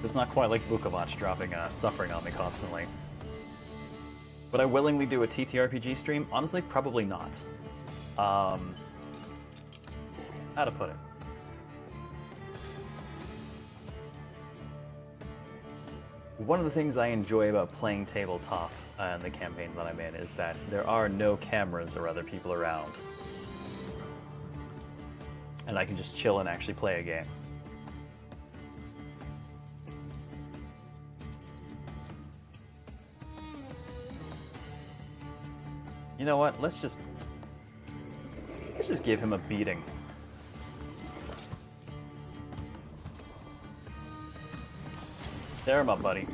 It's not quite like Vukovac dropping suffering on me constantly. Would I willingly do a TTRPG stream? Honestly, probably not. How to put it? One of the things I enjoy about playing tabletop in the campaign that I'm in is that there are no cameras or other people around. And I can just chill and actually play a game. You know what? Let's just give him a beating. There, my buddy.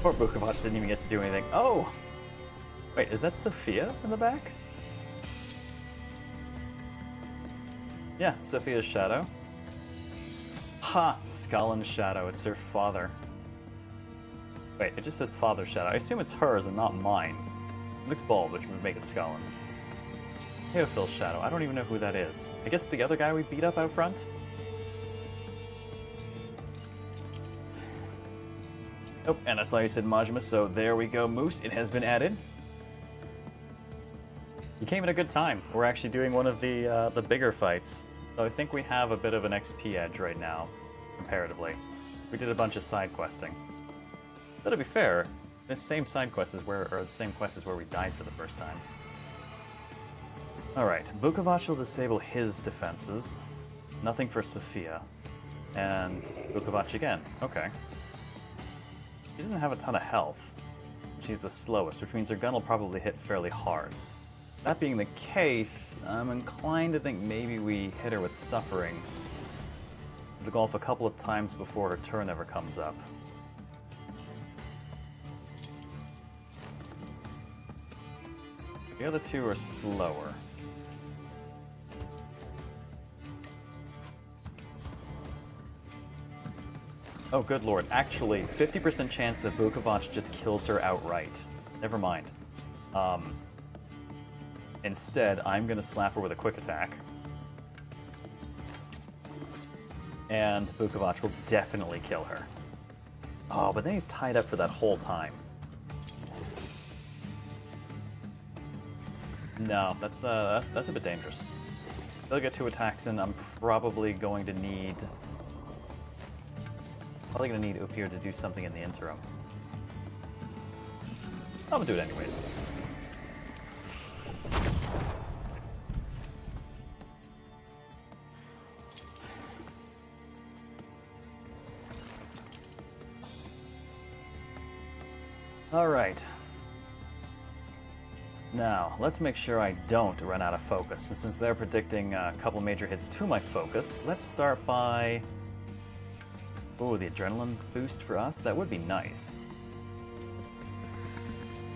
Poor Vukovac didn't even get to do anything. Oh! Wait, is that Sophia in the back? Yeah, Sophia's shadow. Ha! Scolin's shadow. It's her father. Wait, it just says father's shadow. I assume it's hers and not mine. It looks bald, which would make it Scolin. Theophil's shadow. I don't even know who that is. I guess the other guy we beat up out front? Oh, and I saw you said Majima, so there we go, Moose. It has been added. You came at a good time. We're actually doing one of the bigger fights, so I think we have a bit of an XP edge right now, comparatively. We did a bunch of side questing. But to be fair, this same side quest is where, or the same quest is where we died for the first time. All right, Vukovac will disable his defenses. Nothing for Sophia, and Vukovac again. Okay. She doesn't have a ton of health. She's the slowest, which means her gun will probably hit fairly hard. That being the case, I'm inclined to think maybe we hit her with Suffering. The golf a couple of times before her turn ever comes up. The other two are slower. Oh, good lord. Actually, 50% chance that Vukovac just kills her outright. Never mind. Instead, I'm going to slap her with a quick attack. And Vukovac will definitely kill her. Oh, but then he's tied up for that whole time. No, that's a bit dangerous. They'll get 2 attacks in. I'm probably going to need... Probably going to need Upir to do something in the interim. I'm going to do it anyways. Alright. Now, let's make sure I don't run out of focus. And since they're predicting a couple major hits to my focus, let's start by... Ooh, the adrenaline boost for us? That would be nice.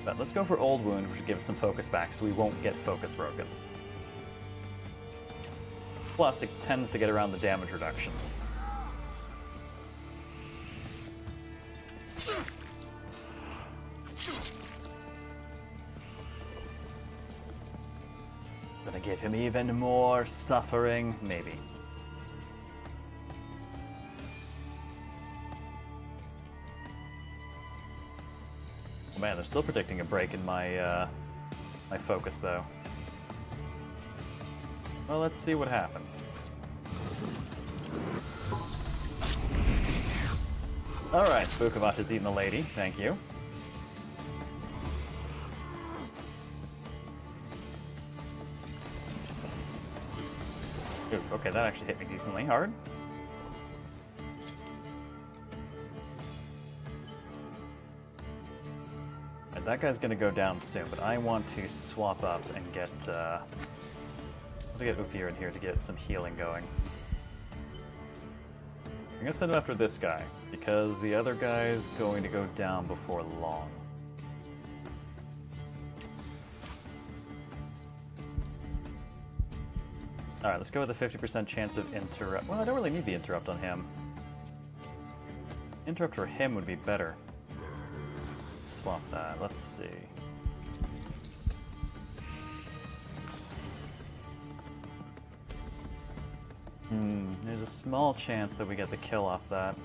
But let's go for Old Wound, which will give us some focus back so we won't get focus broken. Plus, it tends to get around the damage reduction. Gonna give him even more suffering, maybe. Man, they're still predicting a break in my my focus, though. Well, let's see what happens. Alright, Vukovac has eaten a lady. Thank you. Oof, okay, that actually hit me decently hard. And that guy's gonna go down soon, but I want to swap up and get, Upier in here to get some healing going. I'm gonna send him after this guy, because the other guy is going to go down before long. Alright, let's go with a 50% chance of interrupt. Well, I don't really need the interrupt on him. Interrupt for him would be better. Swap that. Let's see. There's a small chance that we get the kill off that.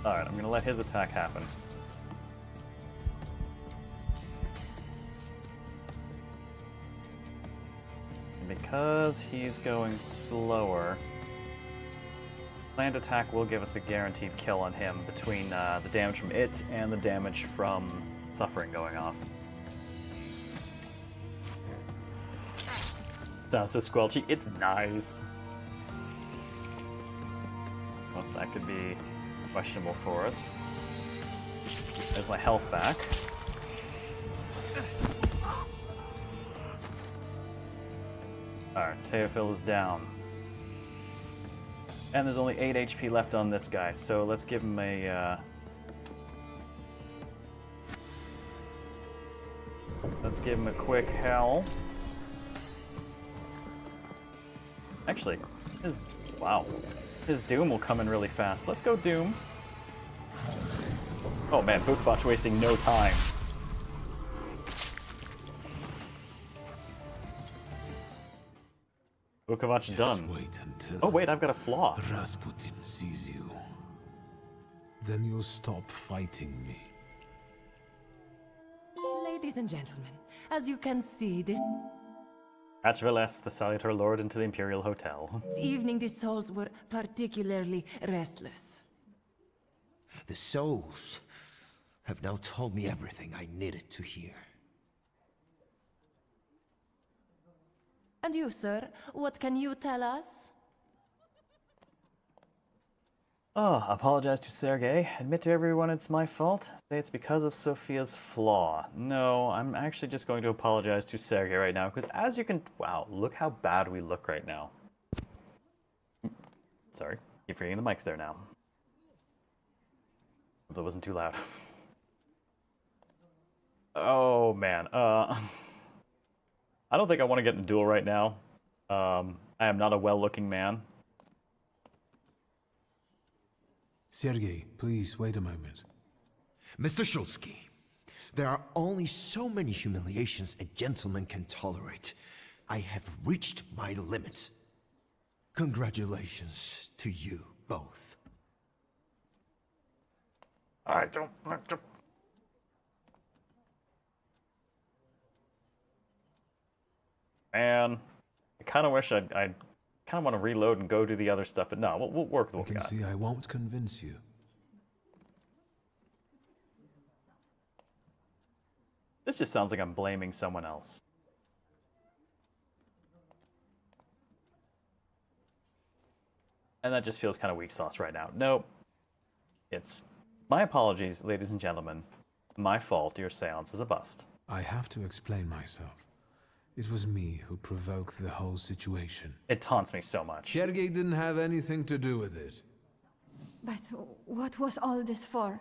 Alright, I'm gonna let his attack happen. And because he's going slower, planned attack will give us a guaranteed kill on him between the damage from it and the damage from suffering going off. Sounds so squelchy. It's nice. Well, that could be questionable for us. There's my health back. Alright, Teofil is down. And there's only 8 HP left on this guy, so let's give him a, let's give him a quick heal. Actually, his Doom will come in really fast. Let's go Doom. Oh man, Vukovac wasting no time. Vukovac done. Wait until oh wait, I've got a flaw. Rasputin sees you. Then you'll stop fighting me. Ladies and gentlemen, as you can see, this Atchveles, the Salutor lured into the Imperial Hotel. evening the souls were particularly restless. The souls have now told me everything I needed to hear. And you, sir, what can you tell us? Oh, apologize to Sergei. Admit to everyone it's my fault. Say it's because of Sophia's flaw. No, I'm actually just going to apologize to Sergei right now, because as you can... Wow, look how bad we look right now. Sorry, keep forgetting the mics there now. Hope that wasn't too loud. Oh, man. I don't think I want to get in a duel right now. I am not a well-looking man. Sergei, please wait a moment. Mr. Shulsky, there are only so many humiliations a gentleman can tolerate. I have reached my limit. Congratulations to you both. I don't want to... Man, I kind of wish I kind of want to reload and go do the other stuff, but no, we'll work with what we got. You can see I won't convince you. This just sounds like I'm blaming someone else. And that just feels kind of weak sauce right now. Nope. It's my apologies, ladies and gentlemen. My fault your seance is a bust. I have to explain myself. It was me who provoked the whole situation. It taunts me so much. Sergei didn't have anything to do with it. But what was all this for?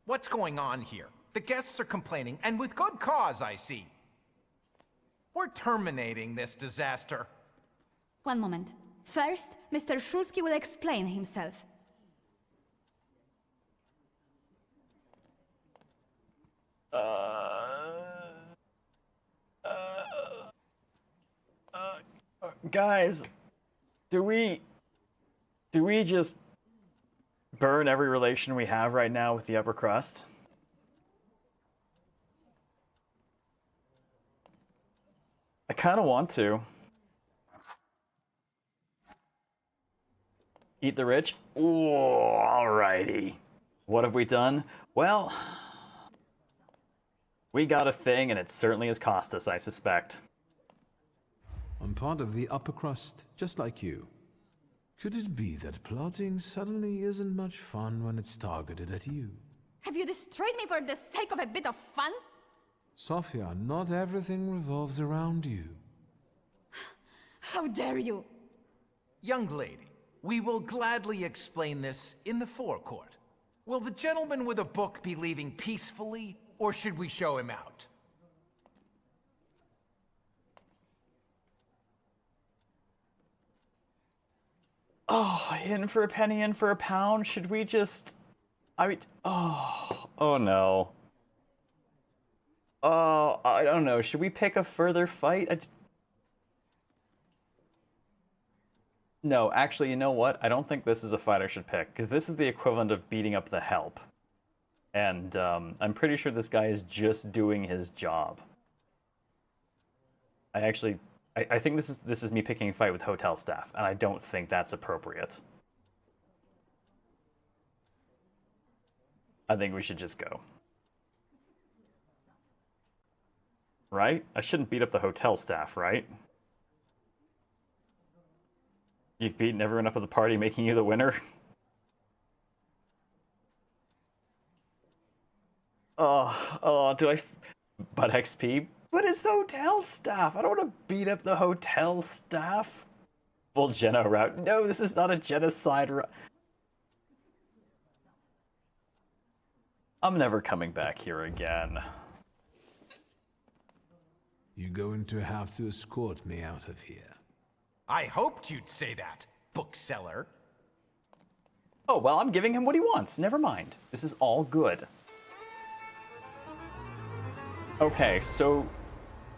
What's going on here? The guests are complaining, and with good cause, I see. We're terminating this disaster. One moment. First, Mr. Shulsky will explain himself. Guys, do we just burn every relation we have right now with the upper crust? I kind of want to. Eat the rich? Ooh, alrighty. What have we done? Well, we got a thing, and it certainly has cost us, I suspect. I'm part of the upper crust, just like you. Could it be that plotting suddenly isn't much fun when it's targeted at you? Have you destroyed me for the sake of a bit of fun? Sophia, not everything revolves around you. How dare you! Young lady, we will gladly explain this in the forecourt. Will the gentleman with a book be leaving peacefully, or should we show him out? Oh, in for a penny, in for a pound. Should we just... I mean... Oh no. Oh, I don't know. Should we pick a further fight? No, actually, you know what? I don't think this is a fight I should pick, because this is the equivalent of beating up the help. And I'm pretty sure this guy is just doing his job. I think this is me picking a fight with hotel staff, and I don't think that's appropriate. I think we should just go. Right? I shouldn't beat up the hotel staff, right? You've beaten everyone up at the party, making you the winner? Do I... But XP? But it's the hotel staff! I don't want to beat up the hotel staff! Full Geno route. No, this is not a genocide route. I'm never coming back here again. You're going to have to escort me out of here. I hoped you'd say that, bookseller. Oh, well, I'm giving him what he wants. Never mind. This is all good. Okay, so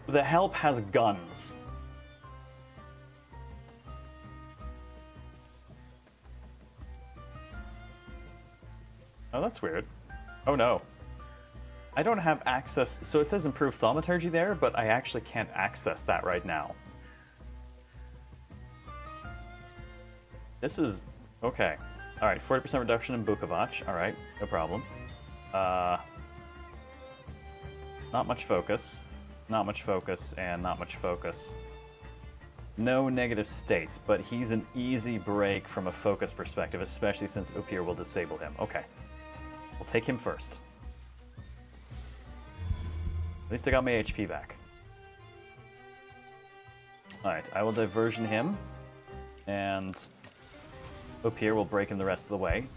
the help has guns. Oh, that's weird. Oh no. I don't have access, so it says improve thaumaturgy there, but I actually can't access that right now. This is... okay. Alright, 40% reduction in Bukovac. Alright, no problem. Not much focus. Not much focus, and not much focus. No negative states, but he's an easy break from a focus perspective, especially since Upir will disable him. Okay. We'll take him first. At least I got my HP back. Alright, I will diversion him, and Upir will break him the rest of the way.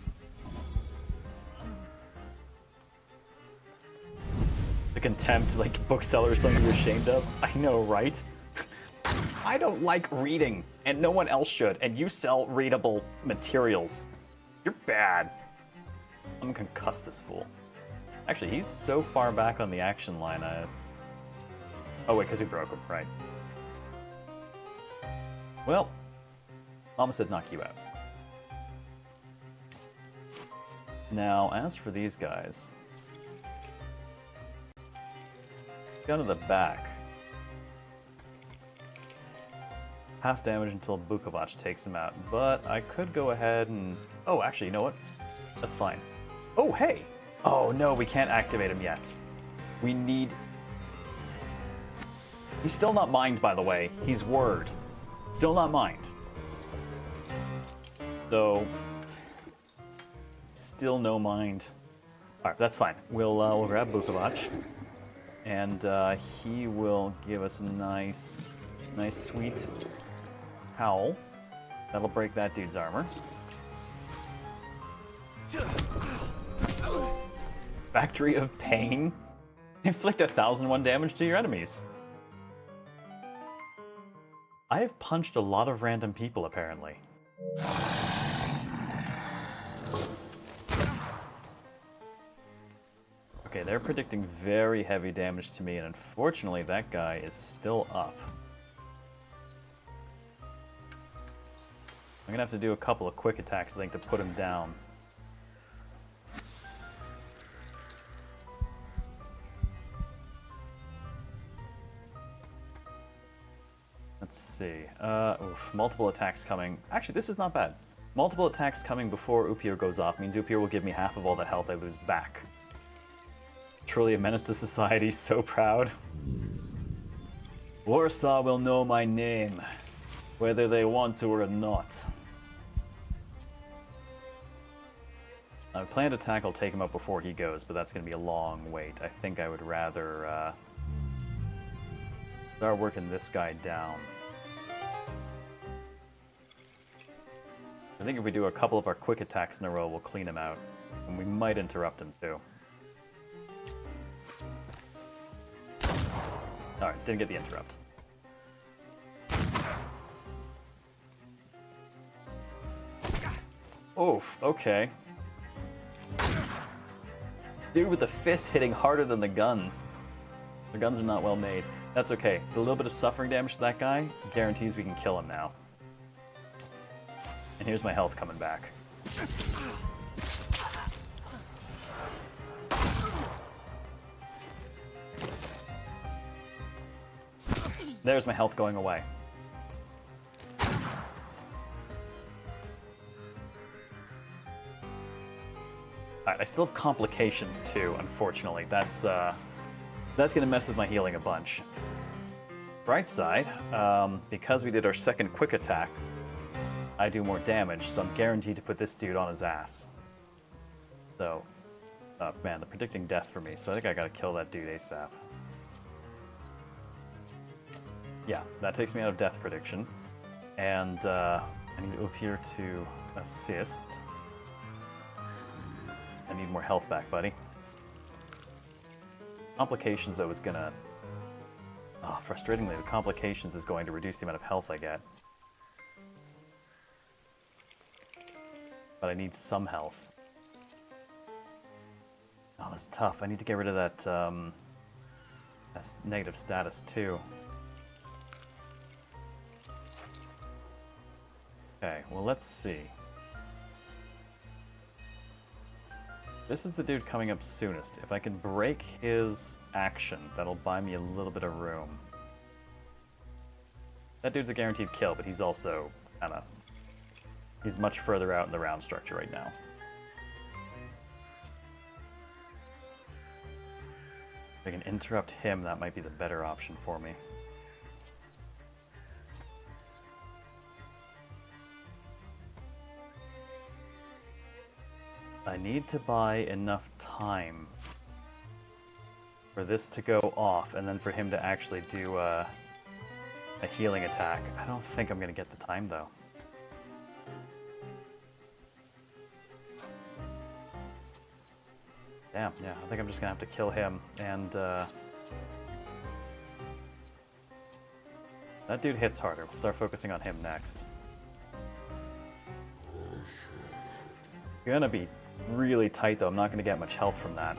The contempt, like, bookseller is something you're ashamed of? I know, right? I don't like reading, and no one else should, and you sell readable materials. You're bad. I'm gonna concuss this fool. Actually, he's so far back on the action line, oh wait, because we broke him, right. Well, Mama said knock you out. Now, as for these guys... Gun to the back. Half damage until Bukovac takes him out, but I could go ahead and... oh, actually, you know what? That's fine. Oh, hey! Oh, no, we can't activate him yet. We need... He's still not mined, by the way. He's word. Still not mined. So... still no mind. Alright, that's fine. We'll grab Bukovac. And he will give us a nice sweet howl. That'll break that dude's armor. Factory of Pain. Inflict 1001 damage to your enemies. I have punched a lot of random people, apparently. Okay, they're predicting very heavy damage to me, and unfortunately that guy is still up. I'm gonna have to do a couple of quick attacks, I think, to put him down. Let's see. Multiple attacks coming. Actually, this is not bad. Multiple attacks coming before Upior goes off means Upior will give me half of all the health I lose back. Truly a menace to society, so proud. Warsaw will know my name, whether they want to or not. I plan to tackle take him up before he goes, but that's going to be a long wait. I think I would rather start working this guy down. I think if we do a couple of our quick attacks in a row, we'll clean him out. And we might interrupt him too. Alright, didn't get the interrupt. Oof, okay. Dude with the fist hitting harder than the guns. The guns are not well made. That's okay. The little bit of suffering damage to that guy guarantees we can kill him now. And here's my health coming back. There's my health going away. Alright, I still have complications too, unfortunately. That's gonna mess with my healing a bunch. Bright side, because we did our second quick attack, I do more damage, so I'm guaranteed to put this dude on his ass. So, man, they're predicting death for me, so I think I gotta kill that dude ASAP. Yeah, that takes me out of death prediction. And I need Upior to assist. I need more health back, buddy. Complications, though, is gonna... Oh, frustratingly, the complications is going to reduce the amount of health I get. But I need some health. Oh, that's tough. I need to get rid of that, that's negative status, too. Okay, well, let's see. This is the dude coming up soonest. If I can break his action, that'll buy me a little bit of room. That dude's a guaranteed kill, but he's also kinda... He's much further out in the round structure right now. If I can interrupt him, that might be the better option for me. I need to buy enough time for this to go off and then for him to actually do a healing attack. I don't think I'm going to get the time, though. Damn, yeah, I think I'm just going to have to kill him, and that dude hits harder. We'll start focusing on him next. It's gonna be really tight, though. I'm not going to get much health from that.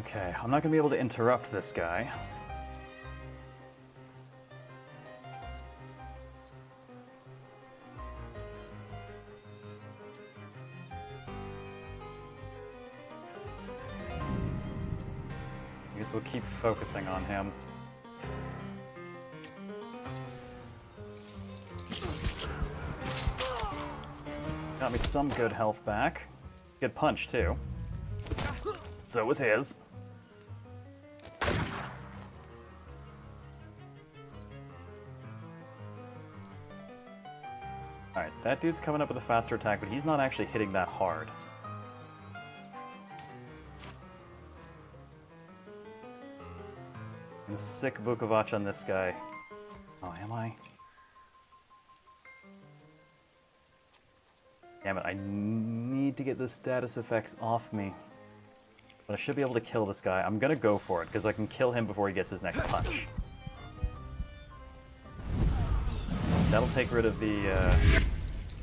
Okay, I'm not going to be able to interrupt this guy. I guess we'll keep focusing on him. Got me some good health back. Good punch, too. So was his. Alright, that dude's coming up with a faster attack, but he's not actually hitting that hard. I'm a sick Vukovac on this guy. Oh, am I? Damn it, I need to get the status effects off me. But I should be able to kill this guy. I'm gonna go for it, because I can kill him before he gets his next punch. That'll take rid of the,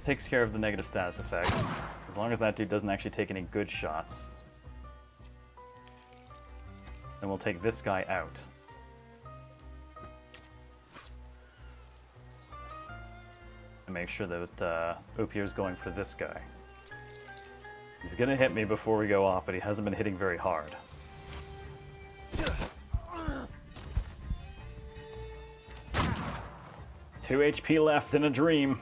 takes care of the negative status effects. As long as that dude doesn't actually take any good shots. Then we'll take this guy out. And make sure that Opier's going for this guy. He's gonna hit me before we go off, but he hasn't been hitting very hard. Two HP left in a dream.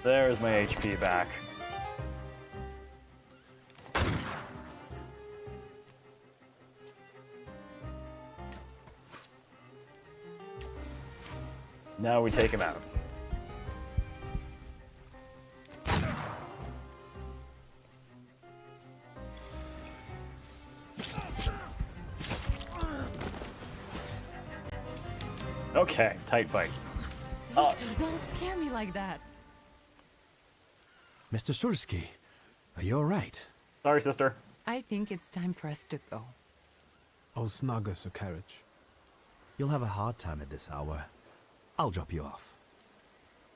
There's my HP back. Now we take him out. Okay, tight fight. Victor, don't scare me like that. Mr. Shulsky, are you alright? Sorry, sister. I think it's time for us to go. I'll snug us a carriage. You'll have a hard time at this hour. I'll drop you off.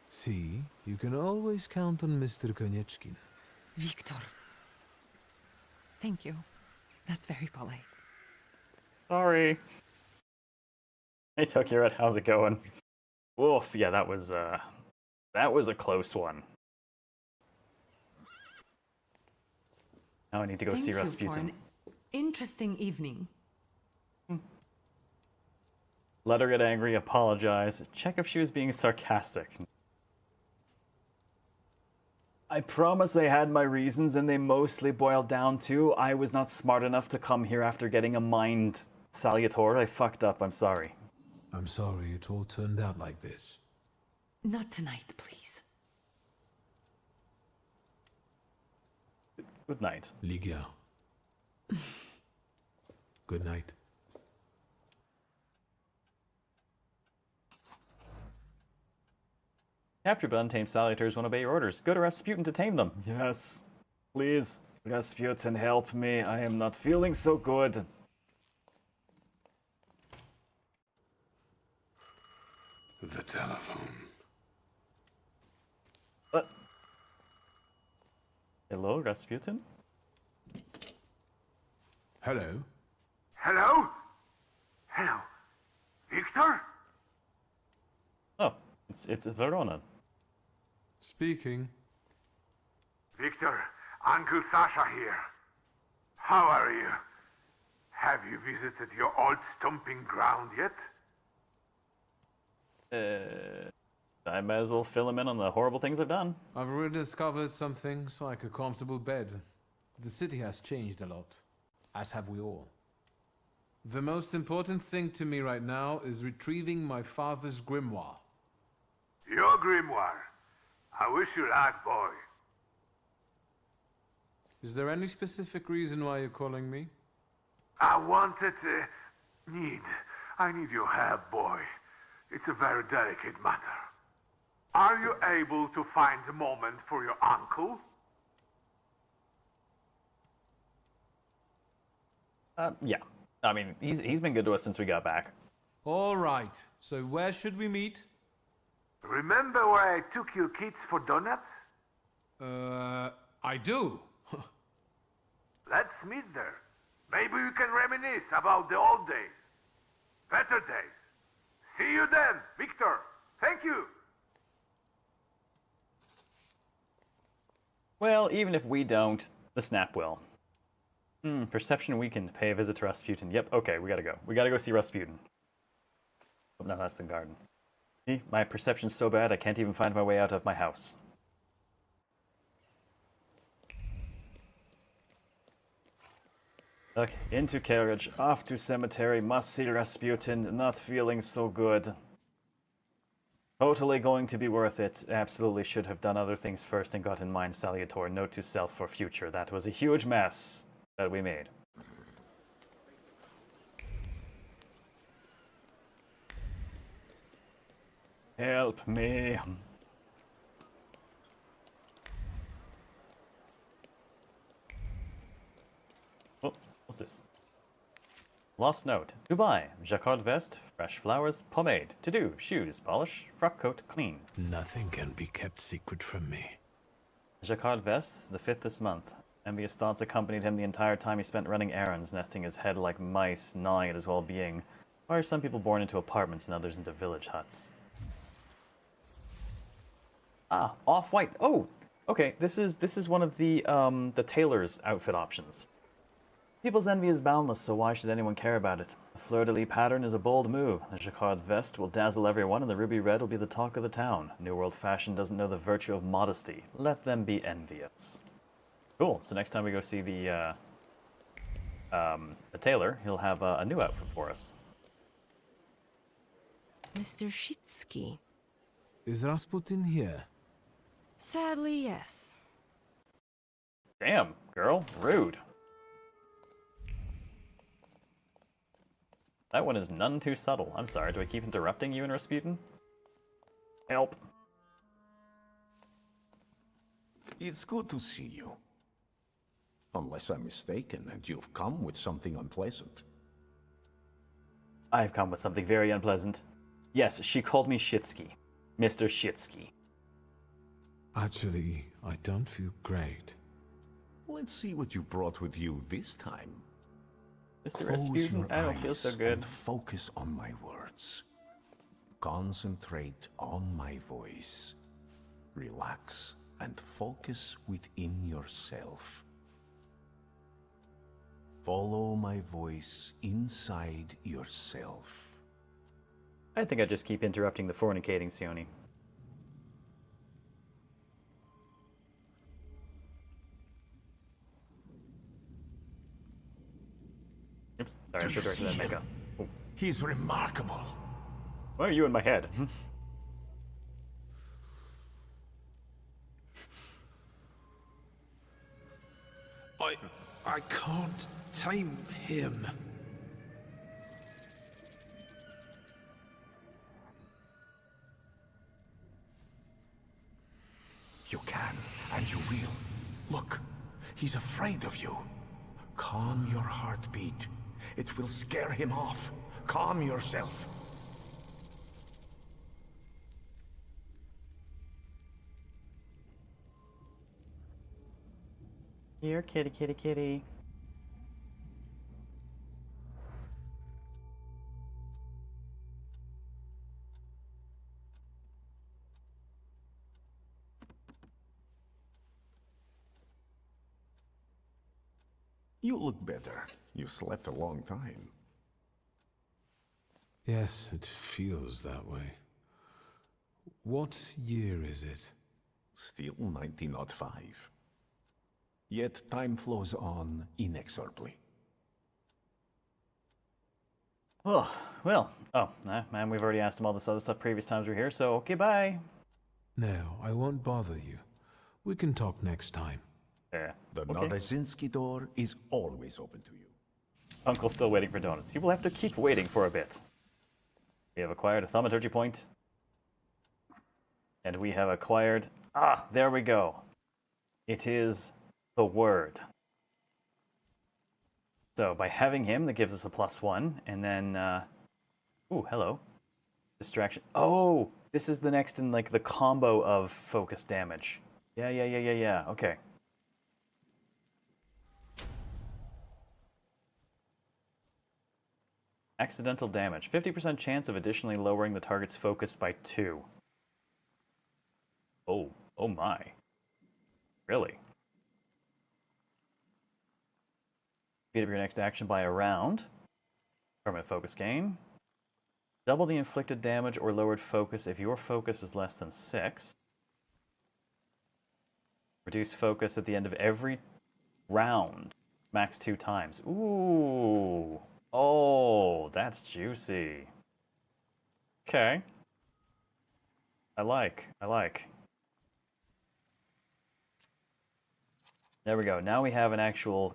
See, you can always count on Mr. Konieczkin. Victor. Thank you. That's very polite. Sorry. Hey, Tokyo, how's it going? Woof, yeah, that was a close one. Now I need to go see Rasputin. Thank you for an interesting evening. Let her get angry, apologize, check if she was being sarcastic. I promise I had my reasons, and they mostly boiled down to I was not smart enough to come here after getting a Mind Salutor. I fucked up, I'm sorry. I'm sorry it all turned out like this. Not tonight, please. Good night. Ligia. Good night. Capture but untamed Salutors won't obey your orders. Go to Rasputin to tame them. Yes. Please, Rasputin, help me. I am not feeling so good. The telephone. What? Hello, Rasputin? Hello? Hello? Hello? Victor? Oh, it's Verona. Speaking. Victor, Uncle Sasha here. How are you? Have you visited your old stomping ground yet? I might as well fill him in on the horrible things I've done. I've rediscovered some things like a comfortable bed. The city has changed a lot, as have we all. The most important thing to me right now is retrieving my father's grimoire. Your grimoire? I wish you luck, boy. Is there any specific reason why you're calling me? I need your help, boy. It's a very delicate matter. Are you able to find a moment for your uncle? Yeah. I mean, he's been good to us since we got back. All right. So where should we meet? Remember where I took your kids for donuts? I do. Let's meet there. Maybe we can reminisce about the old days. Better days. See you then, Victor. Thank you. Well, even if we don't, the snap will. Perception weakened. Pay a visit to Rasputin. Yep, okay, we gotta go. We gotta go see Rasputin. Oh, no, that's the garden. See, my perception's so bad I can't even find my way out of my house. Okay, into carriage, off to cemetery, must see Rasputin, not feeling so good. Totally going to be worth it. Absolutely should have done other things first and gotten Mind Salutor. Note to self for future. That was a huge mess that we made. Help me. Oh, what's this? Lost note. To buy, jacquard vest, fresh flowers, pomade. To do, shoes, polish, frock coat, clean. Nothing can be kept secret from me. Jacquard vest, the 5th this month. Envious thoughts accompanied him the entire time he spent running errands, nesting his head like mice, gnawing at his well-being. Why are some people born into apartments and others into village huts? Ah, off-white. Oh, okay. This is one of the tailor's outfit options. People's envy is boundless, so why should anyone care about it? The fleur-de-lis pattern is a bold move. The jacquard vest will dazzle everyone, and the ruby red will be the talk of the town. New World fashion doesn't know the virtue of modesty. Let them be envious. Cool. So next time we go see the tailor, he'll have a new outfit for us. Mr. Shitsky. Is Rasputin here? Sadly, yes. Damn, girl. Rude. That one is none too subtle. I'm sorry, do I keep interrupting you and Rasputin? Help. It's good to see you. Unless I'm mistaken and you've come with something unpleasant. I've come with something very unpleasant. Yes, she called me Shitsky. Mr. Shitsky. Actually, I don't feel great. Let's see what you've brought with you this time. Mr. Rasputin, I don't feel so good. And focus on my words. Concentrate on my voice. Relax and focus within yourself. Follow my voice inside yourself. I think I just keep interrupting the fornicating, Sione. Oops, sorry, I should direct that makeup. He's remarkable. Why are you in my head? I can't tame him. You can, and you will. Look, he's afraid of you. Calm your heartbeat. It will scare him off. Calm yourself. Here, kitty, kitty, kitty. You look better. You slept a long time. Yes, it feels that way. What year is it? Still 1905. Yet time flows on inexorably. Oh, well. Oh, man, we've already asked him all this other stuff previous times we were here, so okay, bye. No, I won't bother you. We can talk next time. Yeah. The Okay. Nodazinski door is always open to you. Uncle's still waiting for donuts. You will have to keep waiting for a bit. We have acquired a thaumaturgy point. And we have acquired... Ah, there we go. It is the word. So by having him, that gives us a +1. And then... ooh, hello. Distraction. Oh, this is the next in like the combo of focus damage. Yeah. Okay. Accidental damage. 50% chance of additionally lowering the target's focus by 2. Oh my. Really? Speed up your next action by a round. Permanent focus gain. Double the inflicted damage or lowered focus if your focus is less than 6. Reduce focus at the end of every round. Max 2 times. Ooh. Oh, that's juicy. Okay. I like. There we go. Now we have an actual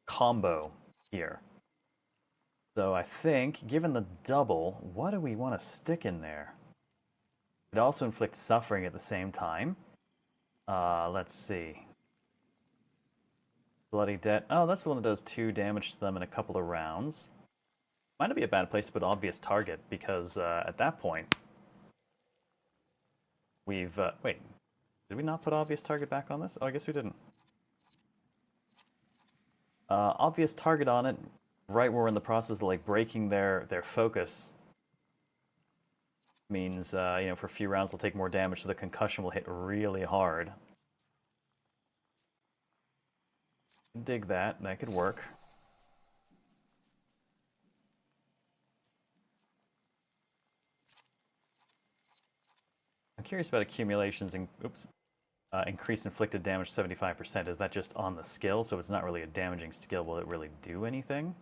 combo here. So I think, given the double, what do we want to stick in there? It also inflicts suffering at the same time. Let's see. Bloody Debt. Oh, that's the one that does 2 damage to them in a couple of rounds. Might not be a bad place to put obvious target, because at that point, we've... wait, did we not put obvious target back on this? Oh, I guess we didn't. Obvious target on it, right where we're in the process of like breaking their focus. Means, you know, for a few rounds they'll take more damage, so the concussion will hit really hard. Dig that. That could work. I'm curious about accumulations and increased inflicted damage 75%. Is that just on the skill? So it's not really a damaging skill. Will it really do anything?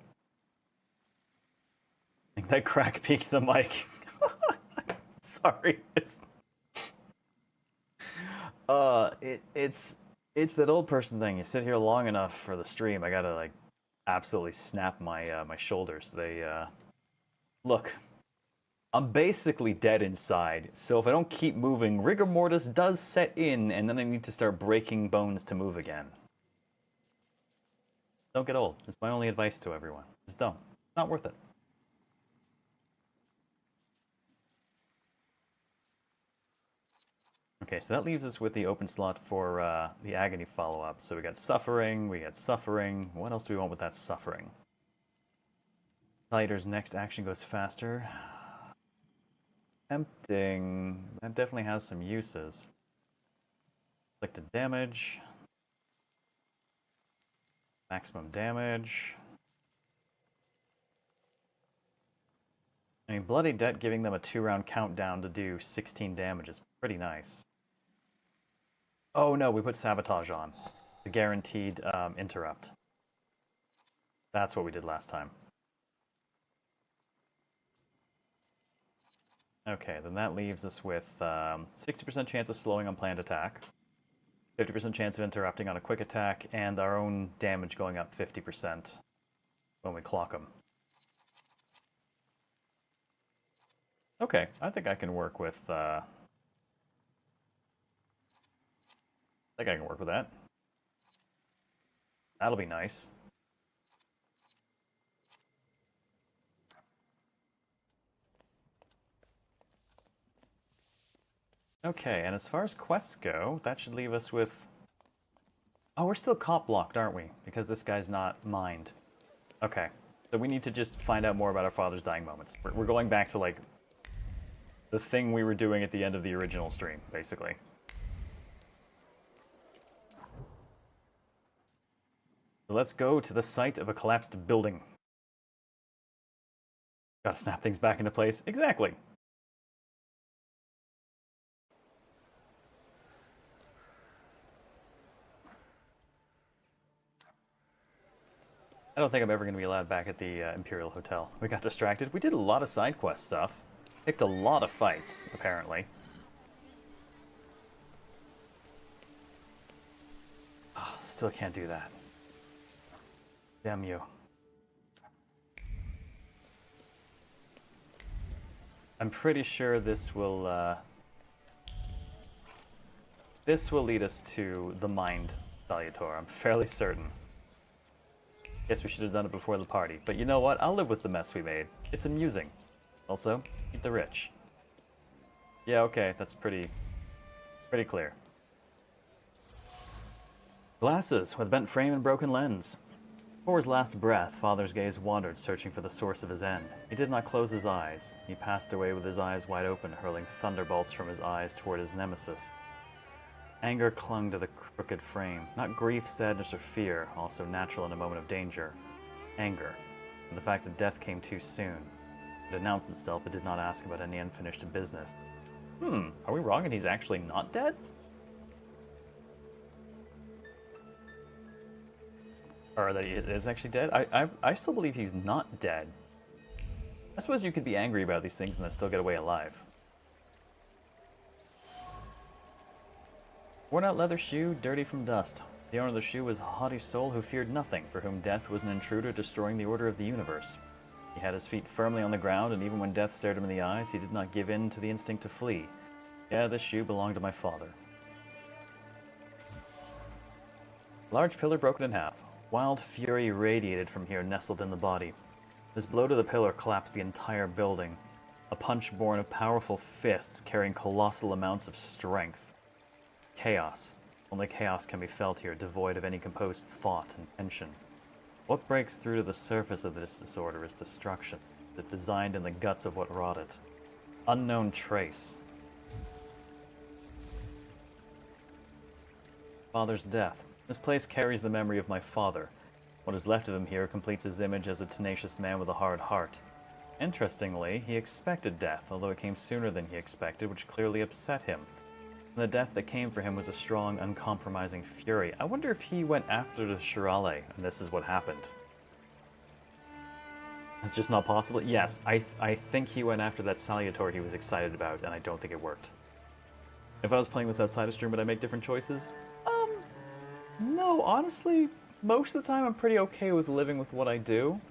I think that crack peaked the mic. Sorry. It's that old person thing. You sit here long enough for the stream, I gotta like absolutely snap my my shoulders. They look. I'm basically dead inside, so if I don't keep moving, rigor mortis does set in, and then I need to start breaking bones to move again. Don't get old. It's my only advice to everyone. Just don't. Not worth it. Okay, so that leaves us with the open slot for the agony follow-up. So we got suffering, we got suffering. What else do we want with that suffering? Fighter's next action goes faster. Tempting. That definitely has some uses. Inflicted damage. Maximum damage. I mean, Bloody Debt giving them a 2-round countdown to do 16 damage is pretty nice. Oh no, we put Sabotage on. The guaranteed interrupt. That's what we did last time. Okay, then that leaves us with 60% chance of slowing on planned attack, 50% chance of interrupting on a quick attack, and our own damage going up 50% when we clock them. Okay, I think I can work with that. That'll be nice. Okay, and as far as quests go, that should leave us with... Oh, we're still cop blocked, aren't we? Because this guy's not Mind. Okay, so we need to just find out more about our father's dying moments. We're going back to, like, the thing we were doing at the end of the original stream, basically. So let's go to the site of a collapsed building. Gotta snap things back into place. Exactly. I don't think I'm ever going to be allowed back at the Imperial Hotel. We got distracted. We did a lot of side quest stuff. Picked a lot of fights, apparently. Oh, still can't do that. Damn you. I'm pretty sure this will lead us to the Mind Salutor. I'm fairly certain. Guess we should have done it before the party. But you know what? I'll live with the mess we made. It's amusing. Also, eat the rich. Yeah, okay, that's pretty clear. Glasses with bent frame and broken lens. Before his last breath, Father's gaze wandered, searching for the source of his end. He did not close his eyes. He passed away with his eyes wide open, hurling thunderbolts from his eyes toward his nemesis. Anger clung to the crooked frame. Not grief, sadness, or fear, also natural in a moment of danger. Anger. And the fact that death came too soon. It announced itself, but did not ask about any unfinished business. Are we wrong and he's actually not dead? Or that he is actually dead? I still believe he's not dead. I suppose you could be angry about these things and then still get away alive. Worn-out leather shoe, dirty from dust. The owner of the shoe was a haughty soul who feared nothing, for whom death was an intruder destroying the order of the universe. He had his feet firmly on the ground, and even when death stared him in the eyes, he did not give in to the instinct to flee. Yeah, this shoe belonged to my father. Large pillar broken in half. Wild fury radiated from here, nestled in the body. This blow to the pillar collapsed the entire building. A punch born of powerful fists carrying colossal amounts of strength. Chaos. Only chaos can be felt here, devoid of any composed thought and tension. What breaks through to the surface of this disorder is destruction, that designed in the guts of what wrought it. Unknown trace. Father's death. This place carries the memory of my father. What is left of him here completes his image as a tenacious man with a hard heart. Interestingly, he expected death, although it came sooner than he expected, which clearly upset him. And the death that came for him was a strong, uncompromising fury. I wonder if he went after the Shirale, and this is what happened. It's just not possible? Yes, I think he went after that Salutor he was excited about, and I don't think it worked. If I was playing this outside of stream, would I make different choices? No, honestly, most of the time I'm pretty okay with living with what I do.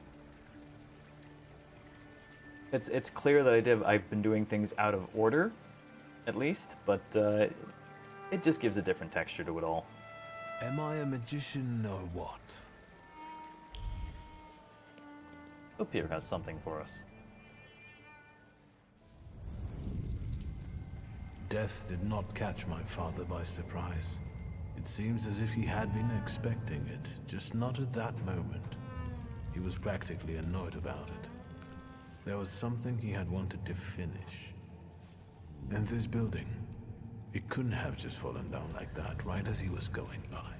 It's clear that I've been doing things out of order, at least, but it just gives a different texture to it all. Am I a magician or what? So Peter has something for us. Death did not catch my father by surprise. It seems as if he had been expecting it, just not at that moment. He was practically annoyed about it. There was something he had wanted to finish. And this building, it couldn't have just fallen down like that, right as he was going by.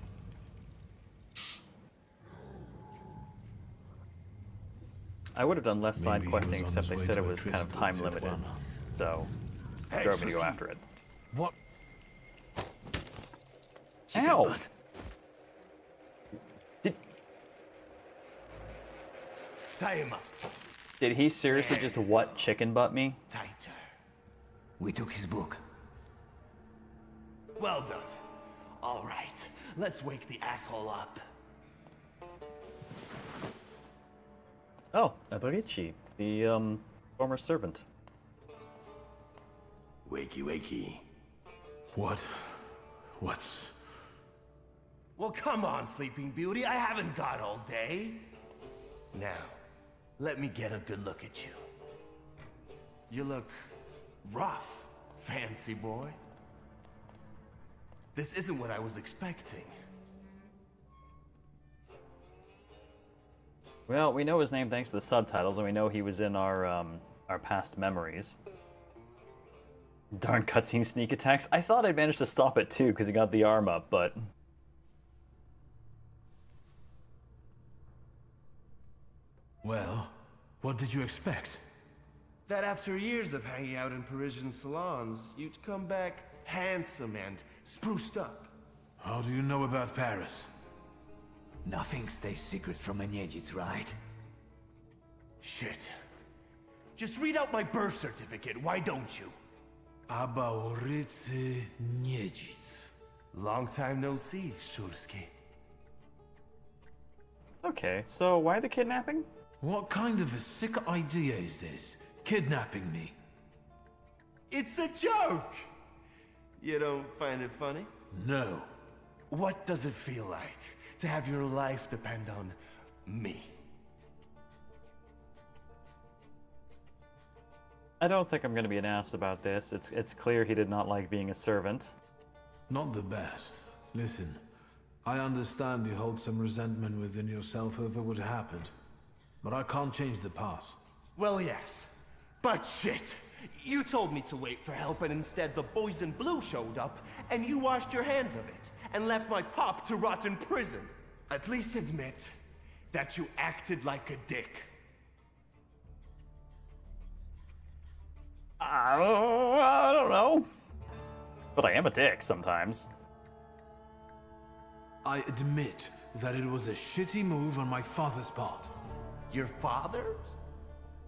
I would have done less side Maybe he questing, was on except his they way said to it a was kind of tryst time with limited. Svetlana. So, Hey, drove me to go Suski. after it. What? Ow! Tie him up. Did he seriously just what chicken butt me? Tighter. We took his book. Well done. All right, let's wake the asshole up. Oh, Abarici, the former servant. Wakey, wakey. What's... Well, come on, Sleeping Beauty. I haven't got all day. Now, let me get a good look at you. You look rough, fancy boy. This isn't what I was expecting. Well, we know his name thanks to the subtitles, and we know he was in our past memories. Darn cutscene sneak attacks. I thought I'd managed to stop it too, because he got the arm up, but... Well, what did you expect? That after years of hanging out in Parisian salons, you'd come back handsome and spruced up. How do you know about Paris? Nothing stays secret from Enyeji's, right? Shit. Just read out my birth certificate, why don't you? Abaorice Niedzic. Long time no see, Shulsky. Okay, so why the kidnapping? What kind of a sick idea is this? Kidnapping me? It's a joke! You don't find it funny? No. What does it feel like to have your life depend on me? I don't think I'm going to be an ass about this. It's clear he did not like being a servant. Not the best. Listen, I understand you hold some resentment within yourself over what happened, but I can't change the past. Well, yes. But shit! You told me to wait for help, and instead the boys in blue showed up, and you washed your hands of it, and left my pop to rot in prison. At least admit that you acted like a dick. I don't know. But I am a dick sometimes. I admit that it was a shitty move on my father's part. Your father's?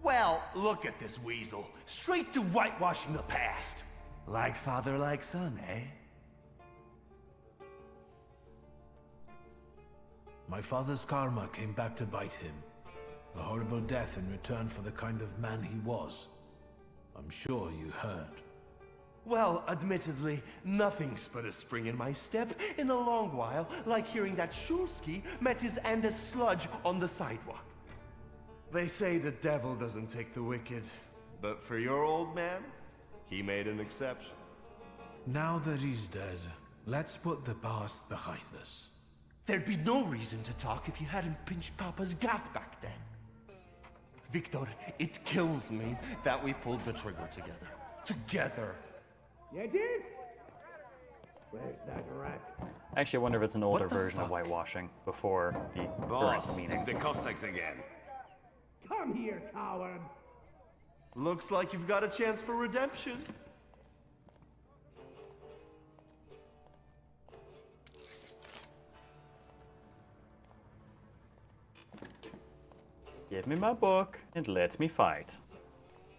Well, look at this weasel. Straight to whitewashing the past. Like father, like son, eh? My father's karma came back to bite him. A horrible death in return for the kind of man he was. I'm sure you heard. Well, admittedly, nothing's put a spring in my step in a long while, like hearing that Shulsky met his Andes sludge on the sidewalk. They say the devil doesn't take the wicked, but for your old man, he made an exception. Now that he's dead, let's put the past behind us. There'd be no reason to talk if you hadn't pinched Papa's gut back then. Victor, it kills me that we pulled the trigger together. Together. Jedziec? Where's that rat? Actually, I wonder if it's an older version of whitewashing before the current meaning. It's the Cossacks again. Come here, coward. Looks like you've got a chance for redemption. Give me my book and let me fight.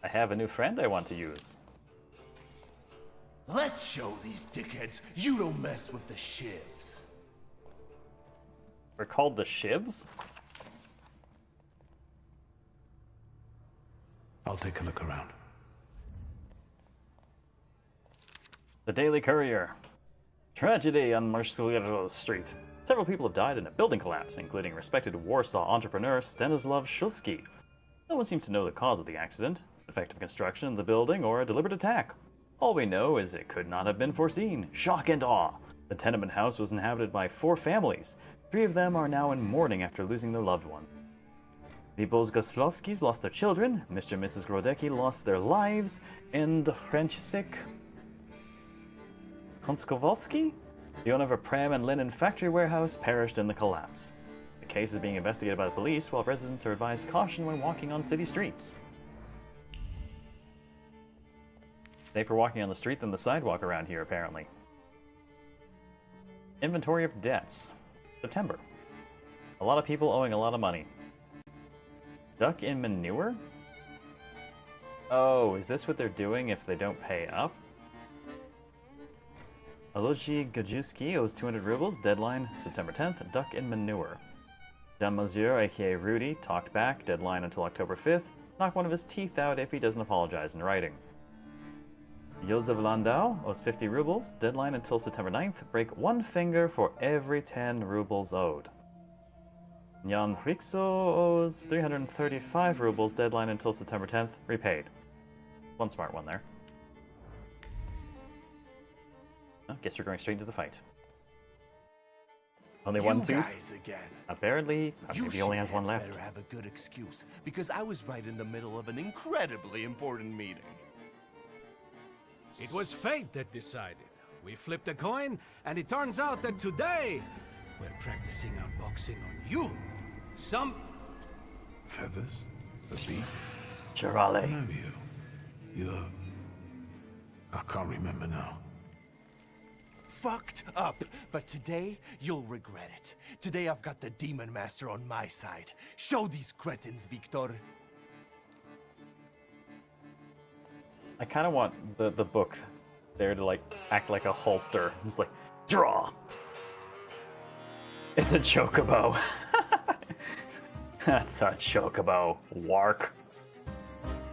I have a new friend I want to use. Let's show these dickheads you don't mess with the shivs. We're called the Shivs? I'll take a look around. The Daily Courier. Tragedy on Marszalkowska Street. Several people have died in a building collapse, including respected Warsaw entrepreneur Stanislaw Szulski. No one seems to know the cause of the accident, defective construction of the building, or a deliberate attack. All we know is it could not have been foreseen. Shock and awe. The tenement house was inhabited by 4 families. 3 of them are now in mourning after losing their loved one. The Bozgoslowskis lost their children, Mr. and Mrs. Grodecki lost their lives, and Franciszek Konskowalski, the owner of a pram and linen factory warehouse, perished in the collapse. The case is being investigated by the police, while residents are advised caution when walking on city streets. Safer walking on the street than the sidewalk around here, apparently. Inventory of debts. September. A lot of people owing a lot of money. Duck in manure? Oh, is this what they're doing if they don't pay up? Aloji Gajuski owes 200 rubles, deadline September 10th, duck in manure. John Mazier, aka Rudy, talked back, deadline until October 5th, knock one of his teeth out if he doesn't apologize in writing. Josef Landau owes 50 rubles, deadline until September 9th, break 1 finger for every 10 rubles owed. Jan Rikso owes 335 rubles, deadline until September 10th, repaid. One smart one there. I guess we're going straight into the fight. Only one tooth? Guys again. Apparently, maybe he only has one shitheads left. better have a good excuse, because I was right in the middle of an incredibly important meeting. It was fate that decided. We flipped a coin, and it turns out that today we're practicing our boxing on you. Some feathers, a bee. Chirale. I know you. You're. I can't remember now. Fucked up, but today you'll regret it. Today I've got the Demon Master on my side. Show these cretins, Victor. I kind of want the book there to like act like a holster. Just like, draw! It's a chocobo. That's a chocobo. Wark.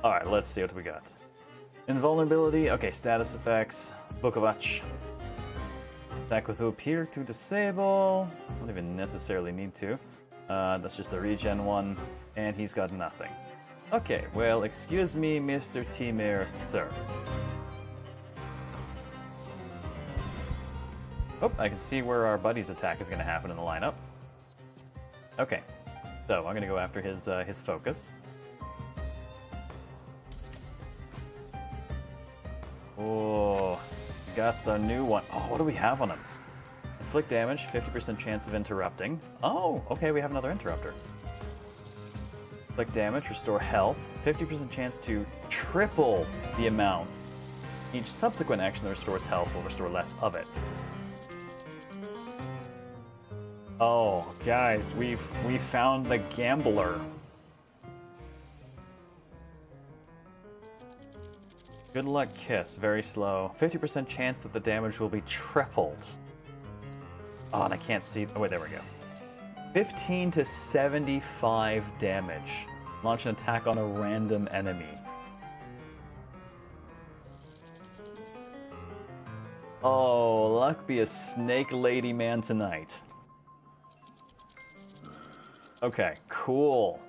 Alright, let's see what we got. Invulnerability, okay, status effects. Book of Ach. Attack with appear to disable. Don't even necessarily need to. That's just a regen one. And he's got nothing. Okay, well, excuse me, Mr. Timir, sir. Oh, I can see where our buddy's attack is going to happen in the lineup. Okay, so I'm going to go after his focus. Oh, got a new one. Oh, what do we have on him? Inflict damage, 50% chance of interrupting. Oh, okay, we have another interrupter. Inflict damage, restore health, 50% chance to triple the amount. Each subsequent action that restores health will restore less of it. Oh, guys, we found the gambler. Good luck, kiss. Very slow. 50% chance that the damage will be tripled. Oh, and I can't see. Oh, wait, there we go. 15 to 75 damage. Launch an attack on a random enemy. Oh, luck be a snake lady man tonight. Okay, cool.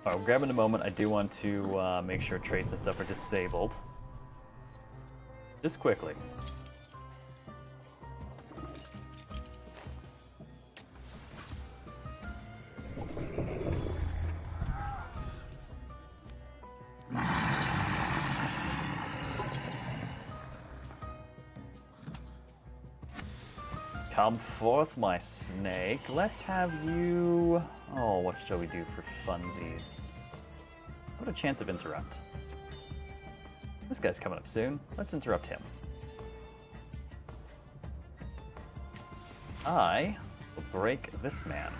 I'll grab in a moment. I do want to make sure traits and stuff are disabled. Just quickly. Come forth, my snake. Let's have you... Oh, what shall we do for funsies? What a chance of interrupt. This guy's coming up soon. Let's interrupt him. I will break this man.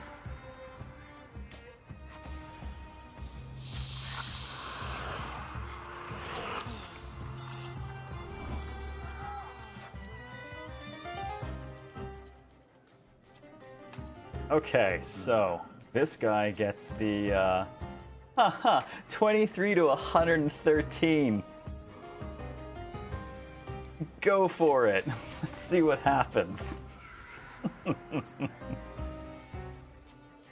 Okay, so this guy gets the 23 to 113. Go for it. Let's see what happens.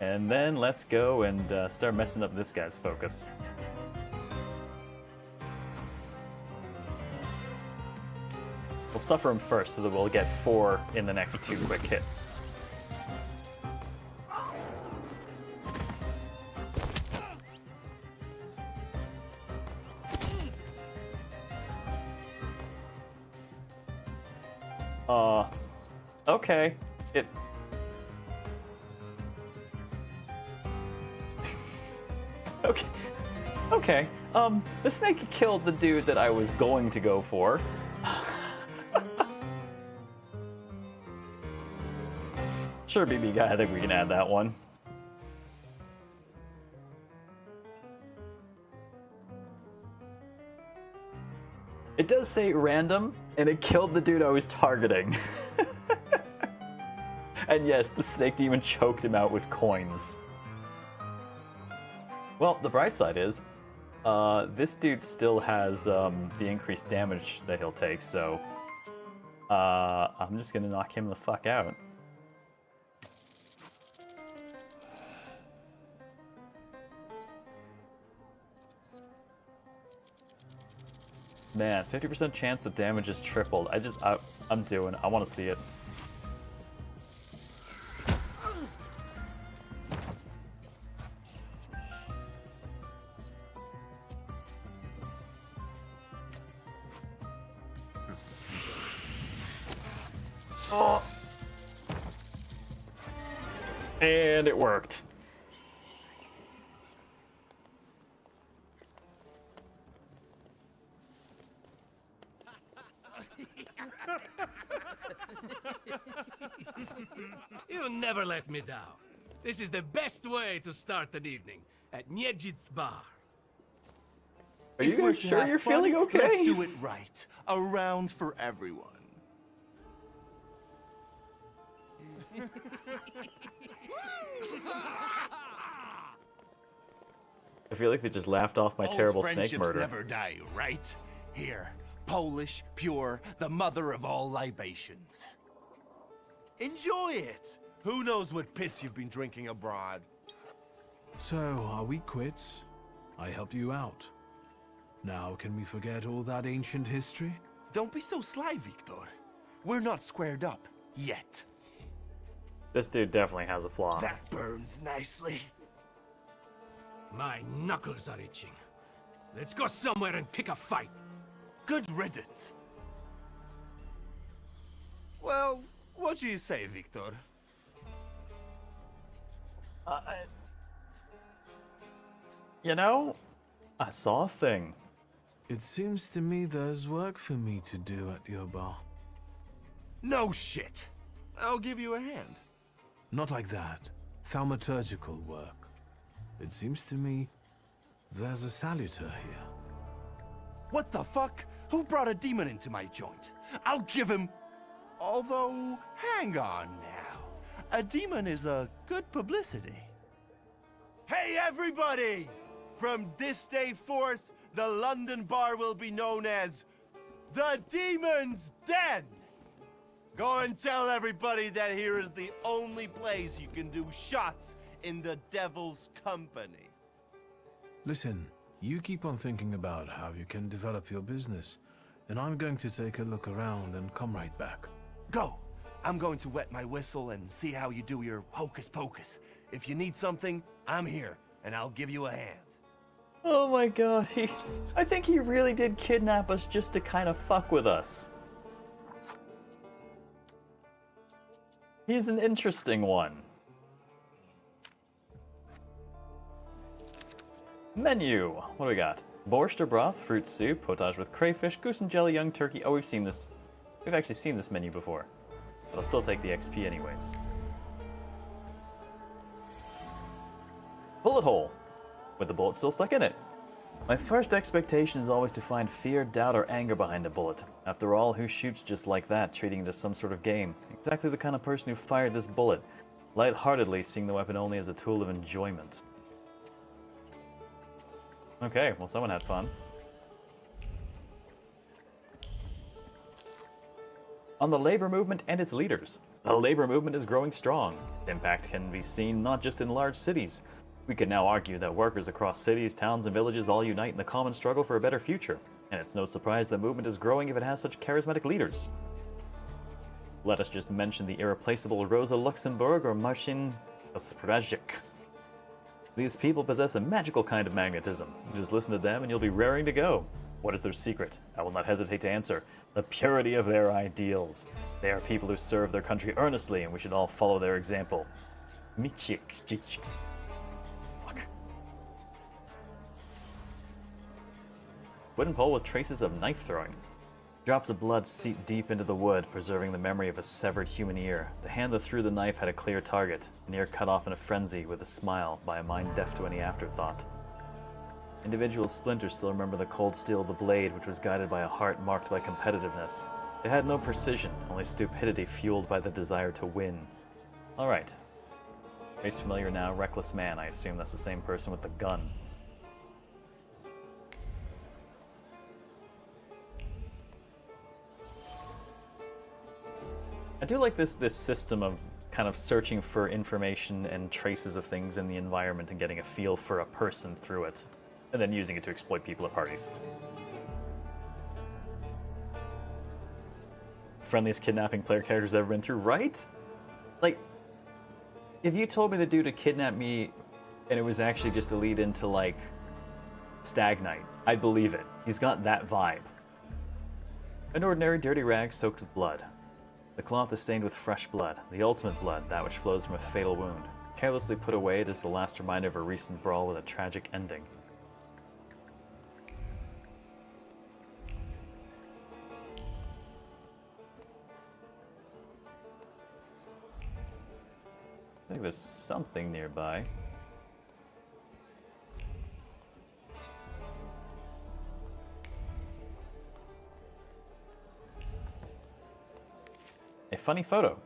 And then let's go and start messing up this guy's focus. We'll suffer him first so that we'll get 4 in the next 2 quick hits. Okay. Okay. Okay. The snake killed the dude that I was going to go for. Sure, BB guy, I think we can add that one. It does say random, and it killed the dude I was targeting. And yes, the snake demon choked him out with coins. Well, the bright side is, this dude still has the increased damage that he'll take, so I'm just gonna knock him the fuck out. Man, 50% chance the damage is tripled. I want to see it. Oh. And it worked. You never let me down. This is the best way to start an evening at Niedzic's bar. Are you guys sure you're feeling okay? Let's do it right. A round for everyone. I feel like they just laughed off my terrible snake murder. Never die, right? Here, Polish, pure, the mother of all libations. Enjoy it. Who knows what piss you've been drinking abroad? So, are we quits? I helped you out. Now, can we forget all that ancient history? Don't be so sly, Victor. We're not squared up yet. This dude definitely has a flaw. That burns nicely. My knuckles are itching. Let's go somewhere and pick a fight. Good riddance. Well, what do you say, Victor? You know, I saw a thing. It seems to me there's work for me to do at your bar. No shit. I'll give you a hand. Not like that. Thaumaturgical work. It seems to me there's a Salutor here. What the fuck? Who brought a demon into my joint? I'll give him... Although, hang on now. A demon is a good publicity. Hey everybody! From this day forth, the London bar will be known as the Demon's Den. Go and tell everybody that here is the only place you can do shots in the devil's company. Listen, you keep on thinking about how you can develop your business, and I'm going to take a look around and come right back. Go! I'm going to wet my whistle and see how you do your hocus pocus. If you need something, I'm here, and I'll give you a hand. Oh my god, I think he really did kidnap us just to kind of fuck with us. He's an interesting one. Menu. What do we got? Borscht or broth, fruit soup, potage with crayfish, goose and jelly, young turkey. Oh, we've seen this. We've actually seen this menu before. But I'll still take the XP anyways. Bullet hole. With the bullet still stuck in it. My first expectation is always to find fear, doubt, or anger behind a bullet. After all, who shoots just like that, treating it as some sort of game? Exactly the kind of person who fired this bullet, lightheartedly seeing the weapon only as a tool of enjoyment. Okay, well, someone had fun. On the labor movement and its leaders. The labor movement is growing strong. Impact can be seen not just in large cities. We can now argue that workers across cities, towns, and villages all unite in the common struggle for a better future. And it's no surprise the movement is growing if it has such charismatic leaders. Let us just mention the irreplaceable Rosa Luxemburg or Marcin Sprajic. These people possess a magical kind of magnetism. You just listen to them and you'll be raring to go. What is their secret? I will not hesitate to answer. The purity of their ideals. They are people who serve their country earnestly, and we should all follow their example. Michik. Wooden pole with traces of knife throwing. Drops of blood seep deep into the wood, preserving the memory of a severed human ear. The hand that threw the knife had a clear target, an ear cut off in a frenzy with a smile by a mind deaf to any afterthought. Individual splinters still remember the cold steel of the blade, which was guided by a heart marked by competitiveness. It had no precision, only stupidity fueled by the desire to win. Alright. Face familiar now, Reckless Man. I assume that's the same person with the gun. I do like this system of kind of searching for information and traces of things in the environment and getting a feel for a person through it, and then using it to exploit people at parties. Friendliest kidnapping player character's ever been through, right? Like, if you told me the dude to kidnap me and it was actually just a lead into, like, Stag Night, I'd believe it. He's got that vibe. An ordinary dirty rag soaked with blood. The cloth is stained with fresh blood, the ultimate blood, that which flows from a fatal wound. Carelessly put away, it is the last reminder of a recent brawl with a tragic ending. I think there's something nearby. A funny photo.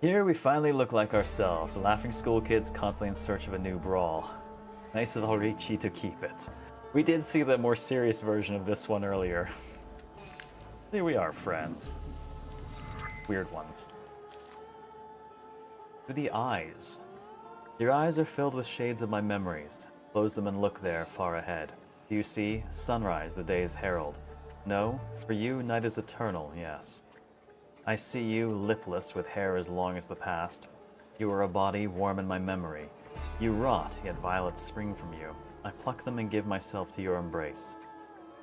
Here we finally look like ourselves, laughing school kids constantly in search of a new brawl. Nice of Alrici to keep it. We did see the more serious version of this one earlier. Here we are, friends. Weird ones. To the eyes. Your eyes are filled with shades of my memories. Close them and look there, far ahead. Do you see? Sunrise, the day's herald. No, for you, night is eternal, yes. I see you, lipless, with hair as long as the past. You are a body warm in my memory. You rot, yet violets spring from you. I pluck them and give myself to your embrace.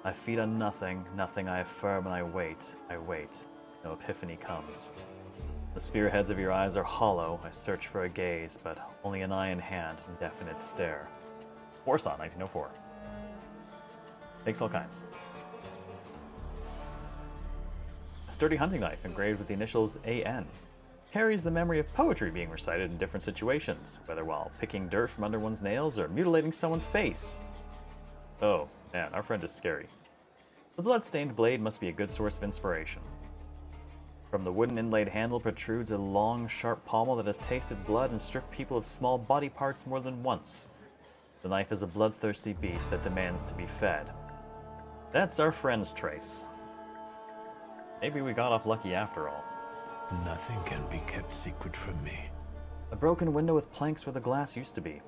I feed on nothing, nothing I affirm, and I wait. No epiphany comes. The spearheads of your eyes are hollow. I search for a gaze, but only an eye in hand, indefinite stare. Warsaw, 1904. Takes all kinds. A sturdy hunting knife engraved with the initials AN. Carries the memory of poetry being recited in different situations, whether while picking dirt from under one's nails or mutilating someone's face. Oh, man, our friend is scary. The blood-stained blade must be a good source of inspiration. From the wooden inlaid handle protrudes a long, sharp pommel that has tasted blood and stripped people of small body parts more than once. The knife is a bloodthirsty beast that demands to be fed. That's our friend's trace. Maybe we got off lucky after all. Nothing can be kept secret from me. A broken window with planks where the glass used to be.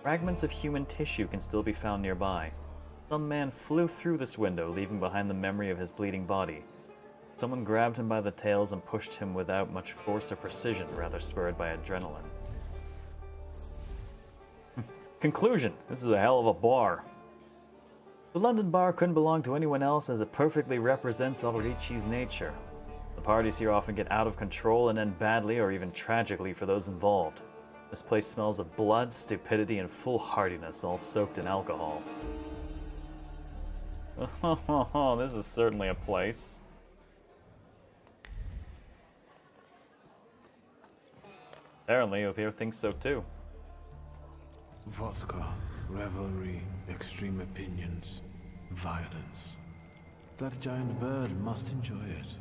Fragments of human tissue can still be found nearby. Some man flew through this window, leaving behind the memory of his bleeding body. Someone grabbed him by the tails and pushed him without much force or precision, rather spurred by adrenaline. Conclusion. This is a hell of a bar. The London bar couldn't belong to anyone else as it perfectly represents Alrici's nature. The parties here often get out of control and end badly or even tragically for those involved. This place smells of blood, stupidity, and foolhardiness, all soaked in alcohol. Oh, this is certainly a place. Apparently, Opio thinks so too. Vodka, revelry, extreme opinions, violence. That giant bird must enjoy it,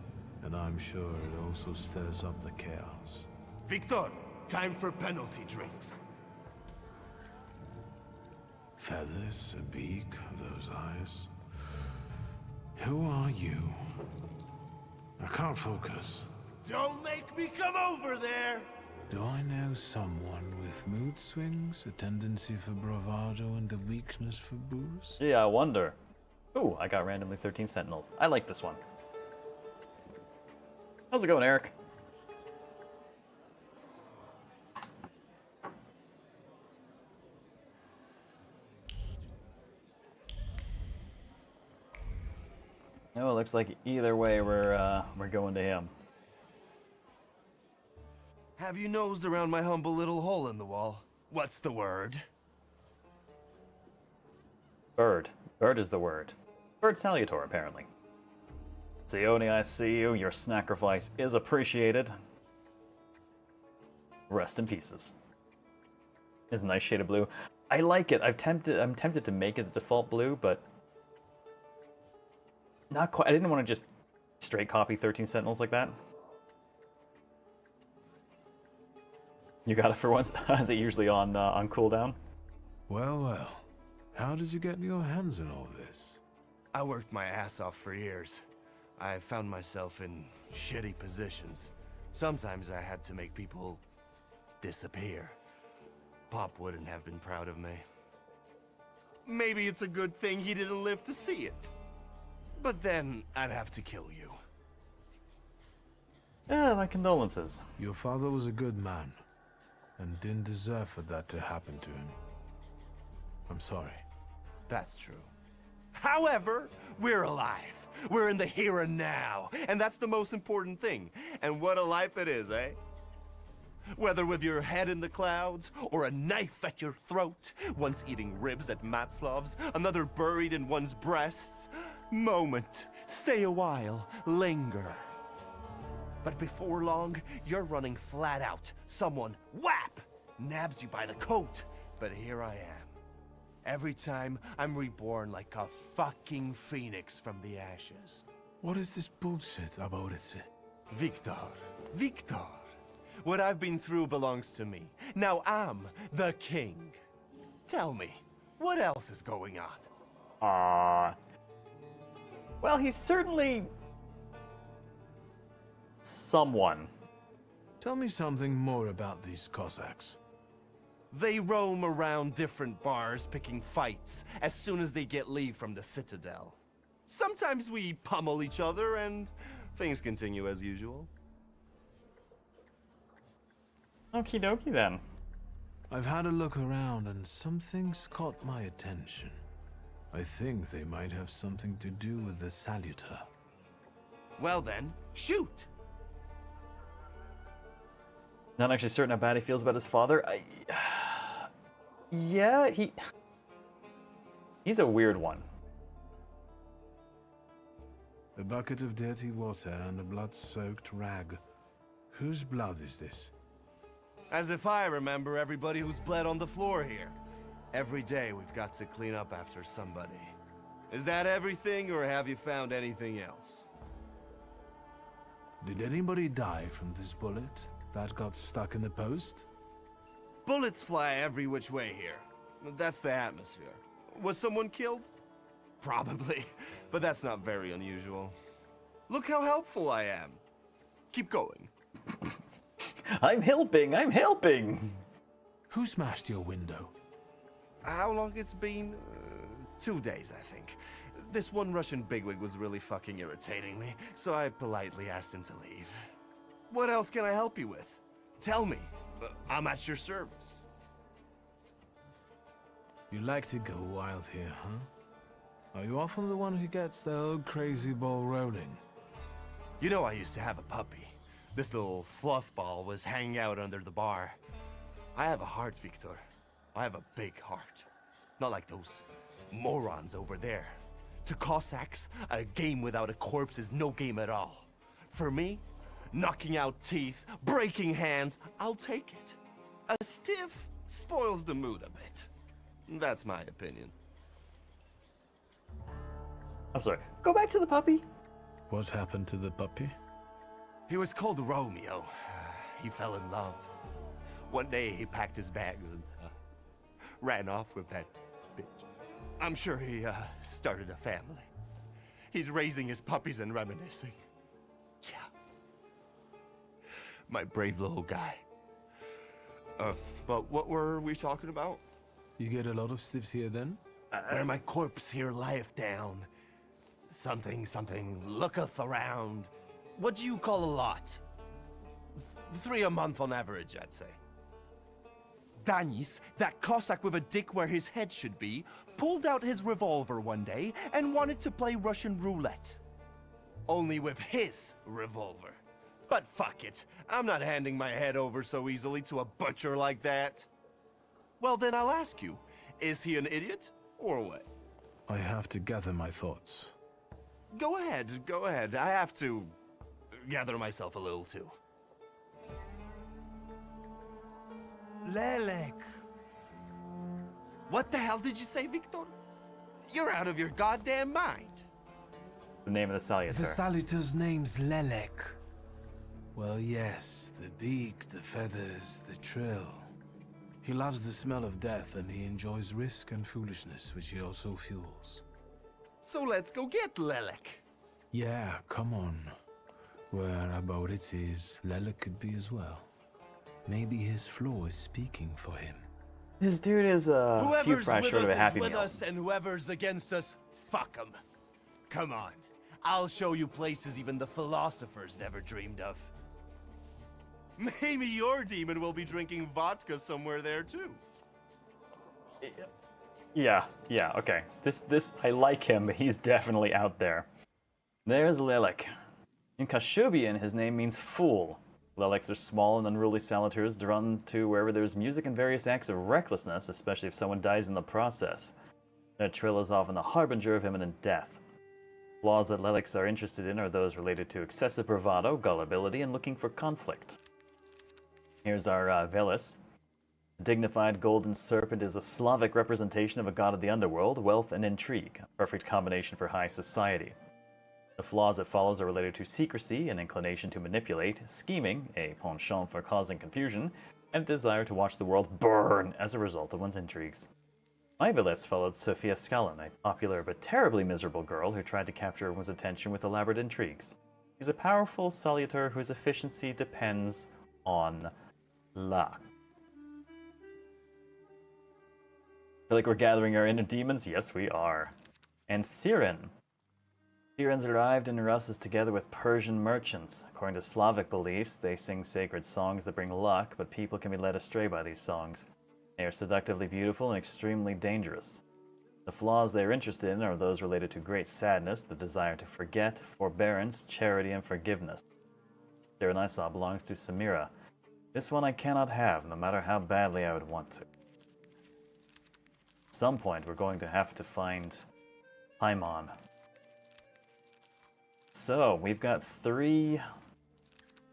and I'm sure it also stirs up the chaos. Victor, time for penalty drinks. Feathers, a beak, those eyes. Who are you? I can't focus. Don't make me come over there! Do I know someone with mood swings, a tendency for bravado, and a weakness for booze? Gee, I wonder. Ooh, I got randomly 13 sentinels. I like this one. How's it going, Eric? Oh, it looks like either way we're going to him. Have you nosed around my humble little hole in the wall? What's the word? Bird. Bird is the word. Bird Salutor, apparently. Sione, I see you. Your sacrifice is appreciated. Rest in pieces. It's a nice shade of blue. I like it. I'm tempted to make it the default blue, but not quite. I didn't want to just straight copy 13 Sentinels like that. You got it for once? Is it usually on cooldown? Well, well. How did you get your hands on all this? I worked my ass off for years. I found myself in shitty positions. Sometimes I had to make people disappear. Pop wouldn't have been proud of me. Maybe it's a good thing he didn't live to see it. But then I'd have to kill you. Yeah, my condolences. Your father was a good man, and didn't deserve for that to happen to him. I'm sorry. That's true. However, we're alive. We're in the here and now, and that's the most important thing. And what a life it is, eh? Whether with your head in the clouds, or a knife at your throat, once eating ribs at Matzlov's, another buried in one's breasts. Moment, stay a while, linger. But before long, you're running flat out. Someone, whap, nabs you by the coat. But here I am. Every time, I'm reborn like a fucking phoenix from the ashes. What is this bullshit about it? Victor, Victor. What I've been through belongs to me. Now I'm the king. Tell me, what else is going on? Well, he's certainly someone. Tell me something more about these Cossacks. They roam around different bars picking fights as soon as they get leave from the Citadel. Sometimes we pummel each other and things continue as usual. Okie dokie then. I've had a look around and something's caught my attention. I think they might have something to do with the Salutor. Well then, shoot! Not actually certain how bad he feels about his father. Yeah, he's a weird one. A bucket of dirty water and a blood-soaked rag. Whose blood is this? As if I remember everybody who's bled on the floor here. Every day we've got to clean up after somebody. Is that everything, or have you found anything else? Did anybody die from this bullet that got stuck in the post? Bullets fly every which way here. That's the atmosphere. Was someone killed? Probably, but that's not very unusual. Look how helpful I am. Keep going. I'm helping! Who smashed your window? How long it's been? 2 days, I think. This one Russian bigwig was really fucking irritating me, so I politely asked him to leave. What else can I help you with? Tell me. I'm at your service. You like to go wild here, huh? Are you often the one who gets the old crazy ball rolling? You know, I used to have a puppy. This little fluff ball was hanging out under the bar. I have a heart, Victor. I have a big heart. Not like those morons over there. To Cossacks, a game without a corpse is no game at all. For me, knocking out teeth, breaking hands, I'll take it. A stiff spoils the mood a bit. That's my opinion. I'm sorry. Go back to the puppy. What happened to the puppy? He was called Romeo. He fell in love. One day he packed his bag and ran off with that bitch. I'm sure he started a family. He's raising his puppies and reminiscing. Yeah. My brave little guy. But what were we talking about? You get a lot of stiffs here then? Where my corpse here lieth down. Something, looketh around. What do you call a lot? 3 a month on average, I'd say. Danis, that Cossack with a dick where his head should be, pulled out his revolver one day and wanted to play Russian roulette. Only with his revolver. But fuck it, I'm not handing my head over so easily to a butcher like that. Well then I'll ask you, is he an idiot or what? I have to gather my thoughts. Go ahead. I have to gather myself a little too. Lelek. What the hell did you say, Victor? You're out of your goddamn mind. The name of the Salutor. The Salutor's name's Lelek. Well, yes, the beak, the feathers, the trill. He loves the smell of death, and he enjoys risk and foolishness, which he also fuels. So let's go get Lelek. Yeah, come on. Where about it is, Lelek could be as well. Maybe his flaw is speaking for him. This dude is a few fries short of a Happy Whoever's with Meal. us and whoever's against us, fuck them. Come on. I'll show you places even the philosophers never dreamed of. Maybe your demon will be drinking vodka somewhere there too. Yeah, okay. This, I like him, but he's definitely out there. There's Lelek. In Kashubian, his name means fool. Leleks are small and unruly salutors drawn to wherever there's music and various acts of recklessness, especially if someone dies in the process. Their trill is often a harbinger of imminent death. Flaws that Leleks are interested in are those related to excessive bravado, gullibility, and looking for conflict. Here's our Velis. The dignified golden serpent is a Slavic representation of a god of the underworld, wealth, and intrigue, a perfect combination for high society. The flaws it follows are related to secrecy, an inclination to manipulate, scheming, a penchant for causing confusion, and a desire to watch the world burn as a result of one's intrigues. My Velis followed Sofia Skalin, a popular but terribly miserable girl who tried to capture everyone's attention with elaborate intrigues. He's a powerful Salutor whose efficiency depends on luck. Feel like we're gathering our inner demons? Yes, we are. And Siren. Sirens arrived in Russes together with Persian merchants. According to Slavic beliefs, they sing sacred songs that bring luck, but people can be led astray by these songs. They are seductively beautiful and extremely dangerous. The flaws they are interested in are those related to great sadness, the desire to forget, forbearance, charity, and forgiveness. Siren I saw belongs to Samira. This one I cannot have, no matter how badly I would want to. At some point, we're going to have to find Paimon. So, we've got 3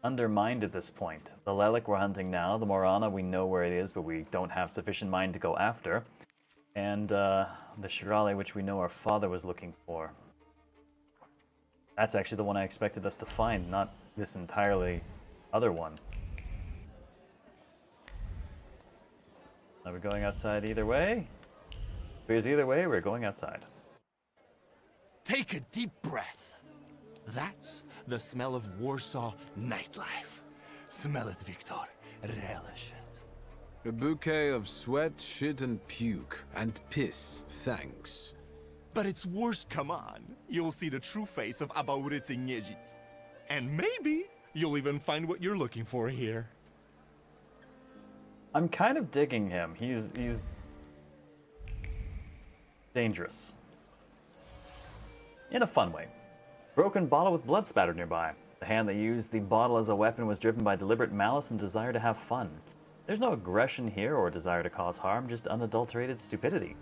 undermined at this point. The Lelek we're hunting now, the Morana we know where it is, but we don't have sufficient mind to go after. And the Shirale, which we know our father was looking for. That's actually the one I expected us to find, not this entirely other one. Are we going outside either way? Because either way, we're going outside. Take a deep breath. That's the smell of Warsaw nightlife. Smell it, Victor. Relish it. A bouquet of sweat, shit, and puke. And piss, thanks. But it's worse, come on. You'll see the true face of Abaurycy Niedzic. And maybe you'll even find what you're looking for here. I'm kind of digging him. He's dangerous. In a fun way. Broken bottle with blood spattered nearby. The hand that used the bottle as a weapon was driven by deliberate malice and desire to have fun. There's no aggression here or desire to cause harm, just unadulterated stupidity.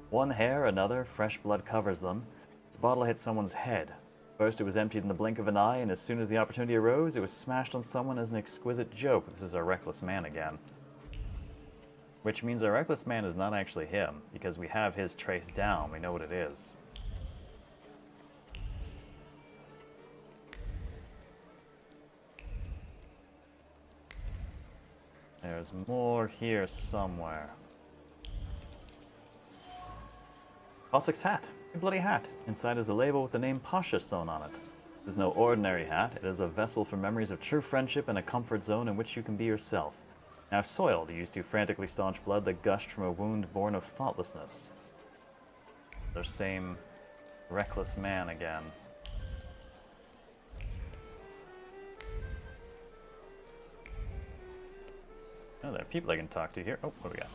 One hair, another, fresh blood covers them. This bottle hit someone's head. First it was emptied in the blink of an eye, and as soon as the opportunity arose, it was smashed on someone as an exquisite joke. This is a reckless man again. Which means our reckless man is not actually him, because we have his trace down, we know what it is. There's more here somewhere. Cossack's hat. A bloody hat. Inside is a label with the name Pasha sewn on it. This is no ordinary hat. It is a vessel for memories of true friendship and a comfort zone in which you can be yourself. Now soiled, used to frantically staunch blood that gushed from a wound born of thoughtlessness. The same reckless man again. Oh, there are people I can talk to here. Oh, what do we got?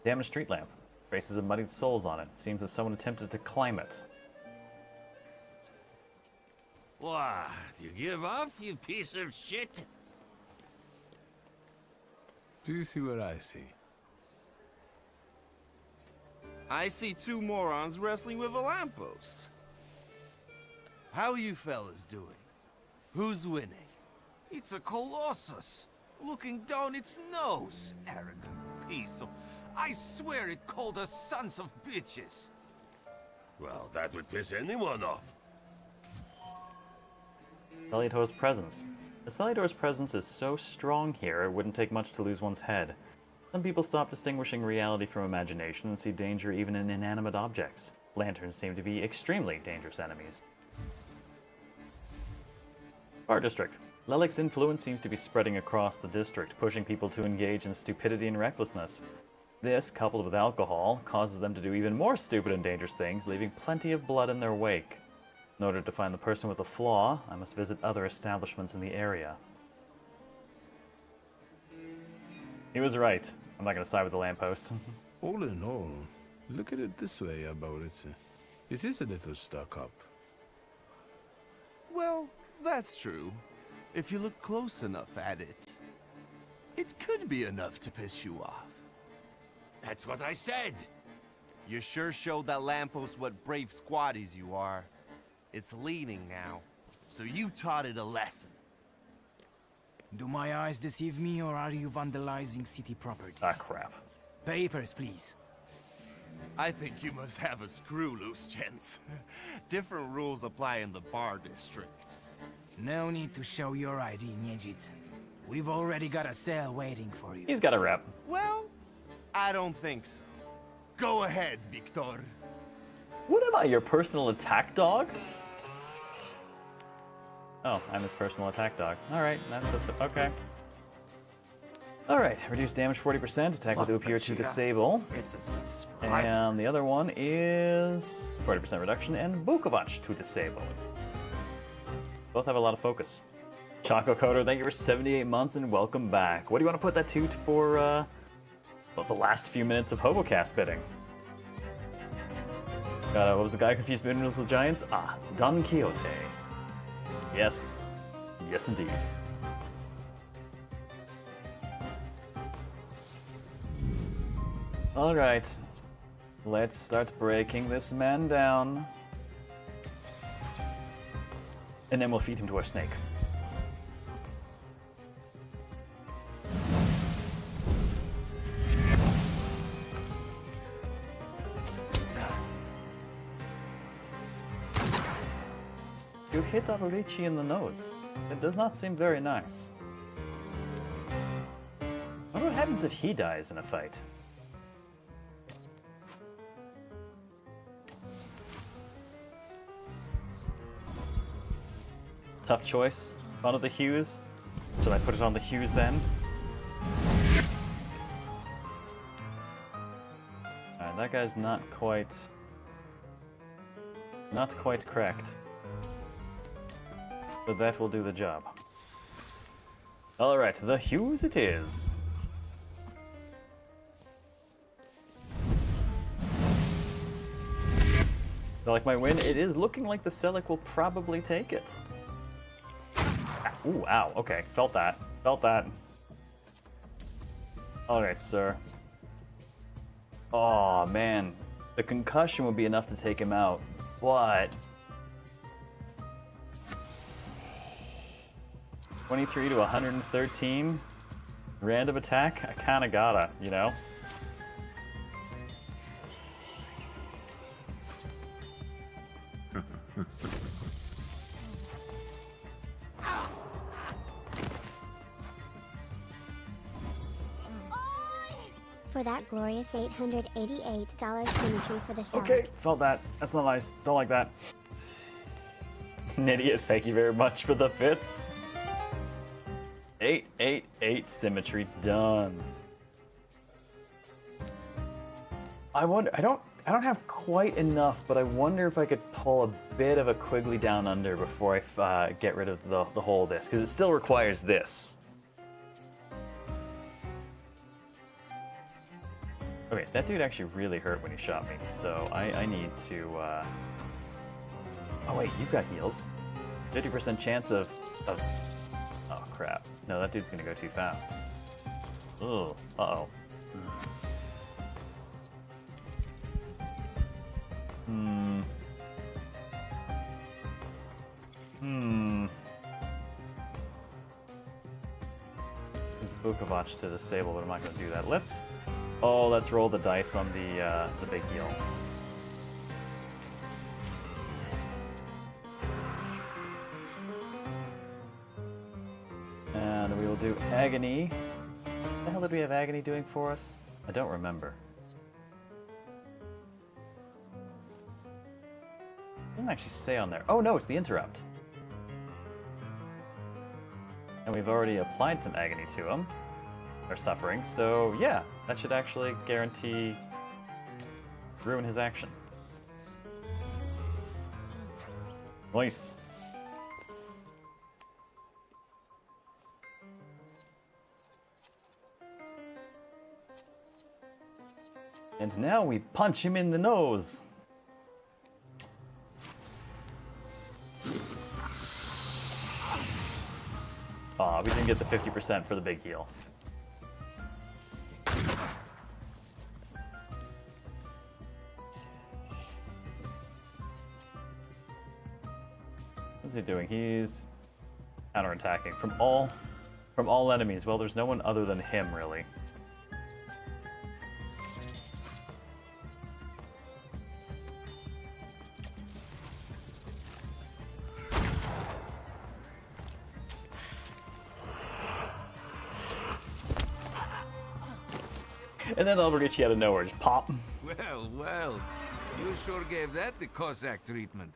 Damaged street lamp. Traces of muddied soles on it. Seems that someone attempted to climb it. What? You give up, you piece of shit? Do you see what I see? I see two morons wrestling with a lamppost. How you fellas doing? Who's winning? It's a colossus, looking down its nose. Arrogant piece of... I swear it called us sons of bitches. Well, that would piss anyone off. Salutor's presence. The Salutor's presence is so strong here, it wouldn't take much to lose one's head. Some people stop distinguishing reality from imagination and see danger even in inanimate objects. Lanterns seem to be extremely dangerous enemies. Bar District. Lelik's influence seems to be spreading across the district, pushing people to engage in stupidity and recklessness. This, coupled with alcohol, causes them to do even more stupid and dangerous things, leaving plenty of blood in their wake. In order to find the person with the flaw, I must visit other establishments in the area. He was right. I'm not going to side with the lamppost. All in all, look at it this way, Aboritsa. It is a little stuck up. Well, that's true. If you look close enough at it, it could be enough to piss you off. That's what I said. You sure showed that lamppost what brave squatties you are. It's leaning now, so you taught it a lesson. Do my eyes deceive me, or are you vandalizing city property? Ah, crap. Papers, please. I think you must have a screw loose, gents. Different rules apply in the bar district. No need to show your ID, Niedzic. We've already got a cell waiting for you. He's got a rep. Well, I don't think so. Go ahead, Victor. What am I, your personal attack dog? Oh, I'm his personal attack dog. Alright, that's okay. Alright, reduce damage 40%, attack will appear to disable. And the other one is 40% reduction and Bukovac to disable. Both have a lot of focus. Choco Coder, thank you for 78 months and welcome back. What do you want to put that to for, well, the last few minutes of Hobocast bidding? What was the guy confused minerals with giants? Ah, Don Quixote. Yes. Yes, indeed. Alright. Let's start breaking this man down. And then we'll feed him to our snake. You hit Aborici in the nose. It does not seem very nice. I wonder what happens if he dies in a fight. Tough choice. One of the hues. Should I put it on the hues then? Alright, that guy's not quite cracked. But that will do the job. Alright, the hues it is. Selic might win. It is looking like the Selic will probably take it. Ooh, ow. Okay, felt that. Felt that. Alright, sir. Oh, man. The concussion would be enough to take him out. What? 23 to 113? Random attack? I kinda gotta, you know? For that glorious $888 symmetry for the seller. Okay, felt that. That's not nice. Don't like that. An idiot, thank you very much for the bits. 888 symmetry done. I wonder, I don't have quite enough, but I wonder if I could pull a bit of a Quigley down under before I get rid of the whole of this, because it still requires this. Okay, that dude actually really hurt when he shot me, so I need to, Oh wait, you've got heals. 50% chance of... Oh crap. No, that dude's gonna go too fast. Ugh, uh-oh. Use Bukovac to disable, but I'm not gonna do that. Let's roll the dice on the big heal. And we will do Agony. What the hell did we have Agony doing for us? I don't remember. It doesn't actually say on there. Oh no, it's the interrupt. And we've already applied some Agony to him. Or suffering, so yeah, that should actually guarantee ruin his action. Nice. And now we punch him in the nose. Aw, we didn't get the 50% for the big heal. What's he doing? He's counterattacking from all enemies. Well, there's no one other than him, really. And then Alberici out of nowhere, just pop. Well, well, you sure gave that the Cossack treatment.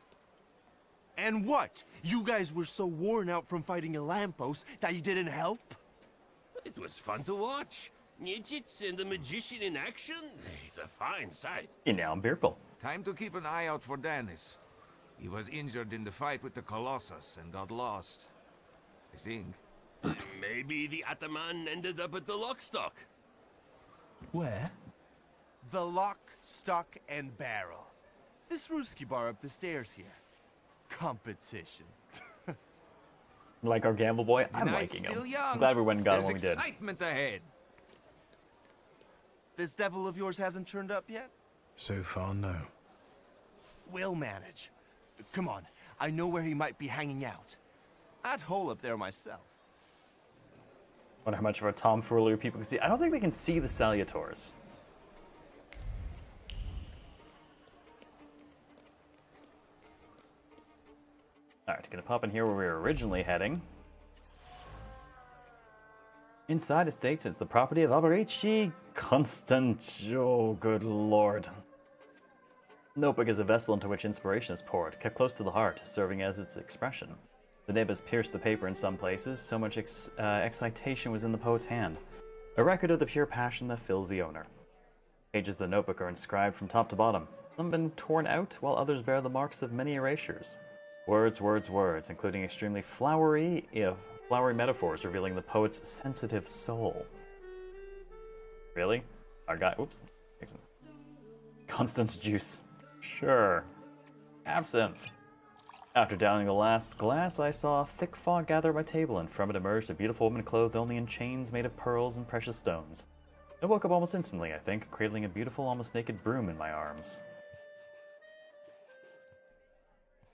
And what? You guys were so worn out from fighting a lamppost that you didn't help? It was fun to watch. Nijits and the magician in action? It's a fine sight. And now I'm Beerple. Time to keep an eye out for Danis. He was injured in the fight with the Colossus and got lost. I think. Maybe the Ataman ended up at the Lockstock. Where? The Lock, Stock, and Barrel. This Ruski bar up the stairs here. Competition. Like our gamble boy, I'm Night's liking still him. young. I'm glad we went and got him There's when we did. excitement ahead. This devil of yours hasn't turned up yet? So far, no. We'll manage. Come on, I know where he might be hanging out. I'd hole up there myself. Wonder how much of our tomfoolery people can see. I don't think they can see the Salutors. Alright, gonna pop in here where we were originally heading. Inside it states it's the property of Alberici Constant. Oh, good lord. Notebook is a vessel into which inspiration is poured, kept close to the heart, serving as its expression. The nib has pierced the paper in some places, so much excitation was in the poet's hand. A record of the pure passion that fills the owner. Pages of the notebook are inscribed from top to bottom. Some have been torn out, while others bear the marks of many erasures. Words, words, words, including extremely flowery metaphors revealing the poet's sensitive soul. Really? Our guy, oops. Constance juice. Sure. Absinthe. After downing the last glass, I saw a thick fog gather at my table, and from it emerged a beautiful woman clothed only in chains made of pearls and precious stones. I woke up almost instantly, I think, cradling a beautiful, almost naked broom in my arms.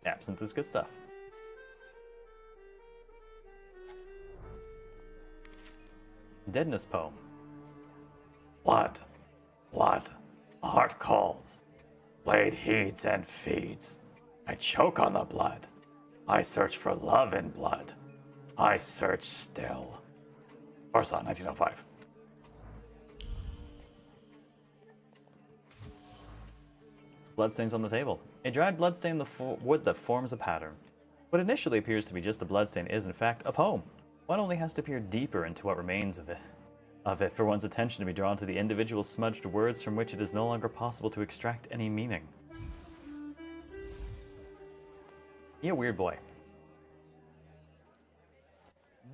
Absinthe is good stuff. Deadness poem. Blood, blood, the heart calls. Blade heeds and feeds. I choke on the blood. I search for love in blood. I search still. Warsaw, 1905. Bloodstains on the table. A dried bloodstain in the wood that forms a pattern. What initially appears to be just a bloodstain is, in fact, a poem. One only has to peer deeper into what remains of it for one's attention to be drawn to the individual smudged words from which it is no longer possible to extract any meaning. You're a weird boy.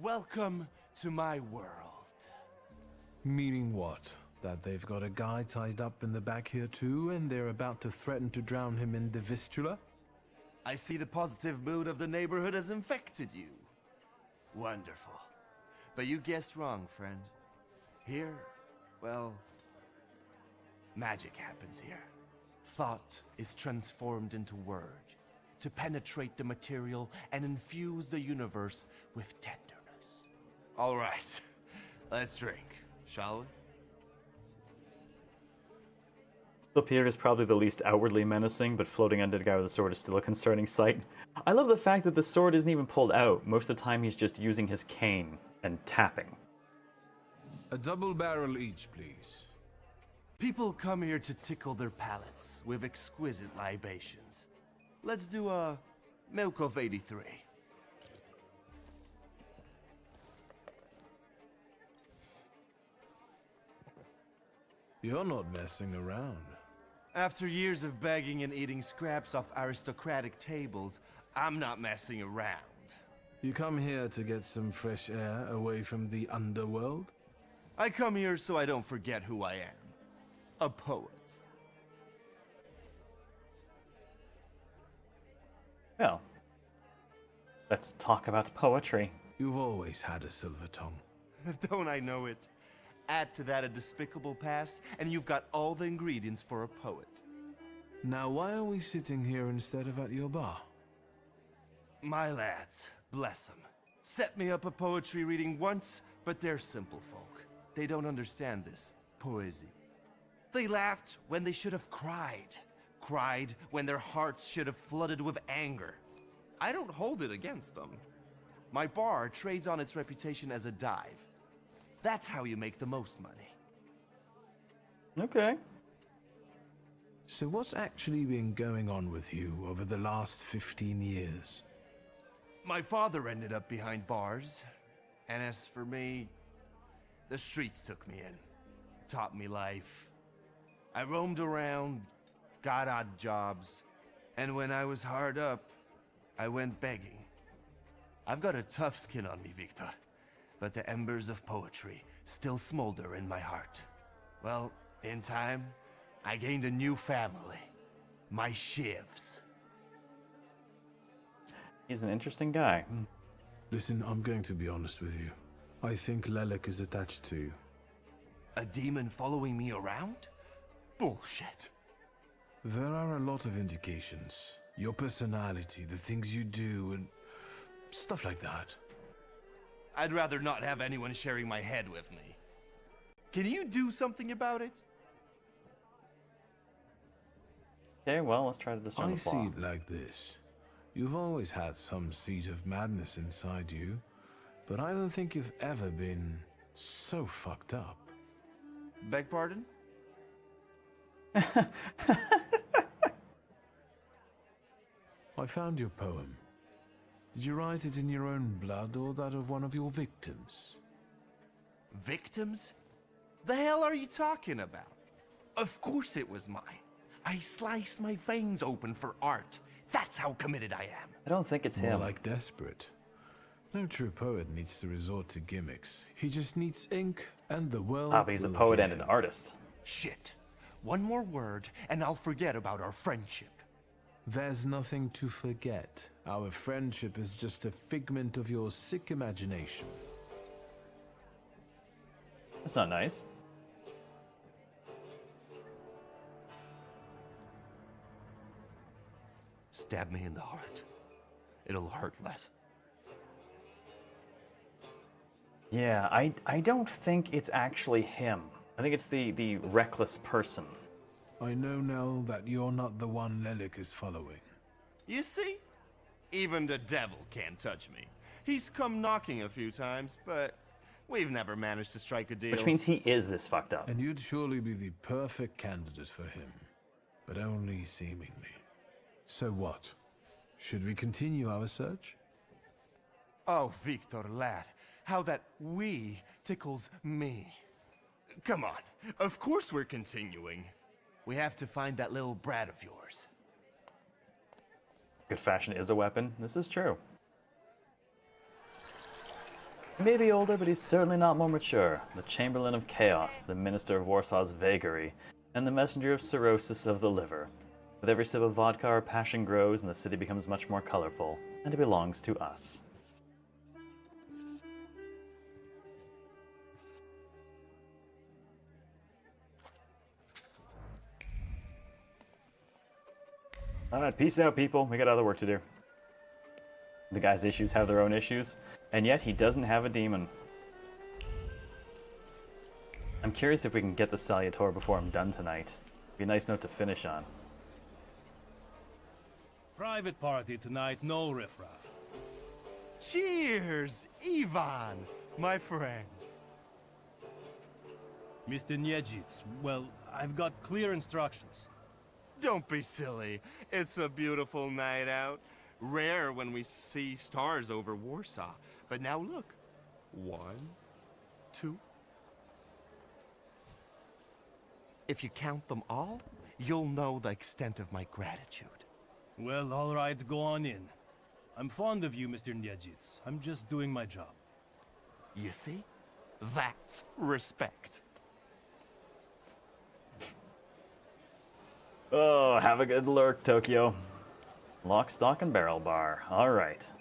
Welcome to my world. Meaning what? That they've got a guy tied up in the back here too, and they're about to threaten to drown him in the Vistula? I see the positive mood of the neighborhood has infected you. Wonderful. But you guessed wrong, friend. Here, well, magic happens here. Thought is transformed into word to penetrate the material and infuse the universe with tenderness. All right, let's drink, shall we? So Pierre is probably the least outwardly menacing, but floating under the guy with the sword is still a concerning sight. I love the fact that the sword isn't even pulled out. Most of the time he's just using his cane and tapping. A double barrel each, please. People come here to tickle their palates with exquisite libations. Let's do a milk of 83. You're not messing around. After years of begging and eating scraps off aristocratic tables, I'm not messing around. You come here to get some fresh air away from the underworld? I come here so I don't forget who I am. A poet. Well, let's talk about poetry. You've always had a silver tongue. Don't I know it? Add to that a despicable past, and you've got all the ingredients for a poet. Now, why are we sitting here instead of at your bar? My lads, bless them, set me up a poetry reading once, but they're simple folk. They don't understand this poesy. They laughed when they should have cried. Cried when their hearts should have flooded with anger. I don't hold it against them. My bar trades on its reputation as a dive. That's how you make the most money. Okay. So what's actually been going on with you over the last 15 years? My father ended up behind bars. And as for me, the streets took me in. Taught me life. I roamed around, got odd jobs. And when I was hard up, I went begging. I've got a tough skin on me, Victor. But the embers of poetry still smolder in my heart. Well, in time, I gained a new family. My shivs. He's an interesting guy. Listen, I'm going to be honest with you. I think Lelek is attached to you. A demon following me around? Bullshit. There are a lot of indications. Your personality, the things you do, and stuff like that. I'd rather not have anyone sharing my head with me. Can you do something about it? Okay, well, let's try to discern I the see flaw. it like this. You've always had some seed of madness inside you, but I don't think you've ever been so fucked up. Beg pardon? I found your poem. Did you write it in your own blood or that of one of your victims? Victims? The hell are you talking about? Of course it was mine. I sliced my veins open for art. That's how committed I am. I don't think it's More him. like desperate. No true poet needs to resort to gimmicks. He just needs ink and the world. Ah, but he's a will poet hear and an him. artist. Shit. One more word and I'll forget about our friendship. There's nothing to forget. Our friendship is just a figment of your sick imagination. That's not nice. Stab me in the heart. It'll hurt less. Yeah, I don't think it's actually him. I think it's the reckless person. I know now that you're not the one Lelik is following. You see? Even the devil can't touch me. He's come knocking a few times, but we've never managed to strike a deal. Which means he is this fucked up. And you'd surely be the perfect candidate for him. But only seemingly. So what? Should we continue our search? Oh, Victor, lad. How that "we" tickles me. Come on. Of course we're continuing. We have to find that little brat of yours. Good fashion is a weapon. This is true. He may be older, but he's certainly not more mature. The Chamberlain of Chaos, the Minister of Warsaw's Vagary, and the Messenger of Cirrhosis of the Liver. With every sip of vodka, our passion grows and the city becomes much more colorful, and it belongs to us. Alright, peace out, people. We got other work to do. The guy's issues have their own issues, and yet he doesn't have a demon. I'm curious if we can get the Salutor before I'm done tonight. Be a nice note to finish on. Private party tonight, no riffraff. Cheers, Ivan, my friend. Mr. Niedzic, well, I've got clear instructions. Don't be silly. It's a beautiful night out. Rare when we see stars over Warsaw. But now look. 1, 2. If you count them all, you'll know the extent of my gratitude. Well, all right, go on in. I'm fond of you, Mr. Niedzic. I'm just doing my job. You see? That's respect. Oh, have a good lurk, Tokyo. Lock, stock, and barrel bar. All right.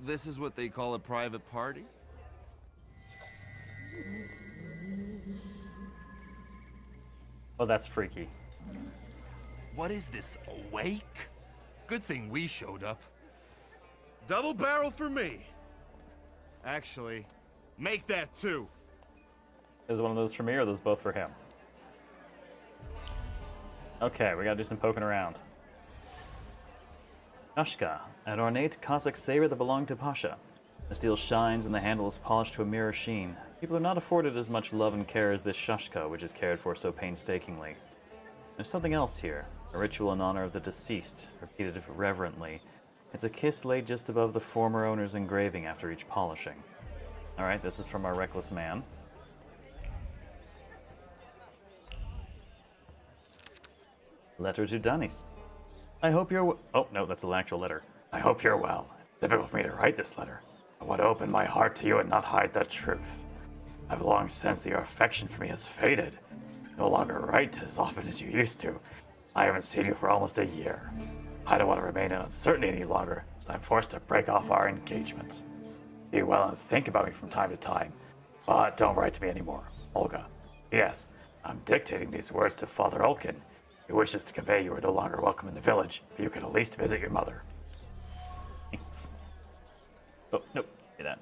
This is what they call a private party? Oh, that's freaky. What is this, a wake? Good thing we showed up. Double barrel for me. Actually, make that 2. Is one of those for me or are those both for him? Okay, we gotta do some poking around. Shashka, an ornate Cossack saber that belonged to Pasha. The steel shines and the handle is polished to a mirror sheen. People are not afforded as much love and care as this Shashka, which is cared for so painstakingly. There's something else here, a ritual in honor of the deceased, repeated reverently. It's a kiss laid just above the former owner's engraving after each polishing. Alright, this is from our reckless man. Letter to Danis. I hope you're oh, no, that's an actual letter. I hope you're well. Difficult for me to write this letter. I want to open my heart to you and not hide the truth. I've long sensed that your affection for me has faded. You no longer write as often as you used to. I haven't seen you for almost a year. I don't want to remain in uncertainty any longer, so I'm forced to break off our engagements. Be well and think about me from time to time, but don't write to me anymore. Olga. Yes, I'm dictating these words to Father Olkin. He wishes to convey you are no longer welcome in the village, but you can at least visit your mother. Jesus. Oh, nope. Get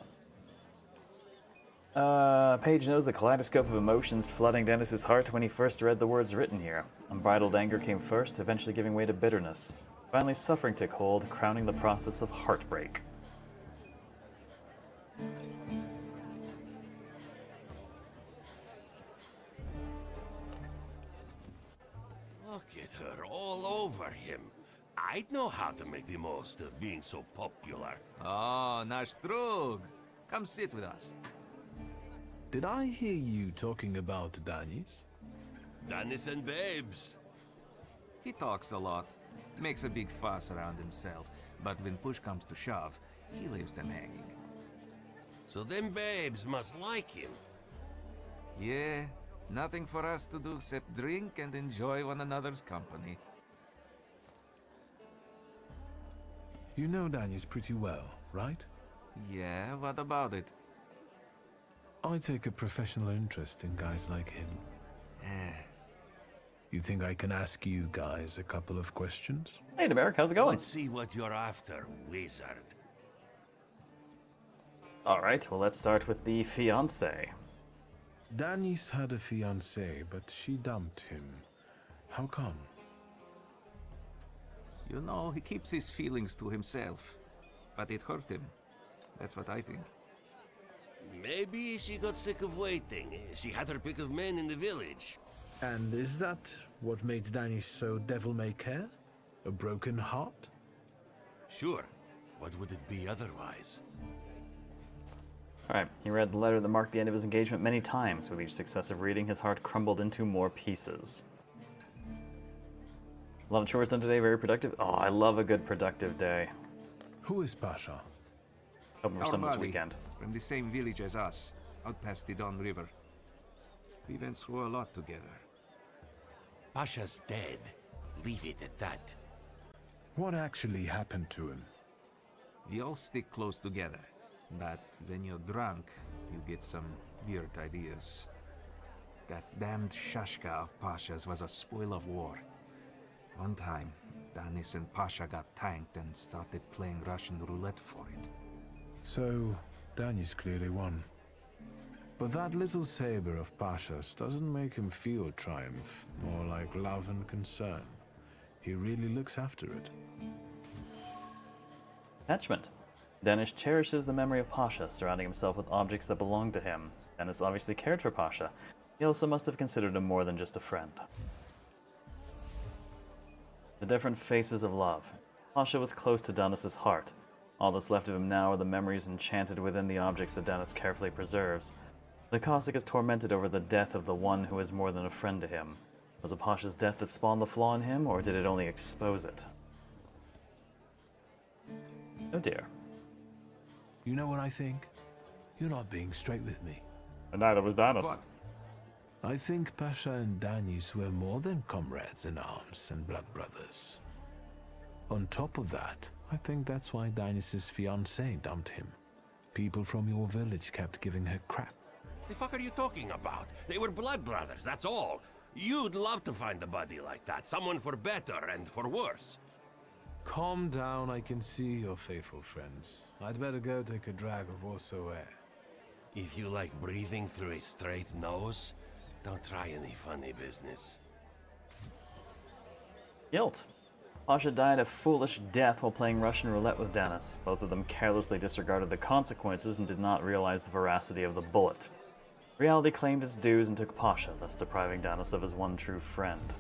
that. Paige knows the kaleidoscope of emotions flooding Dennis's heart when he first read the words written here. Unbridled anger came first, eventually giving way to bitterness. Finally, suffering took hold, crowning the process of heartbreak. Look at her all over him. I'd know how to make the most of being so popular. Oh, nasz drug. Come sit with us. Did I hear you talking about Danis? Danis and babes. He talks a lot, makes a big fuss around himself, but when push comes to shove, he leaves them hanging. So them babes must like him. Yeah, Nothing for us to do except drink and enjoy one another's company. You know Danis pretty well, right? Yeah, what about it? I take a professional interest in guys like him. You think I can ask you guys a couple of questions? Hey, Derek, how's it going? Let's see what you're after, wizard. All right, well, let's start with the fiancé. Danis had a fiancée, but she dumped him. How come? You know, he keeps his feelings to himself. But it hurt him. That's what I think. Maybe she got sick of waiting. She had her pick of men in the village. And is that what made Danis so devil-may-care? A broken heart? Sure. What would it be otherwise? Alright, he read the letter that marked the end of his engagement many times. With each successive reading, his heart crumbled into more pieces. A lot of chores done today, very productive. Oh, I love a good productive day. Who is Pasha? Hoping for some this weekend. From the same village as us, out past the Don River. We went through a lot together. Pasha's dead. Leave it at that. What actually happened to him? We all stick close together. But when you're drunk, you get some weird ideas. That damned Shashka of Pasha's was a spoil of war. One time, Danis and Pasha got tanked and started playing Russian roulette for it. So, Danis clearly won. But that little saber of Pasha's doesn't make him feel triumph, more like love and concern. He really looks after it. Attachment. Danis cherishes the memory of Pasha, surrounding himself with objects that belong to him. Danis obviously cared for Pasha. He also must have considered him more than just a friend. The different faces of love. Pasha was close to Danis' heart. All that's left of him now are the memories enchanted within the objects that Danis carefully preserves. The Cossack is tormented over the death of the one who is more than a friend to him. Was it Pasha's death that spawned the flaw in him, or did it only expose it? Oh dear. You know what I think? You're not being straight with me. And neither was Danis. What? I think Pasha and Danis were more than comrades in arms and blood brothers. On top of that, I think that's why Danis' fiancée dumped him. People from your village kept giving her crap. The fuck are you talking about? They were blood brothers, that's all. You'd love to find a buddy like that. Someone for better and for worse. Calm down, I can see your faithful friends. I'd better go take a drag of Warsaw air. If you like breathing through a straight nose, don't try any funny business. Guilt. Pasha died a foolish death while playing Russian roulette with Danis. Both of them carelessly disregarded the consequences and did not realize the veracity of the bullet. Reality claimed its dues and took Pasha, thus depriving Danis of his one true friend.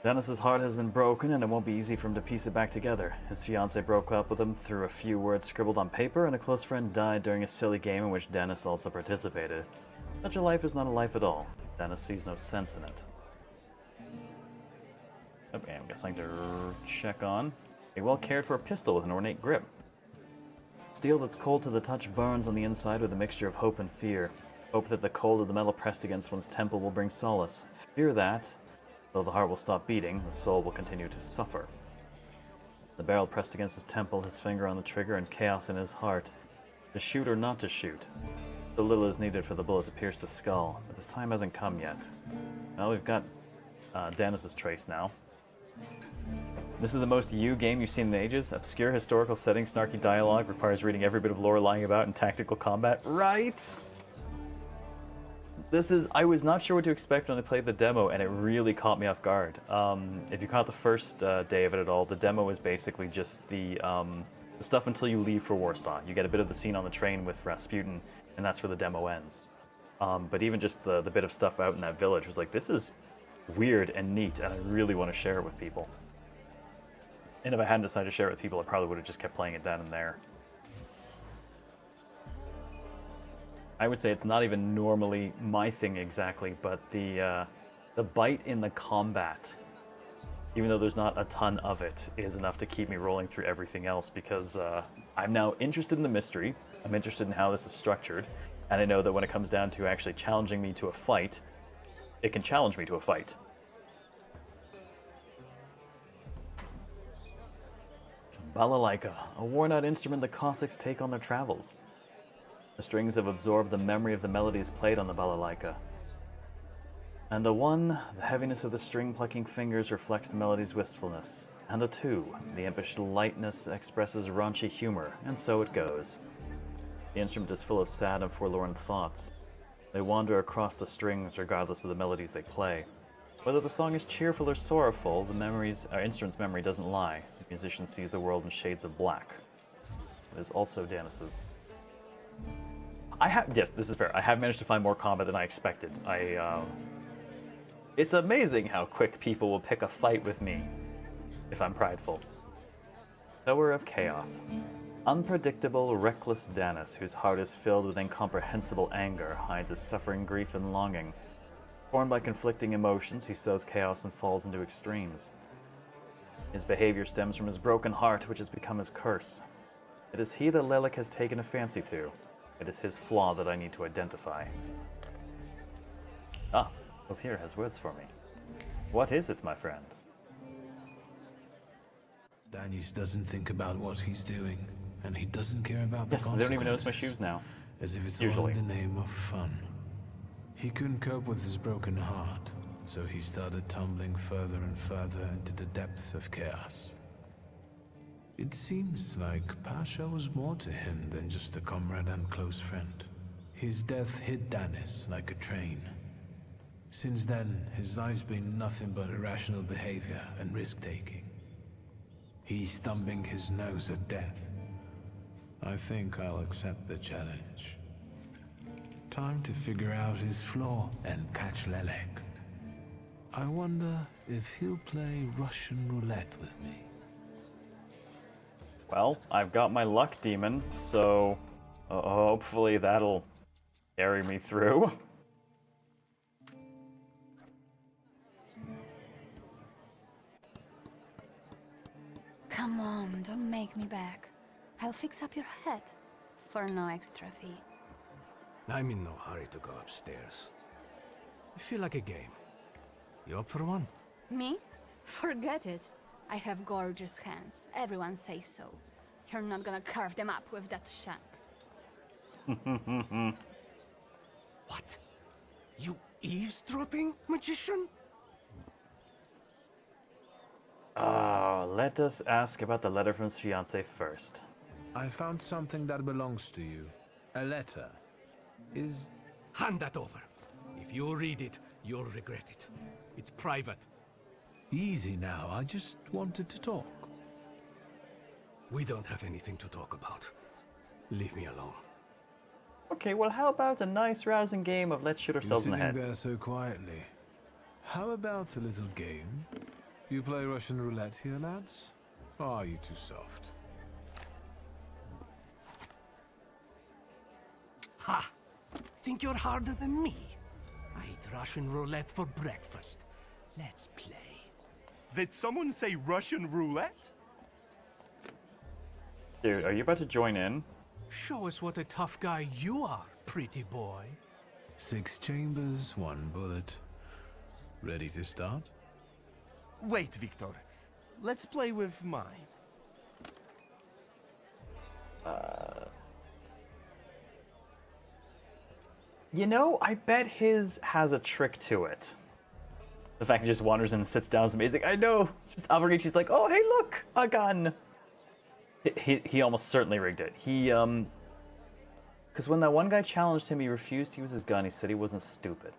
Danis' heart has been broken, and it won't be easy for him to piece it back together. His fiancée broke up with him through a few words scribbled on paper, and a close friend died during a silly game in which Danis also participated. Such a life is not a life at all. Danis sees no sense in it. Okay, I'm guessing to check on. A well-cared-for pistol with an ornate grip. Steel that's cold to the touch burns on the inside with a mixture of hope and fear. Hope that the cold of the metal pressed against one's temple will bring solace. Fear that, though the heart will stop beating, the soul will continue to suffer. The barrel pressed against his temple, his finger on the trigger, and chaos in his heart. To shoot or not to shoot. So little is needed for the bullet to pierce the skull, but his time hasn't come yet. Well, we've got Danis' trace now. This is the most you game you've seen in ages. Obscure historical setting, snarky dialogue, requires reading every bit of lore lying about in tactical combat. Right? I was not sure what to expect when I played the demo, and it really caught me off guard. If you caught the first day of it at all, the demo is basically just the stuff until you leave for Warsaw. You get a bit of the scene on the train with Rasputin, and that's where the demo ends. But even just the bit of stuff out in that village was like, this is weird and neat, and I really want to share it with people. And if I hadn't decided to share it with people, I probably would have just kept playing it down in there. I would say it's not even normally my thing exactly, but the bite in the combat, even though there's not a ton of it, is enough to keep me rolling through everything else, because I'm now interested in the mystery. I'm interested in how this is structured. And I know that when it comes down to actually challenging me to a fight, it can challenge me to a fight. Balalaika, a worn-out instrument the Cossacks take on their travels. The strings have absorbed the memory of the melodies played on the balalaika. And a 1, the heaviness of the string-plucking fingers reflects the melody's wistfulness. And a 2, the impish lightness expresses raunchy humor, and so it goes. The instrument is full of sad and forlorn thoughts. They wander across the strings regardless of the melodies they play. Whether the song is cheerful or sorrowful, the instrument's memory doesn't lie. The musician sees the world in shades of black. It is also Danis's. Yes, this is fair. I have managed to find more combat than I expected. It's amazing how quick people will pick a fight with me if I'm prideful. Sower of Chaos. Unpredictable, reckless Danis, whose heart is filled with incomprehensible anger, hides his suffering, grief, and longing. Torn by conflicting emotions, he sows chaos and falls into extremes. His behavior stems from his broken heart, which has become his curse. It is he that Lelik has taken a fancy to. It is his flaw that I need to identify. Ah, Opir has words for me. What is it, my friend? Danis doesn't think about what he's doing, and he doesn't care about the Yes, consequences. they don't even notice my shoes now. As if it's Usually. all in the name of fun. He couldn't cope with his broken heart, so he started tumbling further and further into the depths of chaos. It seems like Pasha was more to him than just a comrade and close friend. His death hit Danis like a train. Since then, his life's been nothing but irrational behavior and risk-taking. He's thumbing his nose at death. I think I'll accept the challenge. Time to figure out his flaw and catch Lelek. I wonder if he'll play Russian roulette with me. Well, I've got my luck demon, so hopefully that'll carry me through. Come on, don't make me beg. I'll fix up your head for no extra fee. I'm in no hurry to go upstairs. I feel like a game. You up for one? Me? Forget it. I have gorgeous hands. Everyone says so. You're not gonna carve them up with that shank. What? You eavesdropping, magician? Let us ask about the letter from his fiancée first. I found something that belongs to you. A letter. Hand that over. If you read it, you'll regret it. It's private. Easy now, I just wanted to talk. We don't have anything to talk about. Leave me alone. Okay, well how about a nice rousing game of let's shoot ourselves in the head? You're sitting there so quietly. How about a little game? You play Russian roulette here, lads? Or are you too soft? Ha! Think you're harder than me? I eat Russian roulette for breakfast. Let's play. Did someone say Russian roulette? Dude, are you about to join in? Show us what a tough guy you are, pretty boy. 6 chambers, 1 bullet. Ready to start? Wait, Victor. Let's play with mine. You know, I bet his has a trick to it. The fact he just wanders in and sits down is amazing. I know! It's just Alvarici's like, oh, hey, look! A gun! He almost certainly rigged it. Because when that one guy challenged him, he refused to use his gun. He said he wasn't stupid.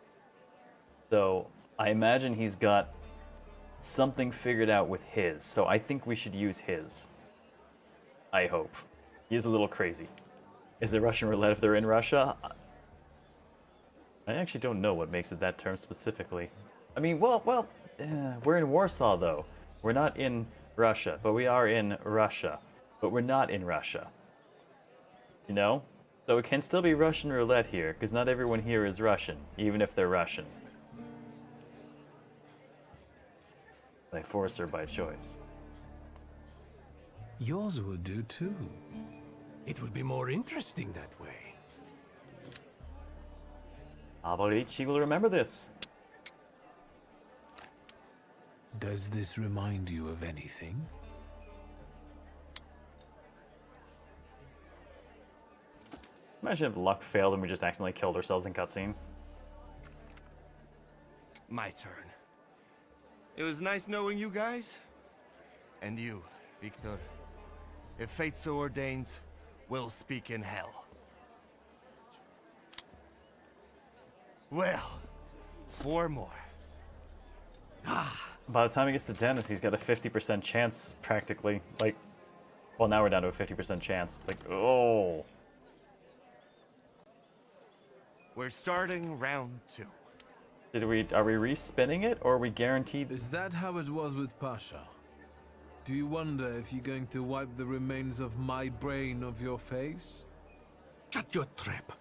So, I imagine he's got something figured out with his. So I think we should use his. I hope. He is a little crazy. Is it Russian roulette if they're in Russia? I actually don't know what makes it that term specifically. I mean, we're in Warsaw, though. We're not in Russia, but we are in Russia. But we're not in Russia. You know? So it can still be Russian roulette here, because not everyone here is Russian, even if they're Russian. By force or by choice. Yours will do too. It will be more interesting that way. I believe she will remember this. Does this remind you of anything? Imagine if luck failed and we just accidentally killed ourselves in cutscene. My turn. It was nice knowing you guys. And you, Victor. If fate so ordains, we'll speak in hell. Well, 4 more. By the time he gets to Dennis, he's got a 50% chance, practically. Like, well, now we're down to a 50% chance. Like, oh. We're starting round 2. Are we respinning it, or are we guaranteed? Is that how it was with Pasha? Do you wonder if you're going to wipe the remains of my brain off your face? Shut your trap.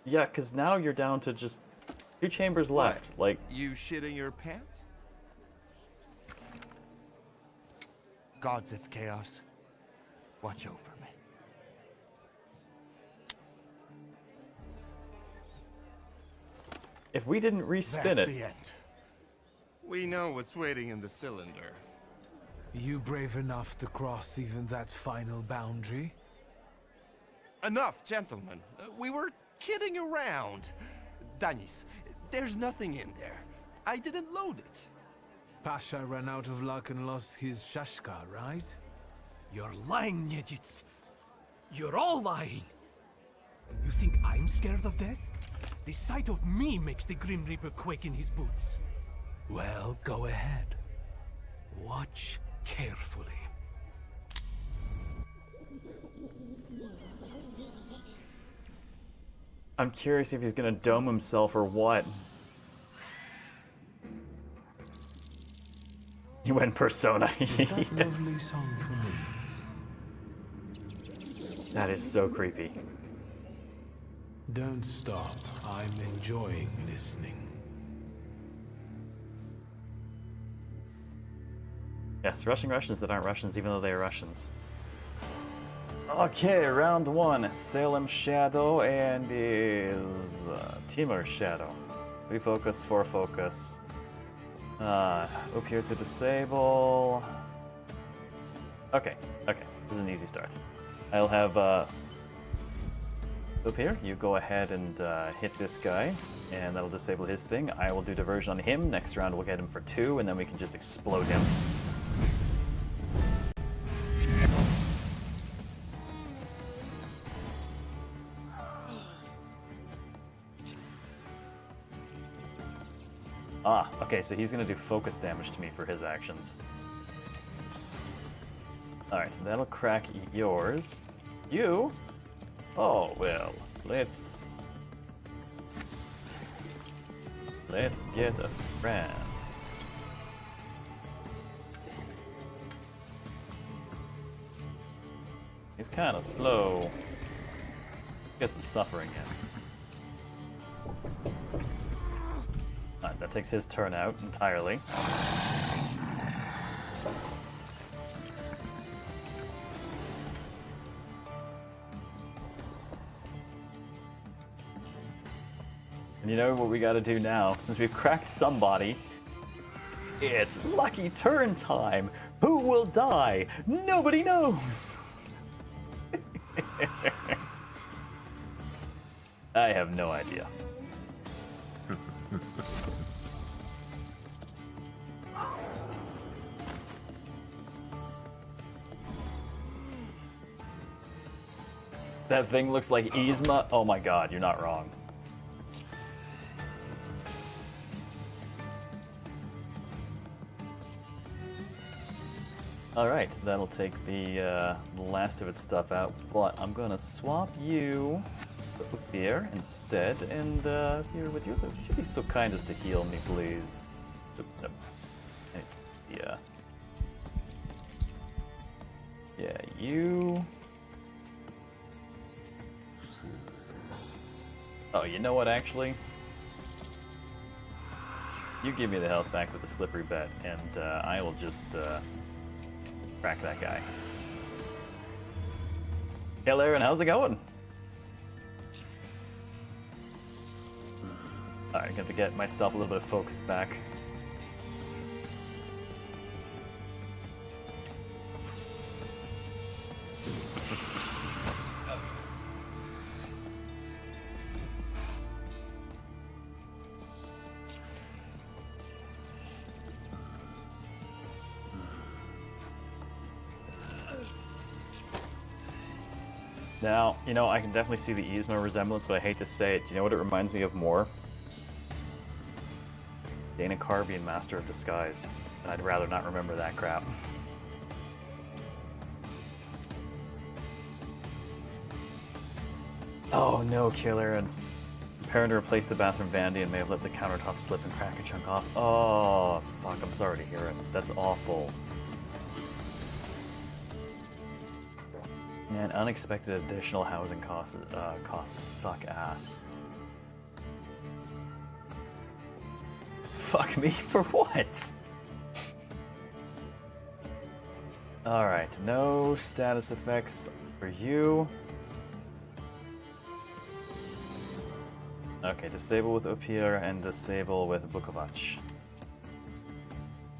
Yeah, because now you're down to just 2 chambers left. Like, you shitting your pants? Gods of Chaos, watch over me. if we didn't respin That's it, the end. We know what's waiting in the cylinder. You brave enough to cross even that final boundary? Enough, gentlemen. We were kidding around. Danis, there's nothing in there. I didn't load it. Pasha ran out of luck and lost his shashka, right? You're lying, Niedzits. You're all lying. You think I'm scared of death? The sight of me makes the Grim Reaper quake in his boots. Well, go ahead. Watch carefully. I'm curious if he's gonna dome himself or what. You went Persona. Is that lovely song for me? That is so creepy. Don't stop. I'm enjoying listening. Yes, rushing Russians that aren't Russians even though they are Russians. Okay, round 1. Salem Shadow and is Timur Shadow. Refocus, for focus. Up here to disable. Okay. This is an easy start. I'll have up here, you go ahead and hit this guy, and that'll disable his thing. I will do diversion on him. Next round we'll get him for 2, and then we can just explode him. Okay, so he's gonna do focus damage to me for his actions. Alright, that'll crack yours. You? Oh, well, let's get a friend. He's kind of slow. Get some suffering in. Alright, that takes his turn out entirely. And you know what we gotta do now? Since we've cracked somebody, it's lucky turn time! Who will die? Nobody knows! I have no idea. That thing looks like Yzma. Oh my god, you're not wrong. Alright, that'll take the last of its stuff out, but I'm gonna swap you with here instead, and here, would you be so kind as to heal me, please? Yeah, you... Oh, you know what, actually? You give me the health back with the slippery bed, and I will just crack that guy. Hey, Aaron, how's it going? Alright, I got to get myself a little bit of focus back. Now, you know, I can definitely see the Yzma resemblance, but I hate to say it. Do you know what it reminds me of more? Dana Carvey in Master of Disguise. And I'd rather not remember that crap. Oh no, Killer. Preparing to replace the bathroom vanity and may have let the countertop slip and crack a chunk off. Oh, fuck, I'm sorry to hear it. That's awful. Man, unexpected additional housing costs suck ass. Fuck me for what? Alright, no status effects for you. Okay, disable with Opier and disable with Bukovac.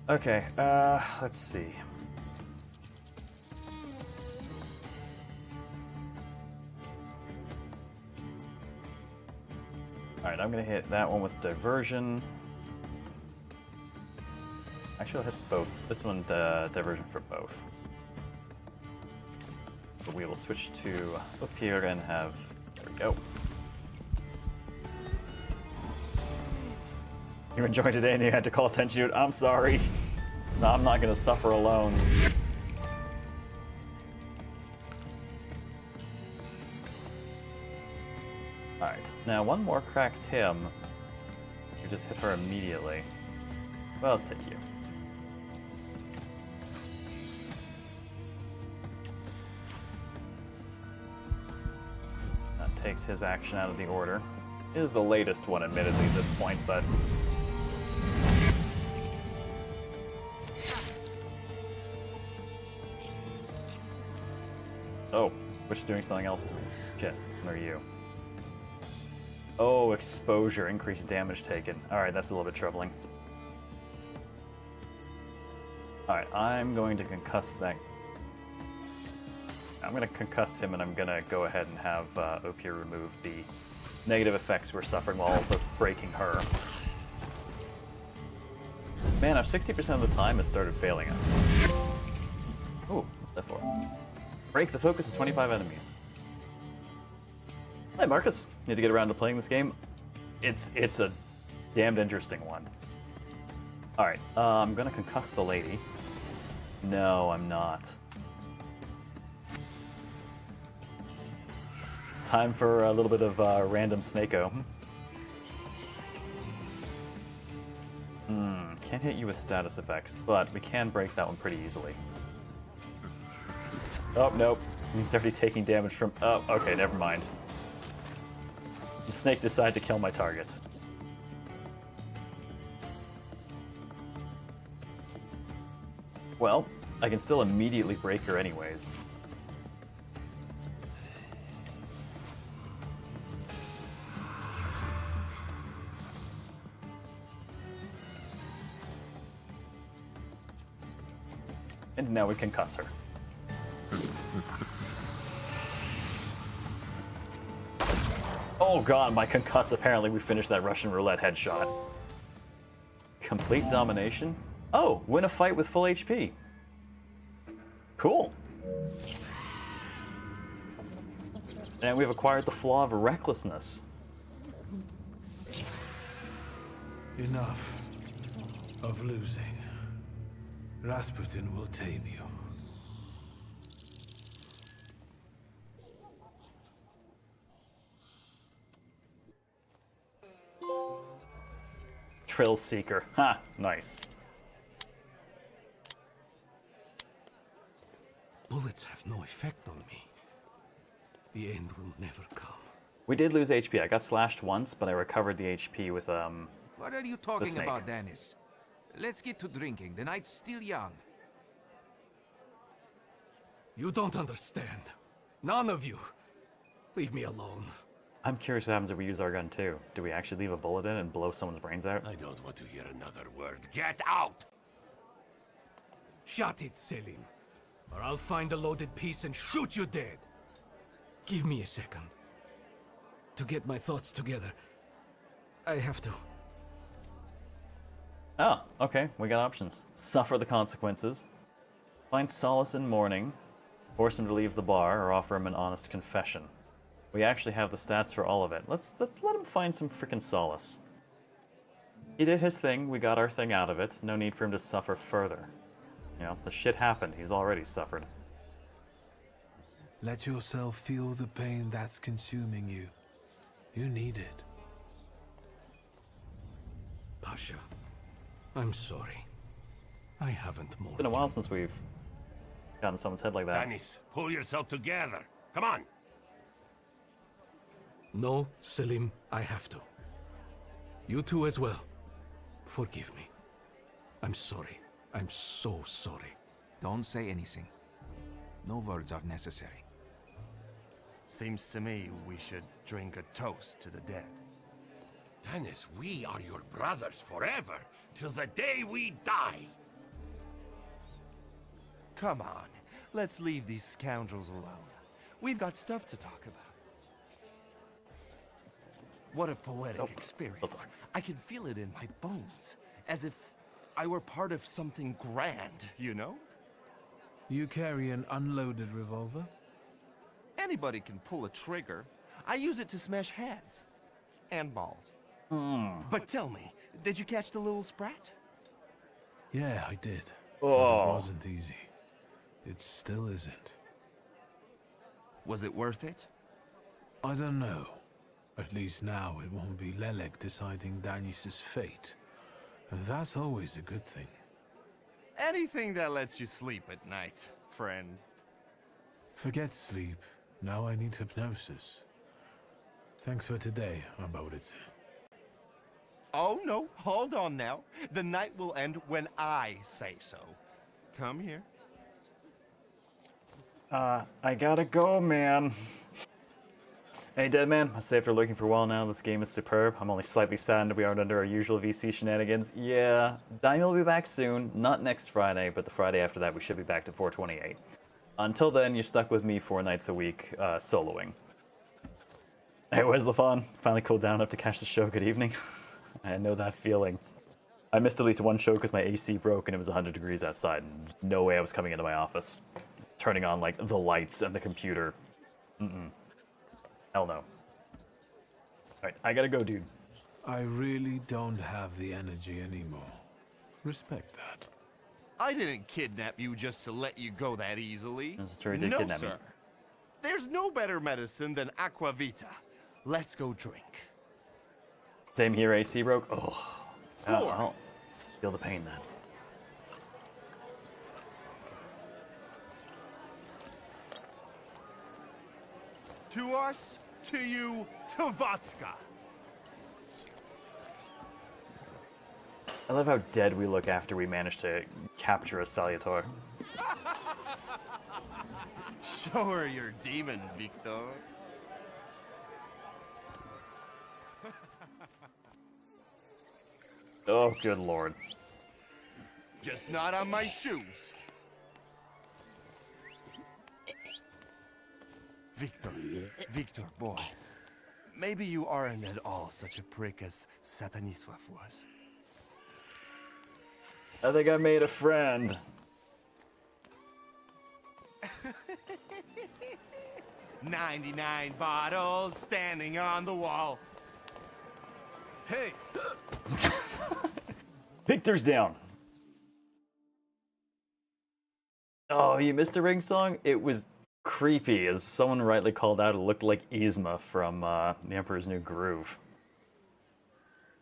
Okay, let's see. Alright, I'm gonna hit that one with Diversion. Actually, I'll hit both. This one, Diversion for both. But we will switch to up here and have... There we go. You enjoyed today and you had to call attention to it. I'm sorry. No, I'm not gonna suffer alone. Alright, now one more cracks him. You just hit her immediately. Well, let's take you. That takes his action out of the order. It is the latest one, admittedly, at this point, but... Oh, which is doing something else to me. Shit, where are you? Oh, exposure, increased damage taken. Alright, that's a little bit troubling. Alright, I'm going to concuss that. I'm going to concuss him and I'm going to go ahead and have Opier remove the negative effects we're suffering while also breaking her. Man, I've 60% of the time has started failing us. Ooh, that for? Break the focus of 25 enemies. Hi, Marcus. Need to get around to playing this game. It's a damned interesting one. Alright, I'm gonna concuss the lady. No, I'm not. It's time for a little bit of random Snake-O. Can't hit you with status effects, but we can break that one pretty easily. Oh, nope. He's already taking damage from... Oh, okay, never mind. The snake decided to kill my target. Well, I can still immediately break her anyways. And now we can cuss her. Oh god, my concuss, apparently we finished that Russian roulette headshot. Complete domination? Oh, win a fight with full HP. Cool. And we've acquired the flaw of recklessness. Enough of losing. Rasputin will tame you. Trill Seeker. Ha, nice. Bullets have no effect on me. The end will never come. We did lose HP. I got slashed once, but I recovered the HP with, What are you talking about, Dennis? Let's get to drinking. The night's still young. You don't understand. None of you. Leave me alone. I'm curious what happens if we use our gun too. Do we actually leave a bullet in and blow someone's brains out? I don't want to hear another word. Get out! Shut it, Selim. Or I'll find a loaded piece and shoot you dead. Give me a second. To get my thoughts together. I have to. Oh, okay. We got options. Suffer the consequences. Find solace in mourning. Force him to leave the bar or offer him an honest confession. We actually have the stats for all of it. Let's let him find some freaking solace. He did his thing. We got our thing out of it. No need for him to suffer further. You know, the shit happened. He's already suffered. Let yourself feel the pain that's consuming you. You need it. Pasha, I'm sorry. I haven't more. It's been a while since we've gotten someone's head like that. Dennis, pull yourself together. Come on. No, Selim, I have to. You too as well. Forgive me. I'm sorry. I'm so sorry. Don't say anything. No words are necessary. Seems to me we should drink a toast to the dead. Dennis, we are your brothers forever, till the day we die. Come on, let's leave these scoundrels alone. We've got stuff to talk about. What a poetic experience. I can feel it in my bones, as if I were part of something grand, you know? You carry an unloaded revolver? Anybody can pull a trigger. I use it to smash heads. And balls. But tell me, did you catch the little sprat? Yeah, I did. Oh. But it wasn't easy. It still isn't. Was it worth it? I don't know. At least now it won't be Lelek deciding Danis's fate. And that's always a good thing. Anything that lets you sleep at night, friend. Forget sleep. Now I need hypnosis. Thanks for today, Aboditse. Oh no, hold on now. The night will end when I say so. Come here. I gotta go, man. Hey, Deadman, I stay after looking for a while now. This game is superb. I'm only slightly saddened we aren't under our usual VC shenanigans. Yeah, Daimyo will be back soon. Not next Friday, but the Friday after that we should be back to 428. Until then, you're stuck with me 4 nights a week, soloing. Hey, where's the fun? Finally cooled down enough to catch the show. Good evening. I know that feeling. I missed at least one show because my AC broke and it was 100 degrees outside. And no way I was coming into my office. Turning on, like, the lights and the computer. Hell no. Alright, I gotta go, dude. I really don't have the energy anymore. Respect that. I didn't kidnap you just to let you go that easily. That's true, he did no, kidnap me. sir. There's no better medicine than aquavita. Let's go drink. Same here, AC broke. Oh. I'll feel the pain then. To us, to you, to vodka. I love how dead we look after we manage to capture a Salutor. Show her your demon, Victor. Oh, good lord. Just not on my shoes. Victor, boy. Maybe you aren't at all such a prick as Sataniswa was. I think I made a friend. 99 bottles standing on the wall. Hey! Victor's down. Oh, you missed a Ring song? It was creepy, as someone rightly called out. It looked like Yzma from The Emperor's New Groove.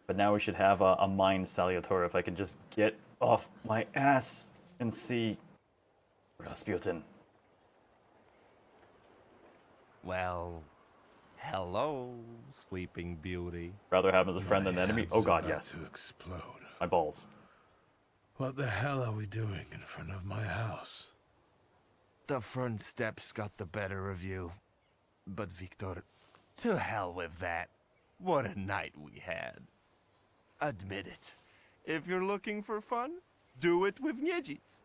But now we should have a Mind Salutor if I can just get off my ass and see Rasputin. Well, hello, Sleeping Beauty. Rather have him as a friend than an enemy? Oh god, about yes. to explode. My balls. What the hell are we doing in front of my house? The front steps got the better of you. But Victor, To hell with that. What a night we had. Admit it. If you're looking for fun, do it with Niedzits.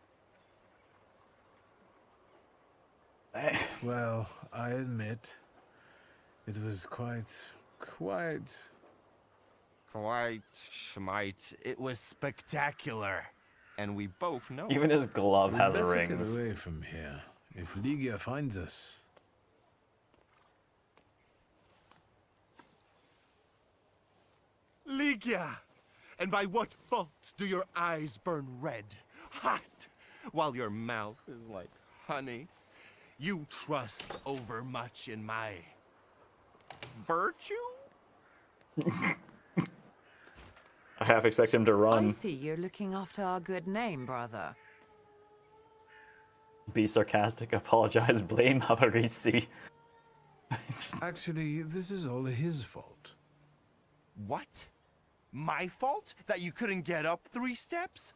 Well, I admit, it was quite... Schmite. It was spectacular. And we both know Even it. his glove We'd has better rings. get away from here. If Ligia finds us... Ligia! And by what fault do your eyes burn red, hot, while your mouth is like honey? You trust overmuch in my virtue? I half expect him to I run. see you're looking after our good name, brother. Be sarcastic, apologize, blame Avarisi. Actually, this is all his fault. What? My fault that you couldn't get up 3 steps?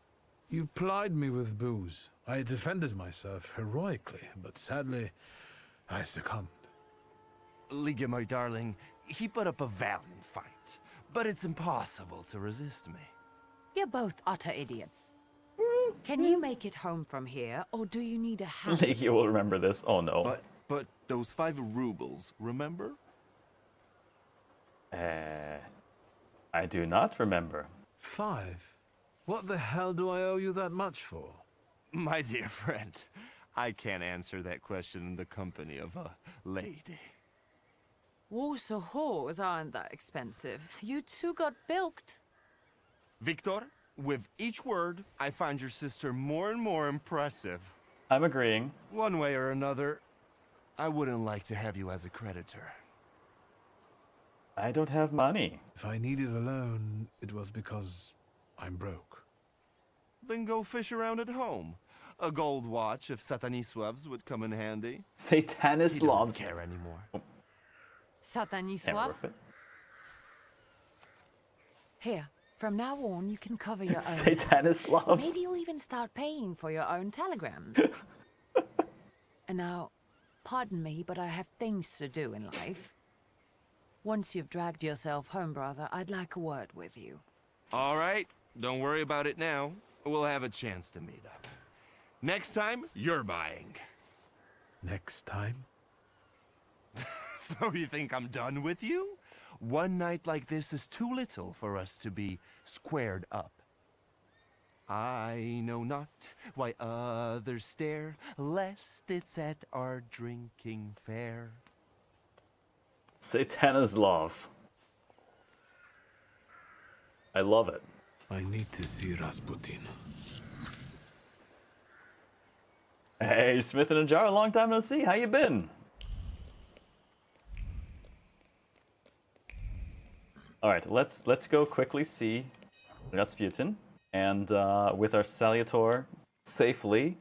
You plied me with booze. I defended myself heroically, but sadly, I succumbed. Ligia, my darling, he put up a valiant fight, but it's impossible to resist me. You're both utter idiots. Can you make it home from here, or do you need a hand? You will remember this. Oh no. But those 5 rubles, remember? I do not remember. 5? What the hell do I owe you that much for? My dear friend, I can't answer that question in the company of a lady. Warsaw whores aren't that expensive. You two got bilked. Victor, with each word, I find your sister more and more impressive. I'm agreeing. One way or another, I wouldn't like to have you as a creditor. I don't have money. If I needed a loan, it was because I'm broke. Then go fish around at home. A gold watch of Satanisław's would come in handy. Satanisław's. He doesn't care anymore. Satanisław? Here, from now on, you can cover your own. Satanisław. Maybe you'll even start paying for your own telegrams. And now, pardon me, but I have things to do in life. Once you've dragged yourself home, brother, I'd like a word with you. All right, don't worry about it now. We'll have a chance to meet up. Next time, you're buying. Next time? So you think I'm done with you? One night like this is too little for us to be squared up. I know not why others stare, lest it's at our drinking fair. Satanisław. I love it. I need to see Rasputin. Hey, Smith in a Jar, long time no see. How you been? All right, let's go quickly see Rasputin, and with our Salutor safely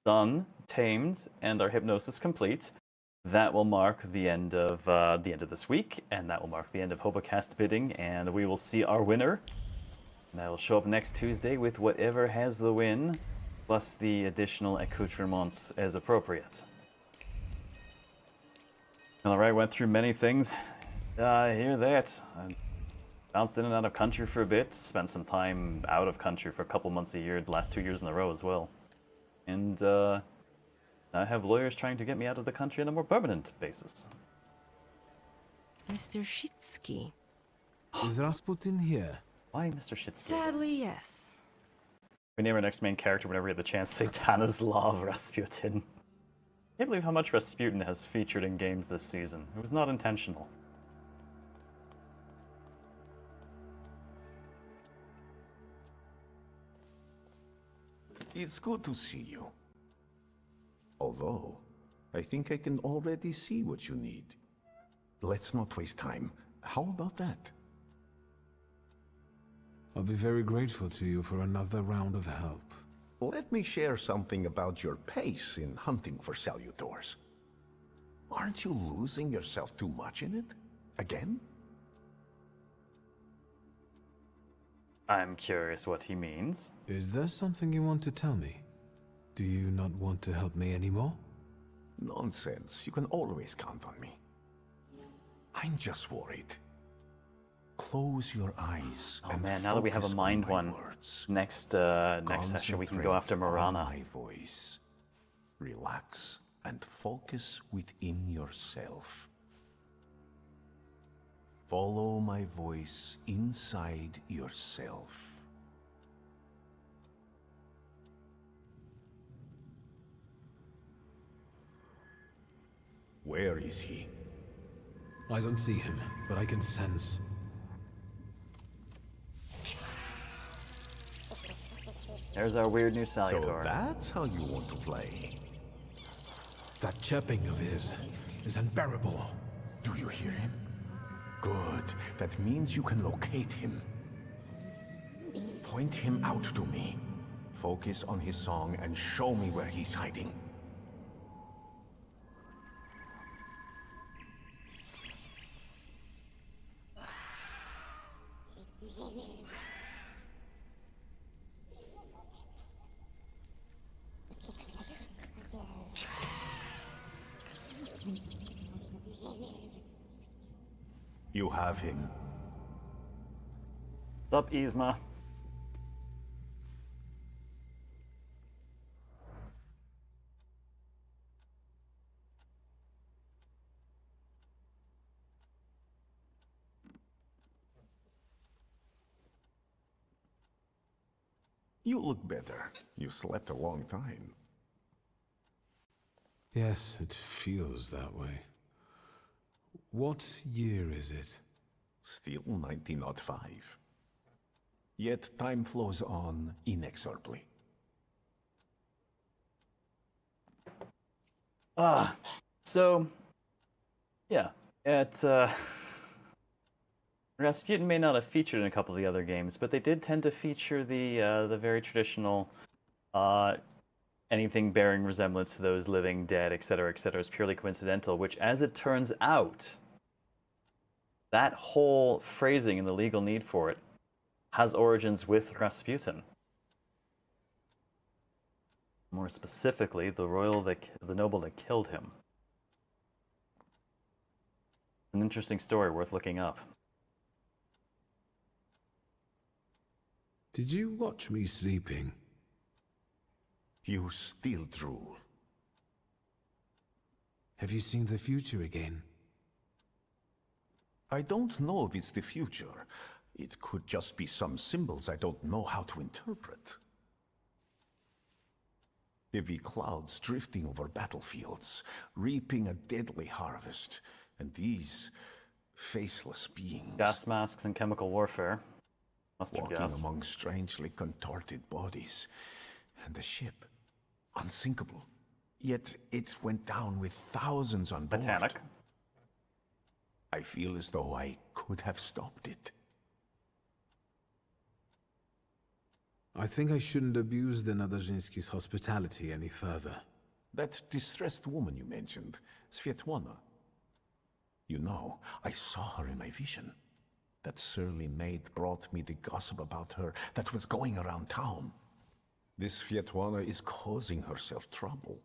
done, tamed, and our hypnosis complete, that will mark the end of this week, and that will mark the end of Hobocast bidding, and we will see our winner. And I will show up next Tuesday with whatever has the win, plus the additional accoutrements as appropriate. All right, went through many things. I hear that. I bounced in and out of country for a bit, spent some time out of country for a couple months a year, the last 2 years in a row as well. And I have lawyers trying to get me out of the country on a more permanent basis. Mr. Shitsky. Is Rasputin here? Why Mr. Shitsky? Sadly, yes. We name our next main character whenever we have the chance, Satanisław Rasputin. I can't believe how much Rasputin has featured in games this season. It was not intentional. It's good to see you. Although, I think I can already see what you need. Let's not waste time. How about that? I'll be very grateful to you for another round of help. Let me share something about your pace in hunting for Salutors. Aren't you losing yourself too much in it? Again? I'm curious what he means. Is there something you want to tell me? Do you not want to help me anymore? Nonsense. You can always count on me. I'm just worried. Close your eyes. Oh man, now that we have a mind one, next session we can go after Marana. My voice. Relax and focus within yourself. Follow my voice inside yourself. Where is he? I don't see him, but I can sense. There's our weird new So Salutor. that's how you want to play. That chirping of his is unbearable. Do you hear him? Good. That means you can locate him. Point him out to me. Focus on his song and show me where he's hiding. You have him. What's up, Yzma? You look better. You slept a long time. Yes, it feels that way. What year is it? Still 1905. Yet time flows on inexorably. So, yeah, Rasputin may not have featured in a couple of the other games, but they did tend to feature the very traditional, anything bearing resemblance to those living, dead, etc., is purely coincidental, which, as it turns out, that whole phrasing and the legal need for it has origins with Rasputin. More specifically, the noble that killed him. An interesting story worth looking up. Did you watch me sleeping? You still drool. Have you seen the future again? I don't know if it's the future. It could just be some symbols I don't know how to interpret. Heavy clouds drifting over battlefields, reaping a deadly harvest, and these faceless beings. Gas masks and chemical warfare. Mustard walking gas. Among strangely contorted bodies. And the ship, unsinkable. Yet it went down with thousands on board. Titanic. I feel as though I could have stopped it. I think I shouldn't abuse the Nadezhinsky's hospitality any further. That distressed woman you mentioned, Svetlana. You know, I saw her in my vision. That surly maid brought me the gossip about her that was going around town. This Svetlana is causing herself trouble.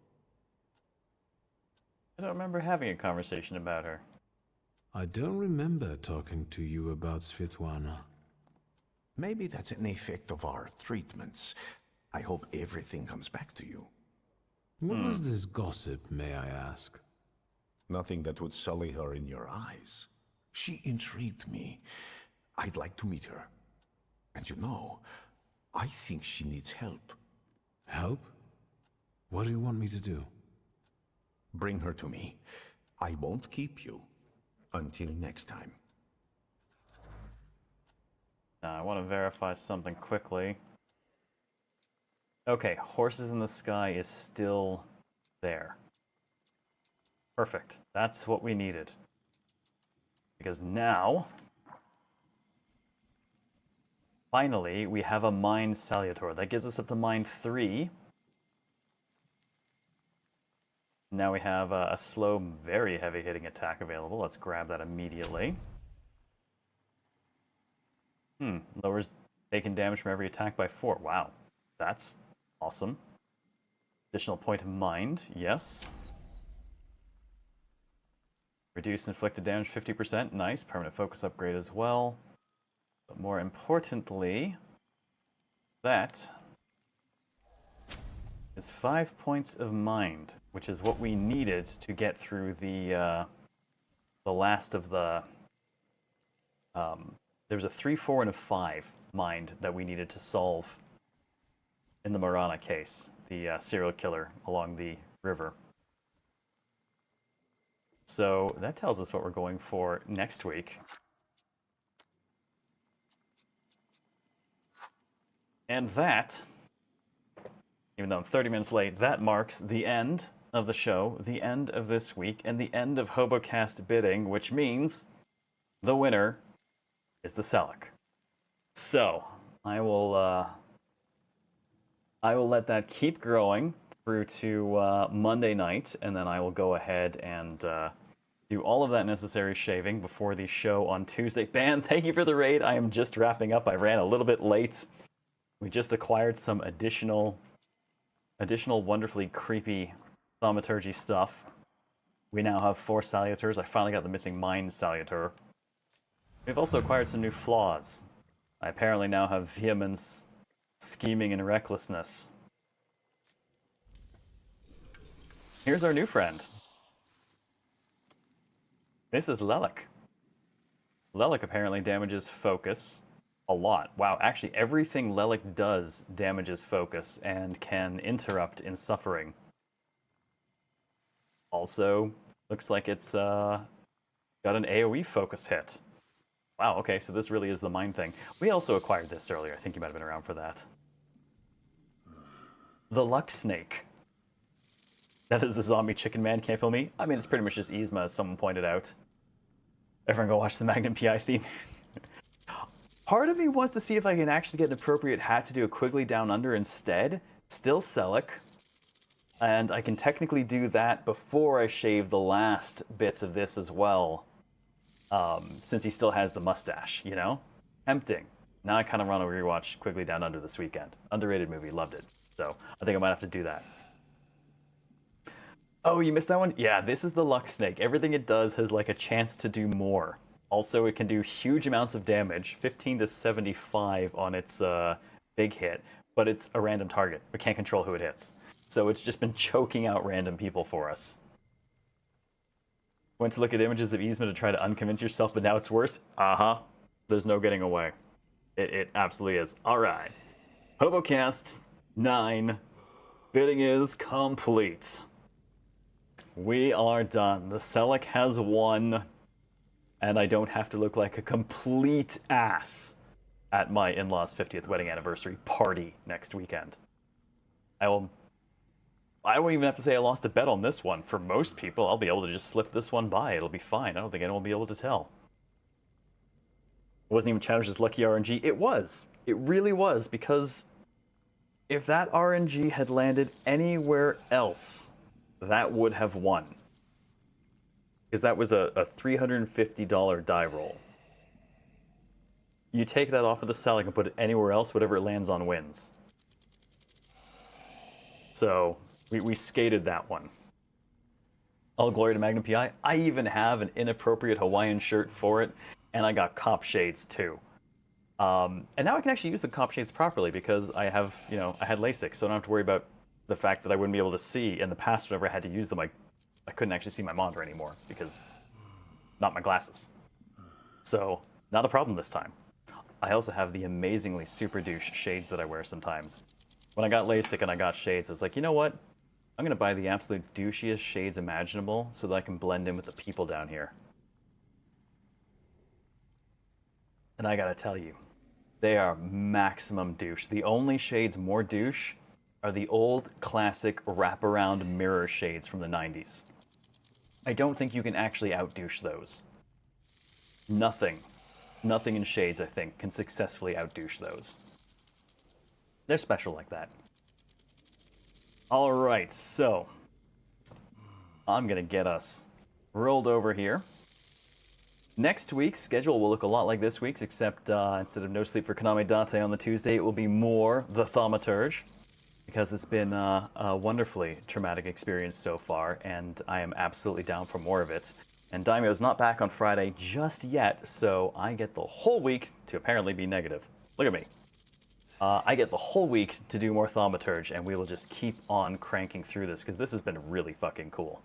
I don't remember having a conversation about her. I don't remember talking to you about Svetlana. Maybe that's an effect of our treatments. I hope everything comes back to you. What was this gossip, may I ask? Nothing that would sully her in your eyes. She intrigued me. I'd like to meet her. And you know, I think she needs help. Help? What do you want me to do? Bring her to me. I won't keep you. Until next time. Now, I want to verify something quickly. Okay, Horses in the Sky is still there. Perfect. That's what we needed. Because now, finally, we have a Mind Salutor. That gives us up to Mind 3. Now we have a slow, very heavy-hitting attack available. Let's grab that immediately. Lowers taken damage from every attack by 4. Wow, that's awesome. Additional point of mind, yes. Reduce inflicted damage 50%. Nice. Permanent focus upgrade as well. But more importantly, that is 5 points of mind, which is what we needed to get through the last of the... there was a 3, 4, and a 5 mind that we needed to solve in the Marana case, the serial killer along the river. So that tells us what we're going for next week. And that, even though I'm 30 minutes late, that marks the end of the show, the end of this week, and the end of HoboCast bidding, which means the winner is the Selleck. So I will let that keep growing through to Monday night, and then I will go ahead and do all of that necessary shaving before the show on Tuesday. Ban, thank you for the raid. I am just wrapping up. I ran a little bit late. We just acquired some additional wonderfully creepy thaumaturgy stuff. We now have 4 Salutors. I finally got the missing Mind Salutor. We've also acquired some new flaws. I apparently now have vehemence, scheming, and recklessness. Here's our new friend. This is Lelek. Lelek apparently damages focus a lot. Wow, actually everything Lelek does damages focus and can interrupt in suffering. Also, looks like it's got an AoE focus hit. Wow, okay, so this really is the mind thing. We also acquired this earlier. I think you might have been around for that. The Luck Snake. That is the zombie chicken man, can't feel me. I mean, it's pretty much just Yzma, as someone pointed out. Everyone go watch the Magnum PI theme. Part of me wants to see if I can actually get an appropriate hat to do a Quigley Down Under instead. Still Selleck. And I can technically do that before I shave the last bits of this as well. Since he still has the mustache, you know? Tempting. Now I kind of want to rewatch Quigley Down Under this weekend. Underrated movie, loved it. So I think I might have to do that. Oh, you missed that one? Yeah, this is the Luck Snake. Everything it does has like a chance to do more. Also, it can do huge amounts of damage, 15 to 75 on its big hit, but it's a random target. We can't control who it hits. So it's just been choking out random people for us. Went to look at images of Yzma to try to unconvince yourself, but now it's worse? Uh-huh. There's no getting away. It absolutely is. All right. HoboCast 9. Bidding is complete. We are done. The Selleck has won, and I don't have to look like a complete ass at my in-laws' 50th wedding anniversary party next weekend. I won't even have to say I lost a bet on this one. For most people, I'll be able to just slip this one by. It'll be fine. I don't think anyone will be able to tell. It wasn't even challenged as lucky RNG. It was. It really was, because if that RNG had landed anywhere else, that would have won. Because that was a $350 die roll. You take that off of the Selleck and put it anywhere else, whatever it lands on wins. So we skated that one. All glory to Magnum PI. I even have an inappropriate Hawaiian shirt for it, and I got cop shades too. And now I can actually use the cop shades properly because I have, I had LASIK, so I don't have to worry about the fact that I wouldn't be able to see. In the past, whenever I had to use them, I couldn't actually see my monitor anymore because not my glasses. So not a problem this time. I also have the amazingly super douche shades that I wear sometimes. When I got LASIK and I got shades, I was like, you know what? I'm gonna buy the absolute douchiest shades imaginable so that I can blend in with the people down here. And I gotta tell you, they are maximum douche. The only shades more douche are the old classic wraparound mirror shades from the 90s. I don't think you can actually out-douche those. Nothing in shades, I think, can successfully out-douche those. They're special like that. All right, so I'm gonna get us rolled over here. Next week's schedule will look a lot like this week's, except instead of No Sleep for Konami Date on the Tuesday, it will be more the Thaumaturge, because it's been a wonderfully traumatic experience so far, and I am absolutely down for more of it. And Daimyo's not back on Friday just yet, so I get the whole week to apparently be negative. Look at me. I get the whole week to do more Thaumaturge, and we will just keep on cranking through this, because this has been really fucking cool.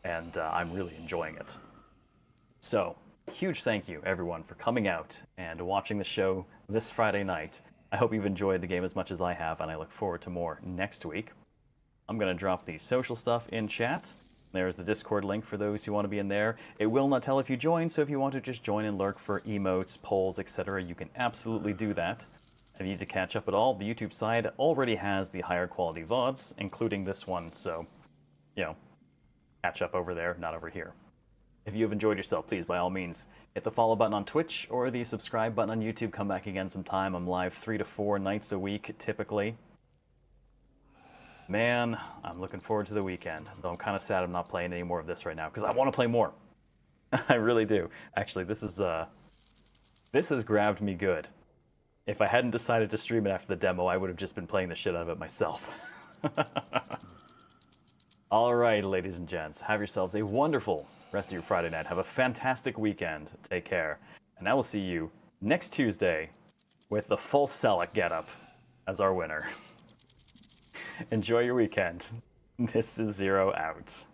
And I'm really enjoying it. So, huge thank you, everyone, for coming out and watching the show this Friday night. I hope you've enjoyed the game as much as I have, and I look forward to more next week. I'm going to drop the social stuff in chat. There's the Discord link for those who want to be in there. It will not tell if you join, so if you want to just join and lurk for emotes, polls, etc., you can absolutely do that. If you need to catch up at all, the YouTube side already has the higher quality VODs, including this one, so, you know, catch up over there, not over here. If you have enjoyed yourself, please, by all means, hit the follow button on Twitch or the subscribe button on YouTube. Come back again sometime. I'm live 3 to 4 nights a week, typically. Man, I'm looking forward to the weekend, though I'm kind of sad I'm not playing any more of this right now, because I want to play more. I really do. Actually, this has grabbed me good. If I hadn't decided to stream it after the demo, I would have just been playing the shit out of it myself. All right, ladies and gents, have yourselves a wonderful rest of your Friday night. Have a fantastic weekend. Take care. And I will see you next Tuesday with the full Selleck getup as our winner. Enjoy your weekend. This is Zero out.